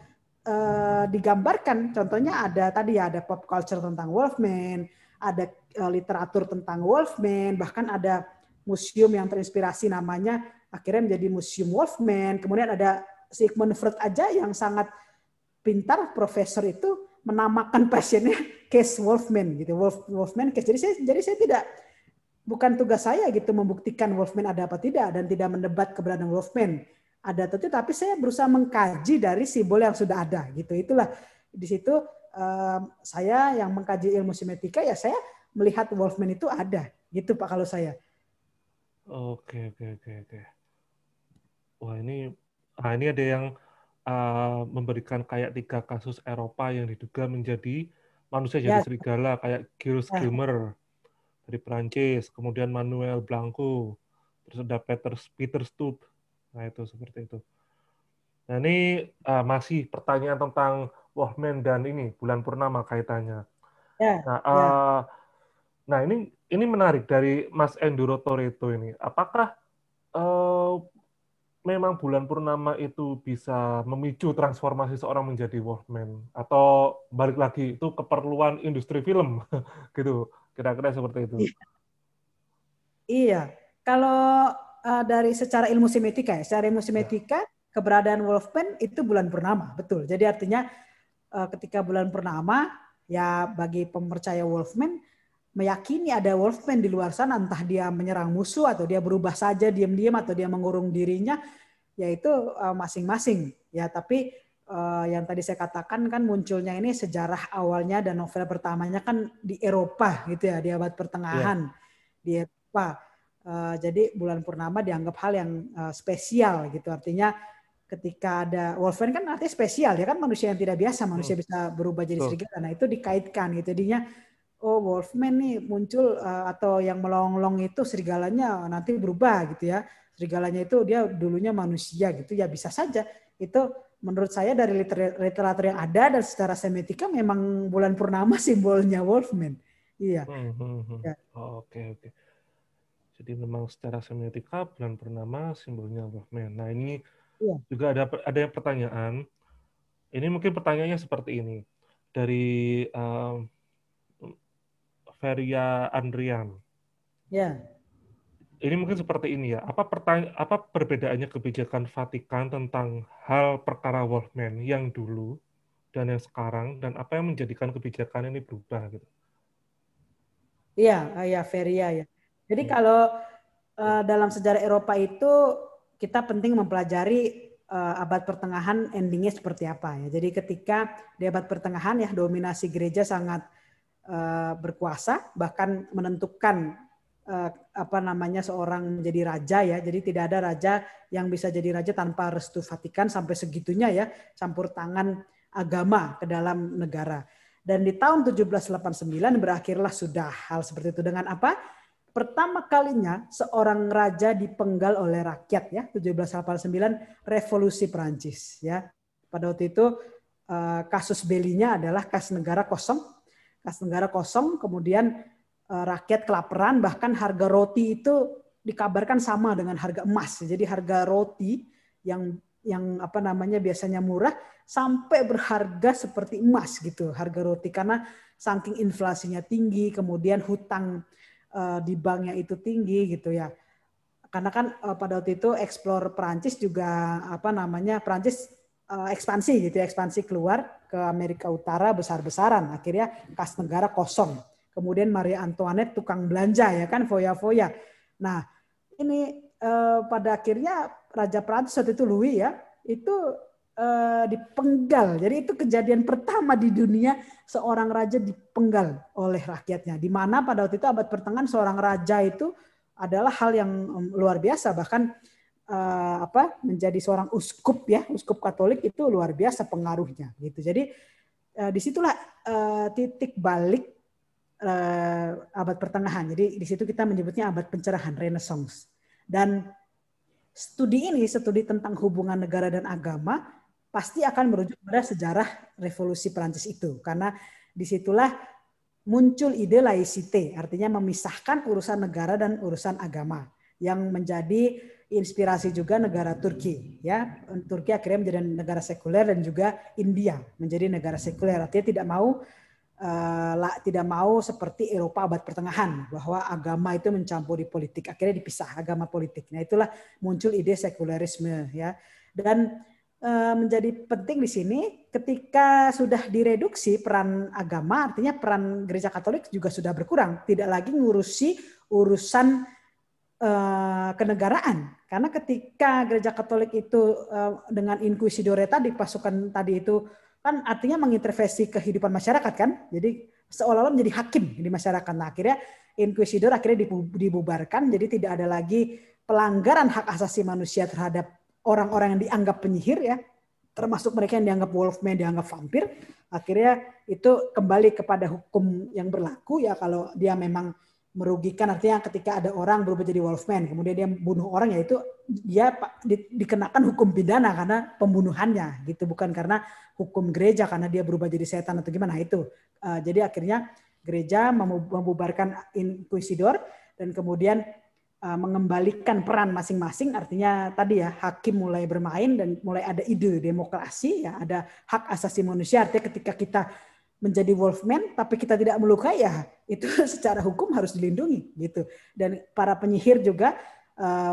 digambarkan. Contohnya ada tadi ya, ada pop culture tentang Wolfman, ada literatur tentang Wolfman, bahkan ada museum yang terinspirasi namanya akhirnya menjadi Museum Wolfman. Kemudian ada Sigmund Freud aja yang sangat pintar, profesor itu menamakan pasiennya case Wolfman gitu, Wolfman case. Jadi saya tidak, bukan tugas saya gitu membuktikan Wolfman ada apa tidak dan tidak mendebat keberadaan Wolfman ada atau tidak, tapi saya berusaha mengkaji dari simbol yang sudah ada gitu. Itulah di situ saya yang mengkaji ilmu semiotika ya, saya melihat Wolfman itu ada gitu Pak kalau saya.
Oke. Wah, ini ada yang memberikan kayak 3 kasus Eropa yang diduga menjadi manusia jadi serigala, kayak Gilles Gilmer dari Prancis, kemudian Manuel Blanco, terus ada Peter Stoop. Nah, itu seperti itu. Nah, ini masih pertanyaan tentang Wolfman dan ini bulan purnama kaitannya. Nah, ini menarik dari Mas Enduro Toretto ini. Apakah memang bulan purnama itu bisa memicu transformasi seorang menjadi Wolfman, atau balik lagi itu keperluan industri film gitu, kira-kira seperti itu?
Iya, kalau dari secara ilmu semiotika ya, secara ilmu semiotika keberadaan Wolfman itu bulan purnama, betul. Jadi artinya ketika bulan purnama ya bagi pemercaya Wolfman meyakini ada Wolfman di luar sana, entah dia menyerang musuh atau dia berubah saja diam-diam atau dia mengurung dirinya, yaitu masing-masing ya. Tapi yang tadi saya katakan kan munculnya ini sejarah awalnya dan novel pertamanya kan di Eropa gitu ya, di abad pertengahan di Eropa. Jadi bulan purnama dianggap hal yang spesial gitu. Artinya ketika ada Wolfman kan artinya spesial ya kan, manusia yang tidak biasa, manusia bisa berubah jadi serigala. Nah itu dikaitkan gitu. Jadinya oh Wolfman nih muncul atau yang melonglong itu serigalanya nanti berubah gitu ya. Serigalanya itu dia dulunya manusia gitu ya, bisa saja. Itu menurut saya dari literatur yang ada dan secara semiotika memang bulan purnama simbolnya Wolfman. Iya.
Ya. Oke. Jadi memang secara semiotika bulan purnama simbolnya Wolfman. Nah, ini juga ada yang pertanyaan. Ini mungkin pertanyaannya seperti ini. Dari Feria Andrian.
Ya.
Ini mungkin seperti ini ya. Apa perbedaannya kebijakan Vatikan tentang hal perkara Wolfman yang dulu dan yang sekarang, dan apa yang menjadikan kebijakan ini berubah gitu?
Iya, Feria ya. Jadi kalau dalam sejarah Eropa itu kita penting mempelajari abad pertengahan endingnya seperti apa ya. Jadi ketika di abad pertengahan ya dominasi gereja sangat berkuasa, bahkan menentukan seorang menjadi raja ya. Jadi tidak ada raja yang bisa jadi raja tanpa restu Vatikan, sampai segitunya ya, campur tangan agama ke dalam negara. Dan di tahun 1789 berakhirlah sudah hal seperti itu dengan apa? Pertama kalinya seorang raja dipenggal oleh rakyat ya, 1789 revolusi Perancis ya. Pada waktu itu kasus bellinya adalah kas negara kosong. Kas negara kosong, kemudian rakyat kelaparan, bahkan harga roti itu dikabarkan sama dengan harga emas. Jadi harga roti yang biasanya murah sampai berharga seperti emas gitu harga roti, karena saking inflasinya tinggi, kemudian hutang di banknya itu tinggi gitu ya. Karena kan pada waktu itu eksplor Perancis juga Perancis ekspansi gitu, ekspansi keluar ke Amerika Utara besar-besaran. Akhirnya kas negara kosong. Kemudian Marie Antoinette tukang belanja ya kan, foya-foya. Nah, ini pada akhirnya Raja Prancis waktu itu Louis ya, itu dipenggal. Jadi itu kejadian pertama di dunia seorang raja dipenggal oleh rakyatnya. Di mana pada waktu itu abad pertengahan seorang raja itu adalah hal yang luar biasa. Bahkan menjadi seorang uskup ya, uskup Katolik itu luar biasa pengaruhnya gitu. Jadi disitulah titik balik abad pertengahan. Jadi di situ kita menyebutnya abad pencerahan, Renaissance. Dan studi tentang hubungan negara dan agama pasti akan merujuk pada sejarah revolusi Prancis itu, karena disitulah muncul ide laicite, artinya memisahkan urusan negara dan urusan agama, yang menjadi inspirasi juga negara Turki. Ya, Turki akhirnya menjadi negara sekuler dan juga India menjadi negara sekuler. Artinya tidak mau seperti Eropa abad pertengahan bahwa agama itu mencampuri politik. Akhirnya dipisah agama politik. Nah, itulah muncul ide sekulerisme ya. Dan menjadi penting di sini ketika sudah direduksi peran agama, artinya peran gereja Katolik juga sudah berkurang, tidak lagi ngurusi urusan kenegaraan. Karena ketika gereja Katolik itu dengan inkuisidore tadi, pasukan tadi itu kan artinya mengintervensi kehidupan masyarakat kan, jadi seolah-olah menjadi hakim di masyarakat. Nah, akhirnya inkuisidor akhirnya dibubarkan, jadi tidak ada lagi pelanggaran hak asasi manusia terhadap orang-orang yang dianggap penyihir ya, termasuk mereka yang dianggap wolfman, dianggap vampir. Akhirnya itu kembali kepada hukum yang berlaku ya, kalau dia memang merugikan, artinya ketika ada orang berubah jadi wolfman kemudian dia bunuh orang, ya itu dia dikenakan hukum pidana karena pembunuhannya gitu, bukan karena hukum gereja karena dia berubah jadi setan atau gimana itu. Jadi akhirnya gereja membubarkan inkuisidor dan kemudian mengembalikan peran masing-masing, artinya tadi ya hakim mulai bermain dan mulai ada ide demokrasi ya, ada hak asasi manusia, artinya ketika kita menjadi wolfman tapi kita tidak melukai ya itu secara hukum harus dilindungi gitu. Dan para penyihir juga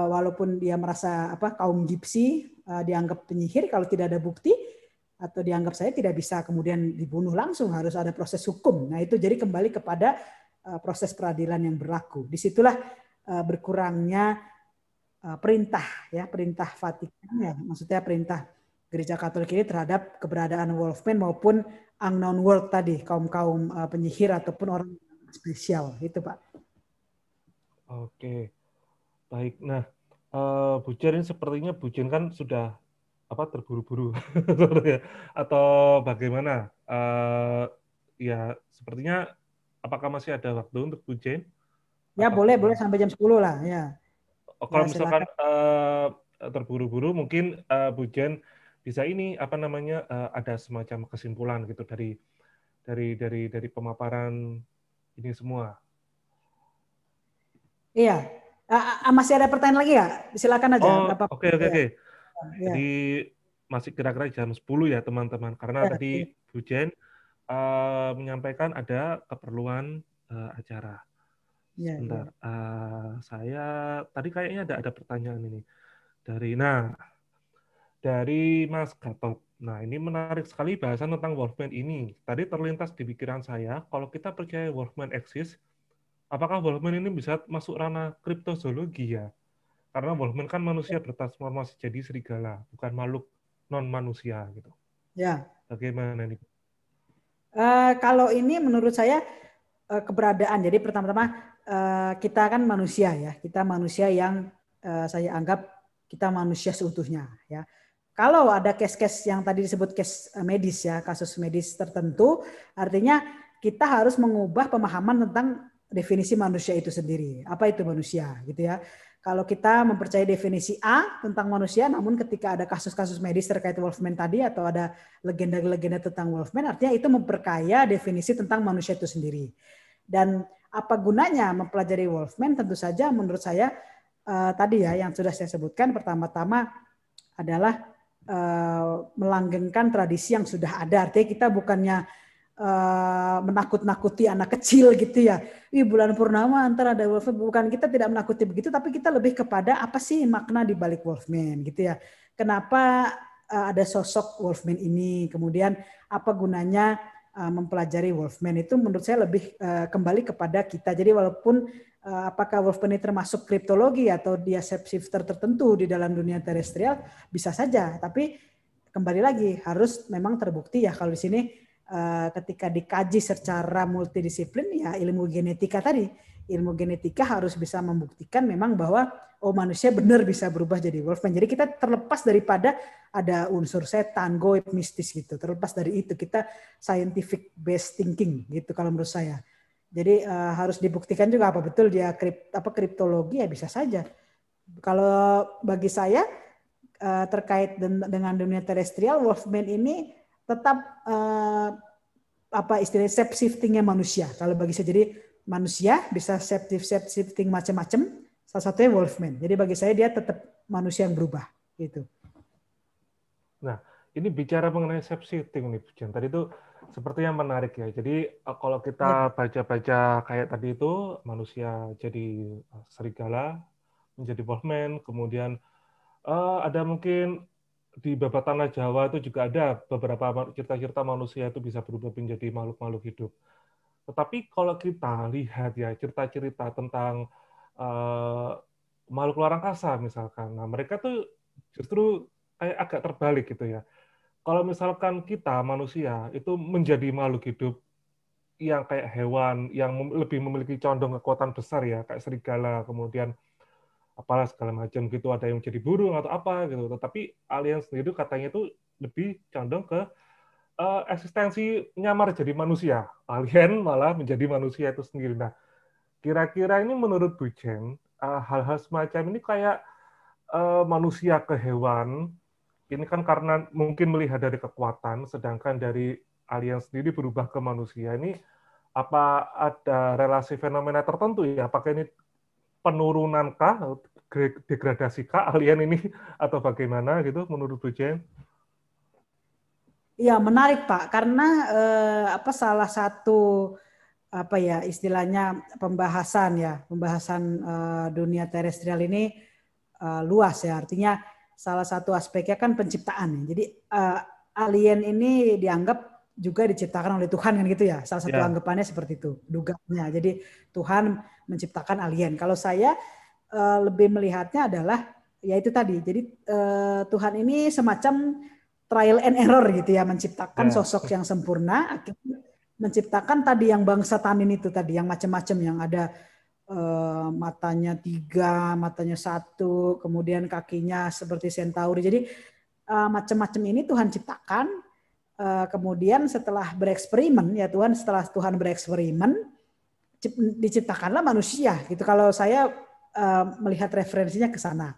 walaupun dia merasa kaum Gipsi dianggap penyihir, kalau tidak ada bukti atau dianggap saya tidak bisa kemudian dibunuh langsung, harus ada proses hukum. Nah, itu jadi kembali kepada proses peradilan yang berlaku. Disitulah berkurangnya perintah Vatikan ya, maksudnya perintah gereja Katolik ini terhadap keberadaan wolfman maupun unknown world tadi, kaum penyihir ataupun orang spesial itu, Pak.
Oke, baik. Nah, Bu Jen ini sepertinya Bu Jen kan sudah terburu-buru atau bagaimana? Ya, sepertinya apakah masih ada waktu untuk Bu Jen?
Ya, boleh sampai jam 10 lah ya.
Kalau misalkan terburu-buru mungkin Bu Jen bisa ada semacam kesimpulan gitu dari pemaparan ini semua.
Iya. Masih ada pertanyaan lagi ya? Silakan aja.
Oke. Jadi masih kira-kira jam 10 ya teman-teman, karena tadi Bu Jen menyampaikan ada keperluan acara. Sebentar, saya tadi kayaknya ada pertanyaan ini dari Mas Gatot. Nah, ini menarik sekali bahasan tentang wolfman ini. Tadi terlintas di pikiran saya, kalau kita percaya wolfman eksis, apakah wolfman ini bisa masuk ranah kriptozoologi ya? Karena wolfman kan manusia bertransformasi jadi serigala, bukan makhluk non manusia gitu.
Ya.
Bagaimana nih?
Kalau ini menurut saya keberadaan. Jadi pertama-tama kita kan manusia ya. Kita manusia yang saya anggap kita manusia seutuhnya ya. Kalau ada case-case yang tadi disebut case medis ya, kasus medis tertentu, artinya kita harus mengubah pemahaman tentang definisi manusia itu sendiri. Apa itu manusia gitu ya. Kalau kita mempercayai definisi A tentang manusia, namun ketika ada kasus-kasus medis terkait wolfman tadi atau ada legenda-legenda tentang wolfman, artinya itu memperkaya definisi tentang manusia itu sendiri. Dan apa gunanya mempelajari wolfman? Tentu saja menurut saya tadi ya yang sudah saya sebutkan, pertama-tama adalah melanggengkan tradisi yang sudah ada. Artinya kita bukannya menakut-nakuti anak kecil gitu ya. Bulan purnama antar ada wolfman, bukan, kita tidak menakuti begitu, tapi kita lebih kepada apa sih makna di balik wolfman gitu ya. Kenapa ada sosok wolfman ini, kemudian apa gunanya mempelajari wolfman, itu menurut saya lebih kembali kepada kita. Jadi walaupun apakah wolfman ini termasuk kriptologi atau dia shapeshifter tertentu di dalam dunia terestrial, bisa saja, tapi kembali lagi harus memang terbukti ya. Kalau di sini ketika dikaji secara multidisiplin ya ilmu genetika tadi ilmu genetika harus bisa membuktikan memang bahwa manusia benar bisa berubah jadi wolfman. Jadi kita terlepas daripada ada unsur setan, goib, mistis gitu. Terlepas dari itu kita scientific based thinking gitu kalau menurut saya. Jadi harus dibuktikan juga apa betul dia kriptologi ya bisa saja. Kalau bagi saya terkait dengan dunia terestrial, wolfman ini tetap istilahnya shape shiftingnya manusia. Kalau bagi saya jadi manusia bisa shape shifting macam-macam. Salah satunya wolfman. Jadi bagi saya dia tetap manusia yang berubah gitu.
Nah, ini bicara mengenai shape shifting nih, Jen. Tadi itu seperti yang menarik ya. Jadi kalau kita baca-baca kayak tadi itu manusia jadi serigala, menjadi wolfman, kemudian ada mungkin di babat tanah Jawa itu juga ada beberapa cerita-cerita manusia itu bisa berubah menjadi makhluk-makhluk hidup. Tetapi kalau kita lihat ya cerita-cerita tentang makhluk luar angkasa misalkan, nah mereka tuh justru kayak agak terbalik gitu ya. Kalau misalkan kita manusia itu menjadi makhluk hidup yang kayak hewan yang lebih memiliki condong kekuatan besar ya, kayak serigala, kemudian apalah segala macam gitu, ada yang jadi burung atau apa gitu. Tetapi alien sendiri katanya itu lebih condong ke eksistensi nyamar jadi manusia. Alien malah menjadi manusia itu sendiri. Nah, kira-kira ini menurut Bu Jen, hal-hal semacam ini kayak manusia ke hewan, ini kan karena mungkin melihat dari kekuatan, sedangkan dari alien sendiri berubah ke manusia. Ini apa ada relasi fenomena tertentu ya? Apakah ini penurunankah, degradasikah alien ini atau bagaimana gitu menurut Bu Jen?
Iya, menarik Pak, karena salah satu istilahnya pembahasan dunia terestrial ini luas ya, artinya salah satu aspeknya kan penciptaan. Jadi alien ini dianggap juga diciptakan oleh Tuhan kan gitu ya. Salah satu anggapannya seperti itu, dugaannya. Jadi Tuhan menciptakan alien. Kalau saya lebih melihatnya adalah ya itu tadi. Jadi Tuhan ini semacam trial and error gitu ya, menciptakan sosok yang sempurna, akhirnya menciptakan tadi yang bangsa Tanin itu tadi, yang macam-macam, yang ada matanya 3, matanya 1, kemudian kakinya seperti centauri. Jadi macam-macam ini Tuhan ciptakan. Kemudian setelah Tuhan bereksperimen, diciptakanlah manusia. Gitu. Kalau saya melihat referensinya ke sana.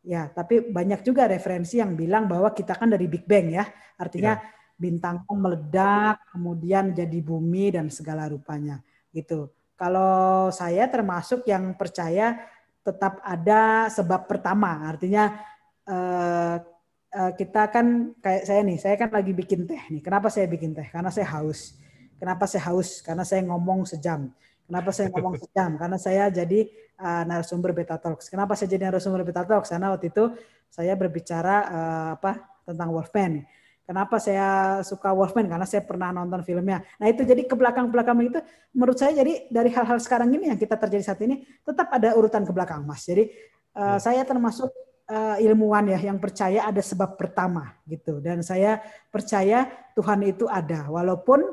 Ya, tapi banyak juga referensi yang bilang bahwa kita kan dari Big Bang ya. Artinya bintang meledak, kemudian jadi bumi dan segala rupanya. Gitu. Kalau saya termasuk yang percaya tetap ada sebab pertama. Artinya kita kan kayak saya kan lagi bikin teh nih. Kenapa saya bikin teh? Karena saya haus. Kenapa saya haus? Karena saya ngomong sejam. Kenapa saya ngomong sejam? Karena saya jadi narasumber Beta Talks. Kenapa saya jadi narasumber Beta Talks? Karena waktu itu saya berbicara tentang Wolfman. Kenapa saya suka Wolfman? Karena saya pernah nonton filmnya. Nah itu jadi ke belakang-belakang itu menurut saya jadi dari hal-hal sekarang ini yang kita terjadi saat ini tetap ada urutan ke belakang, Mas. Jadi saya termasuk ilmuwan ya yang percaya ada sebab pertama gitu. Dan saya percaya Tuhan itu ada. Walaupun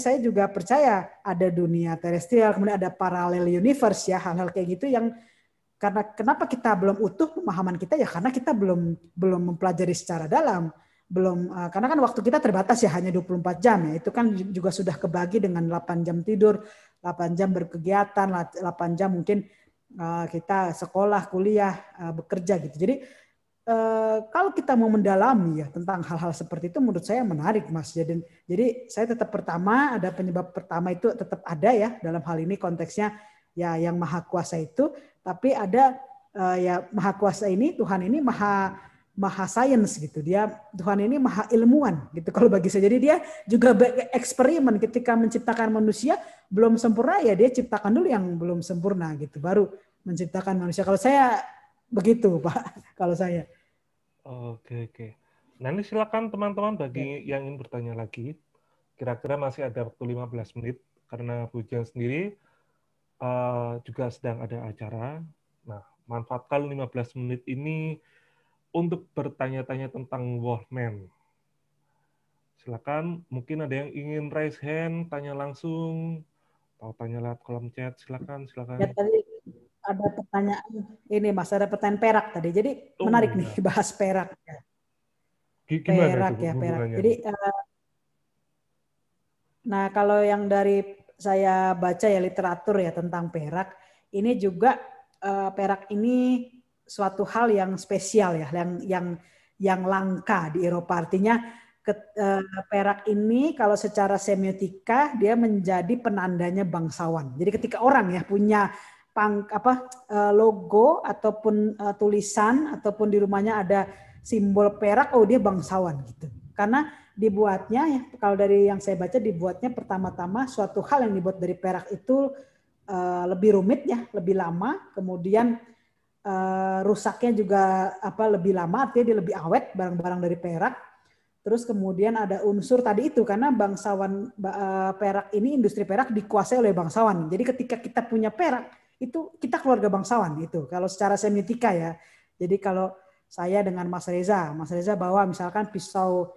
saya juga percaya ada dunia terestrial, kemudian ada parallel universe ya, hal-hal kayak gitu yang karena kenapa kita belum utuh pemahaman kita ya karena kita belum mempelajari secara dalam, karena kan waktu kita terbatas ya hanya 24 jam ya. Itu kan juga sudah kebagi dengan 8 jam tidur, 8 jam berkegiatan, 8 jam mungkin kita sekolah, kuliah, bekerja gitu. Jadi kalau kita mau mendalami ya tentang hal-hal seperti itu menurut saya menarik, Mas. Jadi saya tetap pertama ada penyebab pertama itu tetap ada ya dalam hal ini konteksnya ya yang maha kuasa itu, tapi ada ya maha kuasa ini Tuhan ini maha sains gitu. Tuhan ini maha ilmuwan gitu kalau bagi saya. Jadi dia juga bereksperimen ketika menciptakan manusia belum sempurna ya dia ciptakan dulu yang belum sempurna gitu baru menciptakan manusia. Kalau saya begitu, Pak, kalau saya.
Oke. Nah ini silakan teman-teman bagi yang ingin bertanya lagi. Kira-kira masih ada waktu 15 menit karena Bu Jen sendiri juga sedang ada acara. Nah, manfaatkan 15 menit ini untuk bertanya-tanya tentang Wolfman. Silakan, mungkin ada yang ingin raise hand, tanya langsung, Mau tanya lewat kolom chat, silakan.
Ya tadi ada pertanyaan ini Mas, ada pertanyaan perak tadi. Jadi menarik nih
Ya.
bahas perak ya.
Gimana
Perak
itu
ya, perak.
hubungannya?
Jadi nah kalau yang dari saya baca ya literatur ya tentang perak, ini juga perak ini suatu hal yang spesial ya, yang langka di Eropa. Artinya perak ini kalau secara semiotika dia menjadi penandanya bangsawan. Jadi ketika orang ya punya logo ataupun tulisan ataupun di rumahnya ada simbol perak, oh dia bangsawan gitu. Karena dibuatnya ya kalau dari yang saya baca dibuatnya pertama-tama suatu hal yang dibuat dari perak itu lebih rumit ya, lebih lama, kemudian rusaknya juga lebih lama, artinya dia lebih awet barang-barang dari perak. Terus kemudian ada unsur tadi itu karena bangsawan perak ini, industri perak dikuasai oleh bangsawan. Jadi ketika kita punya perak itu kita keluarga bangsawan itu. Kalau secara semiotika ya. Jadi kalau saya dengan Mas Reza bawa misalkan pisau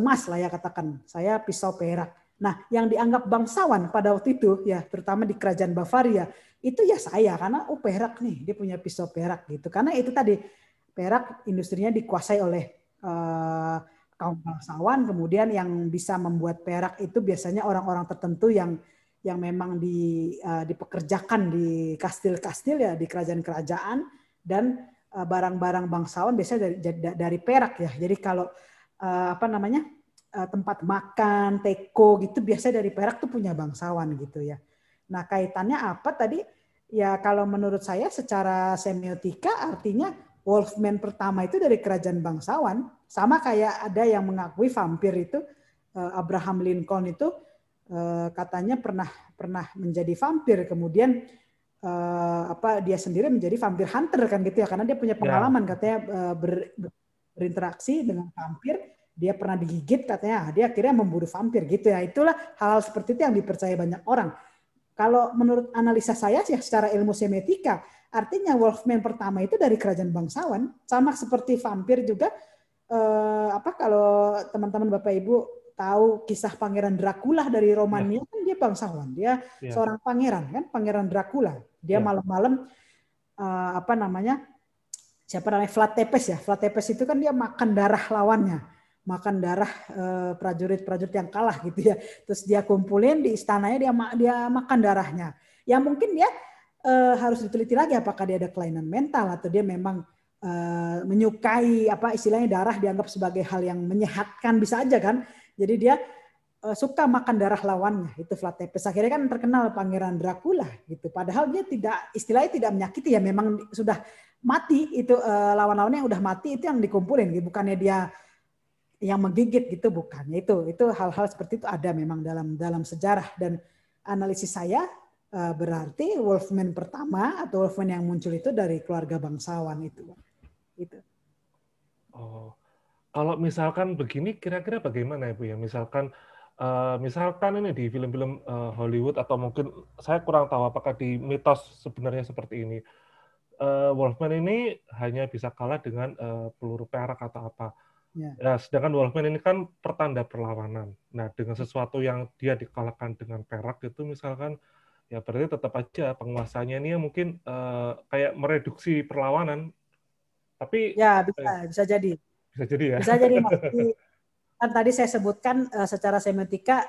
emas lah ya katakan, saya pisau perak. Nah, yang dianggap bangsawan pada waktu itu ya, terutama di kerajaan Bavaria, itu ya saya karena perak nih, dia punya pisau perak gitu. Karena itu tadi perak industrinya dikuasai oleh kaum bangsawan, kemudian yang bisa membuat perak itu biasanya orang-orang tertentu yang memang dipekerjakan di kastil-kastil ya, di kerajaan-kerajaan, dan barang-barang bangsawan biasanya dari perak ya. Jadi kalau tempat makan, teko gitu biasanya dari perak tuh punya bangsawan gitu ya. Nah, kaitannya apa tadi? Ya kalau menurut saya secara semiotika artinya Wolfman pertama itu dari kerajaan bangsawan. Sama kayak ada yang mengakui vampir itu Abraham Lincoln itu katanya pernah menjadi vampir, kemudian dia sendiri menjadi vampir hunter kan gitu ya, karena dia punya pengalaman katanya berinteraksi dengan vampir, dia pernah digigit katanya, dia akhirnya memburu vampir gitu ya. Itulah hal-hal seperti itu yang dipercaya banyak orang. Kalau menurut analisa saya sih secara ilmu semiotika, artinya Wolfman pertama itu dari kerajaan bangsawan, sama seperti vampir juga. Kalau teman-teman Bapak Ibu tahu kisah Pangeran Dracula dari Romania, kan dia bangsawan, dia seorang pangeran kan, Pangeran Dracula. Dia malam-malam Vlad Tepes ya. Vlad Tepes itu kan dia makan darah lawannya, makan darah prajurit-prajurit yang kalah gitu ya. Terus dia kumpulin di istananya, dia makan darahnya. Ya mungkin dia harus diteliti lagi apakah dia ada kelainan mental atau dia memang menyukai istilahnya darah dianggap sebagai hal yang menyehatkan, bisa aja kan. Jadi dia suka makan darah lawannya, itu Vlad Tepes. Akhirnya kan terkenal Pangeran Dracula gitu. Padahal dia istilahnya tidak menyakiti ya, memang sudah mati itu lawan-lawannya yang udah mati itu yang dikumpulin gitu. Bukannya dia yang menggigit gitu, bukannya itu hal-hal seperti itu ada memang dalam sejarah. Dan analisis saya berarti Wolfman pertama atau Wolfman yang muncul itu dari keluarga bangsawan itu.
Oh, kalau misalkan begini, kira-kira bagaimana Ibu ya? Misalkan ini di film-film Hollywood atau mungkin saya kurang tahu apakah di mitos sebenarnya seperti ini. Wolfman ini hanya bisa kalah dengan peluru perak atau apa. Ya, sedangkan Wolfman ini kan pertanda perlawanan. Nah, dengan sesuatu yang dia dikalahkan dengan perak itu misalkan, ya berarti tetap aja penguasanya ini mungkin kayak mereduksi perlawanan. Tapi
ya bisa jadi.
Bisa jadi ya.
Bisa jadi Mas. Kan tadi saya sebutkan secara semiotika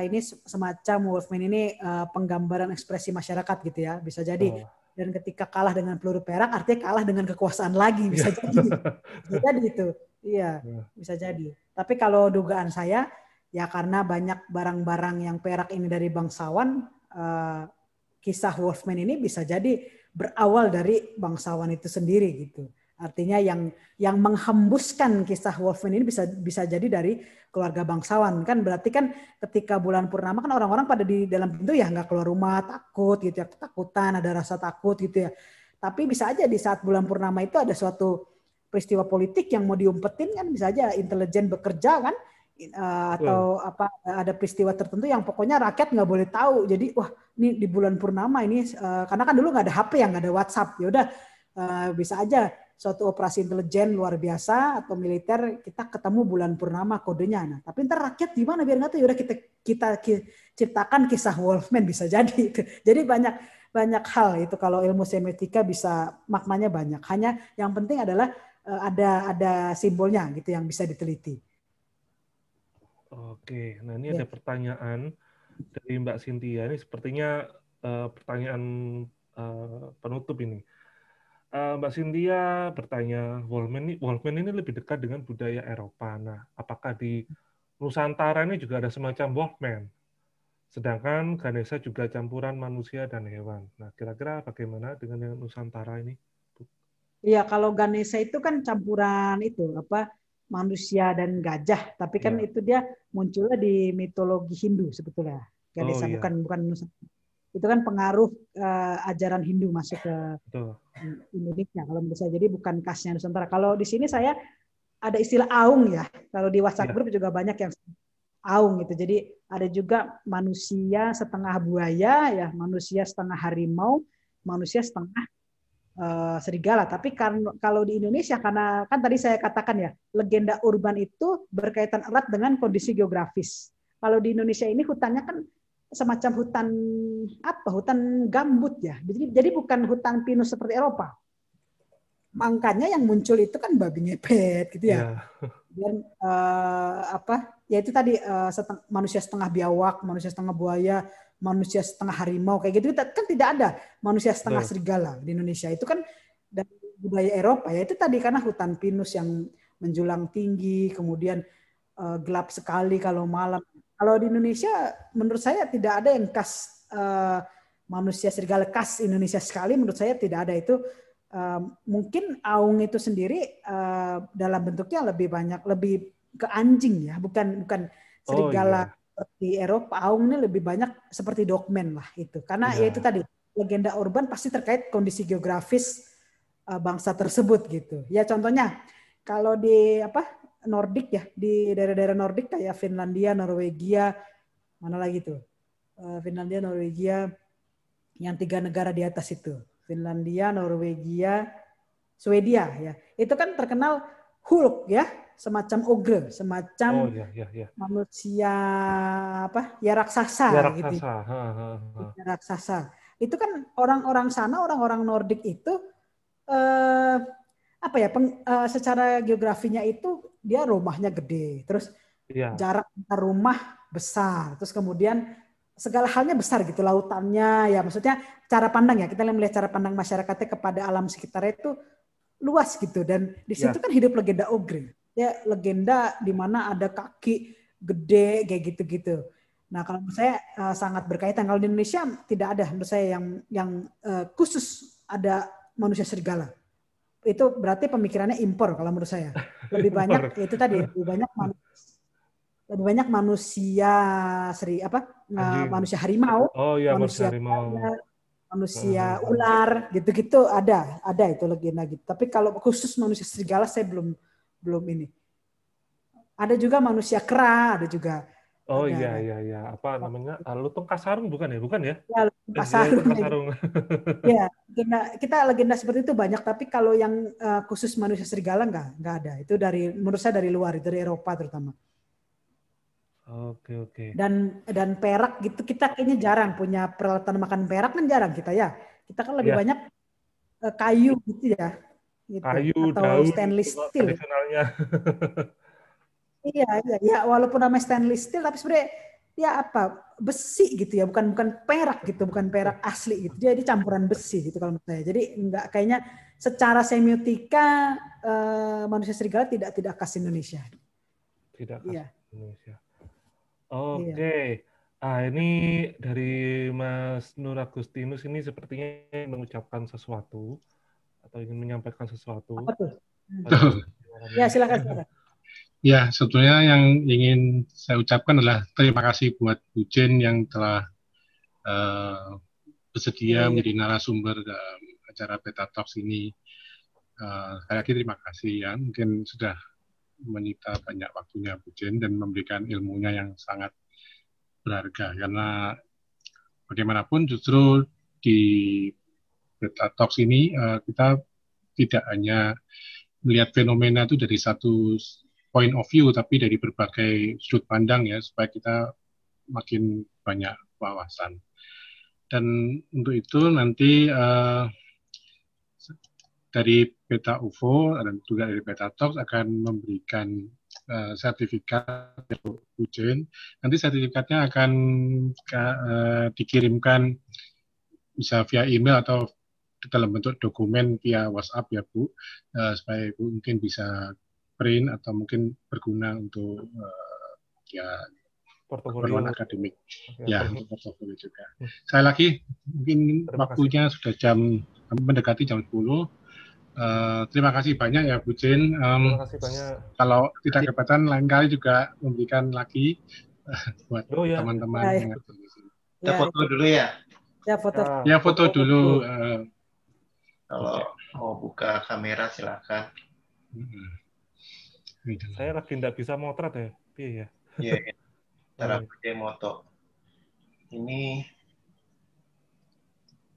ini semacam Wolfman ini penggambaran ekspresi masyarakat gitu ya. Bisa jadi. Dan ketika kalah dengan peluru perak artinya kalah dengan kekuasaan lagi, bisa jadi. Bisa jadi itu. Iya, bisa jadi. Tapi kalau dugaan saya ya karena banyak barang-barang yang perak ini dari bangsawan, kisah Wolfman ini bisa jadi berawal dari bangsawan itu sendiri gitu. Artinya yang menghembuskan kisah Wolfman ini bisa jadi dari keluarga bangsawan kan, berarti kan ketika bulan purnama kan orang-orang pada di dalam pintu ya nggak keluar rumah, takut gitu ya, ketakutan, ada rasa takut gitu ya. Tapi bisa aja di saat bulan purnama itu ada suatu peristiwa politik yang mau diumpetin kan, bisa aja intelijen bekerja kan, atau ada peristiwa tertentu yang pokoknya rakyat nggak boleh tahu. Jadi wah ini di bulan purnama ini karena kan dulu nggak ada HP, yang nggak ada WhatsApp, ya udah bisa aja suatu operasi intelijen luar biasa atau militer, kita ketemu bulan purnama kodenya. Nah, tapi ntar rakyat gimana biar nggak tahu, yaudah kita ciptakan kisah Wolfman, bisa jadi itu. Jadi banyak hal itu kalau ilmu semiotika bisa maknanya banyak. Hanya yang penting adalah ada simbolnya gitu yang bisa diteliti.
Oke, nah ini ada pertanyaan dari Mbak Cynthia. Ini sepertinya pertanyaan penutup ini. Mbak Cynthia bertanya, Wolfman ini lebih dekat dengan budaya Eropa. Nah, apakah di Nusantara ini juga ada semacam Wolfman? Sedangkan Ganesha juga campuran manusia dan hewan. Nah, kira-kira bagaimana dengan yang Nusantara ini?
Iya, kalau Ganesha itu kan campuran itu manusia dan gajah, tapi kan itu dia munculnya di mitologi Hindu sebetulnya. Ganesha bukan Nusantara. Itu kan pengaruh ajaran Hindu masuk ke Indonesia kalau menurut saya. Jadi bukan khasnya Nusantara. Kalau di sini saya ada istilah aung ya. Kalau di WhatsApp group juga banyak yang aung gitu. Jadi ada juga manusia setengah buaya ya, manusia setengah harimau, manusia setengah serigala. Tapi kalau di Indonesia, karena kan tadi saya katakan ya, legenda urban itu berkaitan erat dengan kondisi geografis. Kalau di Indonesia ini hutannya kan semacam hutan gambut ya. Jadi bukan hutan pinus seperti Eropa. Makanya yang muncul itu kan babi ngepet gitu ya. Dan ya itu tadi manusia setengah biawak, manusia setengah buaya, manusia setengah harimau kayak gitu kan tidak ada manusia setengah serigala di Indonesia. Itu kan dari budaya Eropa ya, itu tadi karena hutan pinus yang menjulang tinggi, kemudian gelap sekali kalau malam. Kalau di Indonesia menurut saya tidak ada yang khas manusia serigala khas Indonesia sekali, menurut saya tidak ada itu. Mungkin aung itu sendiri dalam bentuknya lebih ke anjing ya, bukan serigala seperti Eropa. Aung ini lebih banyak seperti dogman lah itu, karena ya itu tadi legenda urban pasti terkait kondisi geografis bangsa tersebut gitu. Ya contohnya kalau di Nordik ya, di daerah-daerah Nordik kayak Finlandia, Norwegia, mana lagi tuh? Finlandia, Norwegia, yang 3 negara di atas itu. Finlandia, Norwegia, Swedia ya. Itu kan terkenal Hulk ya, semacam ogre, semacam manusia ya raksasa gitu. Ya raksasa. Itu kan orang-orang sana, orang-orang Nordik itu secara geografinya itu dia rumahnya gede, terus jarak antar rumah besar, terus kemudian segala halnya besar gitu, lautannya ya, maksudnya cara pandang ya, kita melihat cara pandang masyarakatnya kepada alam sekitarnya itu luas gitu, dan di situ kan hidup legenda ogre ya, legenda di mana ada kaki gede kayak gitu-gitu. Nah kalau menurut saya sangat berkaitan. Kalau di Indonesia tidak ada menurut saya yang khusus ada manusia serigala. Itu berarti pemikirannya impor kalau menurut saya. Lebih banyak itu tadi, lebih banyak manusia manusia harimau, manusia ular gitu-gitu ada itu legenda gitu. Tapi kalau khusus manusia serigala saya belum ini. Ada juga manusia kera, ada juga.
Iya. Apa namanya? Lutung Kasarung bukan ya? Bukan ya?
Ya, Lutung Kasarung. Ya, kita legenda seperti itu banyak, tapi kalau yang khusus manusia serigala nggak ada. Itu menurut saya dari luar, dari Eropa terutama.
Oke.
Dan perak gitu, kita kayaknya jarang punya peralatan makan perak, kan jarang kita ya. Kita kan lebih banyak kayu gitu ya. Gitu.
Kayu,
atau
daun,
stainless steel.
Tradisionalnya.
Iya, walaupun namanya stainless steel, tapi sebenarnya ya besi gitu ya, bukan perak gitu, bukan perak asli gitu. Jadi campuran besi gitu kalau menurut saya. Jadi enggak, kayaknya secara semiotika manusia serigala tidak khas Indonesia.
Tidak khas Indonesia. Oke. Ini dari Mas Nur Agustinus ini sepertinya mengucapkan sesuatu atau ingin menyampaikan sesuatu.
Apa tuh? Ya, silakan.
Ya, sebetulnya yang ingin saya ucapkan adalah terima kasih buat Bu Jen yang telah bersedia menjadi narasumber dalam acara Beta Talks ini. Sekali lagi terima kasih ya, mungkin sudah menyita banyak waktunya Bu Jen dan memberikan ilmunya yang sangat berharga, karena bagaimanapun justru di Beta Talks ini kita tidak hanya melihat fenomena itu dari satu point of view, tapi dari berbagai sudut pandang ya, supaya kita makin banyak wawasan. Dan untuk itu nanti dari Beta UFO dan juga dari Beta Talks akan memberikan sertifikat untuk ujian. Nanti sertifikatnya akan dikirimkan bisa via email atau dalam bentuk dokumen via WhatsApp ya Bu, supaya Ibu mungkin bisa print atau mungkin berguna untuk ya keperluan akademik, ya untuk portofolio juga. Saya lagi mungkin waktunya sudah mendekati jam 10. Terima kasih banyak ya Bu Jane.
Terima kasih banyak.
Kalau tidak kebetulan lain kali juga memberikan lagi buat teman-teman yang ada di sini.
Kita foto dulu ya.
Ya foto.
Ya foto dulu.
Kalau mau buka kamera silakan.
Saya lagi tidak bisa motret ya. Iya.
Iya. Cara pakai moto. Ini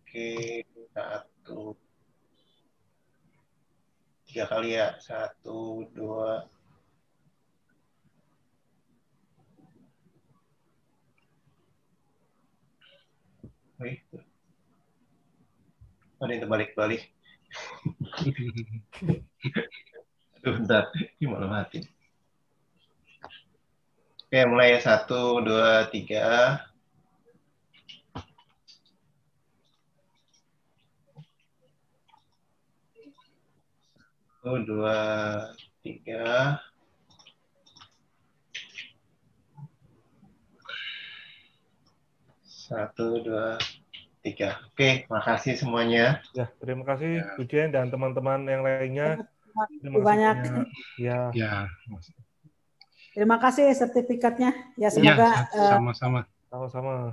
oke, 3 kali ya. 1, 2. Wih. Ada yang terbalik-balik. Aduh, bentar. Ini malah mati. Oke, mulai ya. 1, 2, 3. 1, 2, 3. Satu, dua, tiga. Oke, makasih semuanya.
Ya, terima kasih Bu Jen dan teman-teman yang lainnya.
Terima kasih banyak.
Ya.
Terima kasih sertifikatnya. Ya semoga
sama-sama.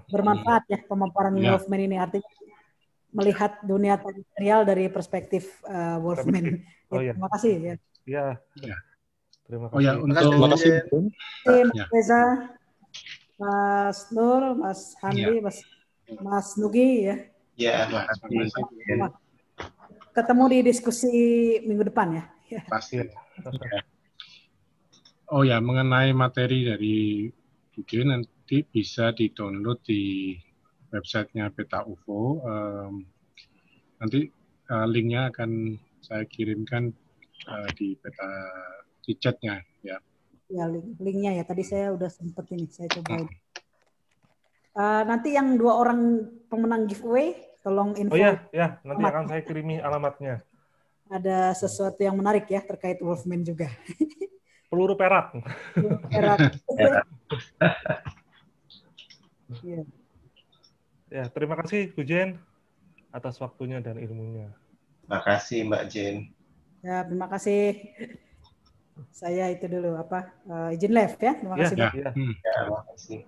Bermanfaat ya pemaparan Wolfman ini, artinya melihat dunia teritorial dari perspektif Wolfman. Terima kasih ya.
Iya.
Terima kasih. Terima kasih.
Mas Reza, Mas Nur, Mas Handi, Mas Nugi ya.
Ya, makasih.
Ketemu di diskusi minggu depan ya.
Pasti. Oh ya, mengenai materi dari Bugi nanti bisa di-download di websitenya Beta UFO. Nanti linknya akan saya kirimkan di chatnya ya.
Ya, linknya ya. Tadi saya udah sempet ini, saya cobain. Nanti yang 2 orang pemenang giveaway, tolong info.
Oh ya, nanti akan saya kirimi alamatnya.
Ada sesuatu yang menarik ya terkait Wolfman juga.
Peluru perak. Ya, terima kasih Bu Jen atas waktunya dan ilmunya.
Terima kasih Mbak Jen.
Ya, terima kasih. Saya itu dulu izin live ya. Terima kasih.
Ya, terima kasih.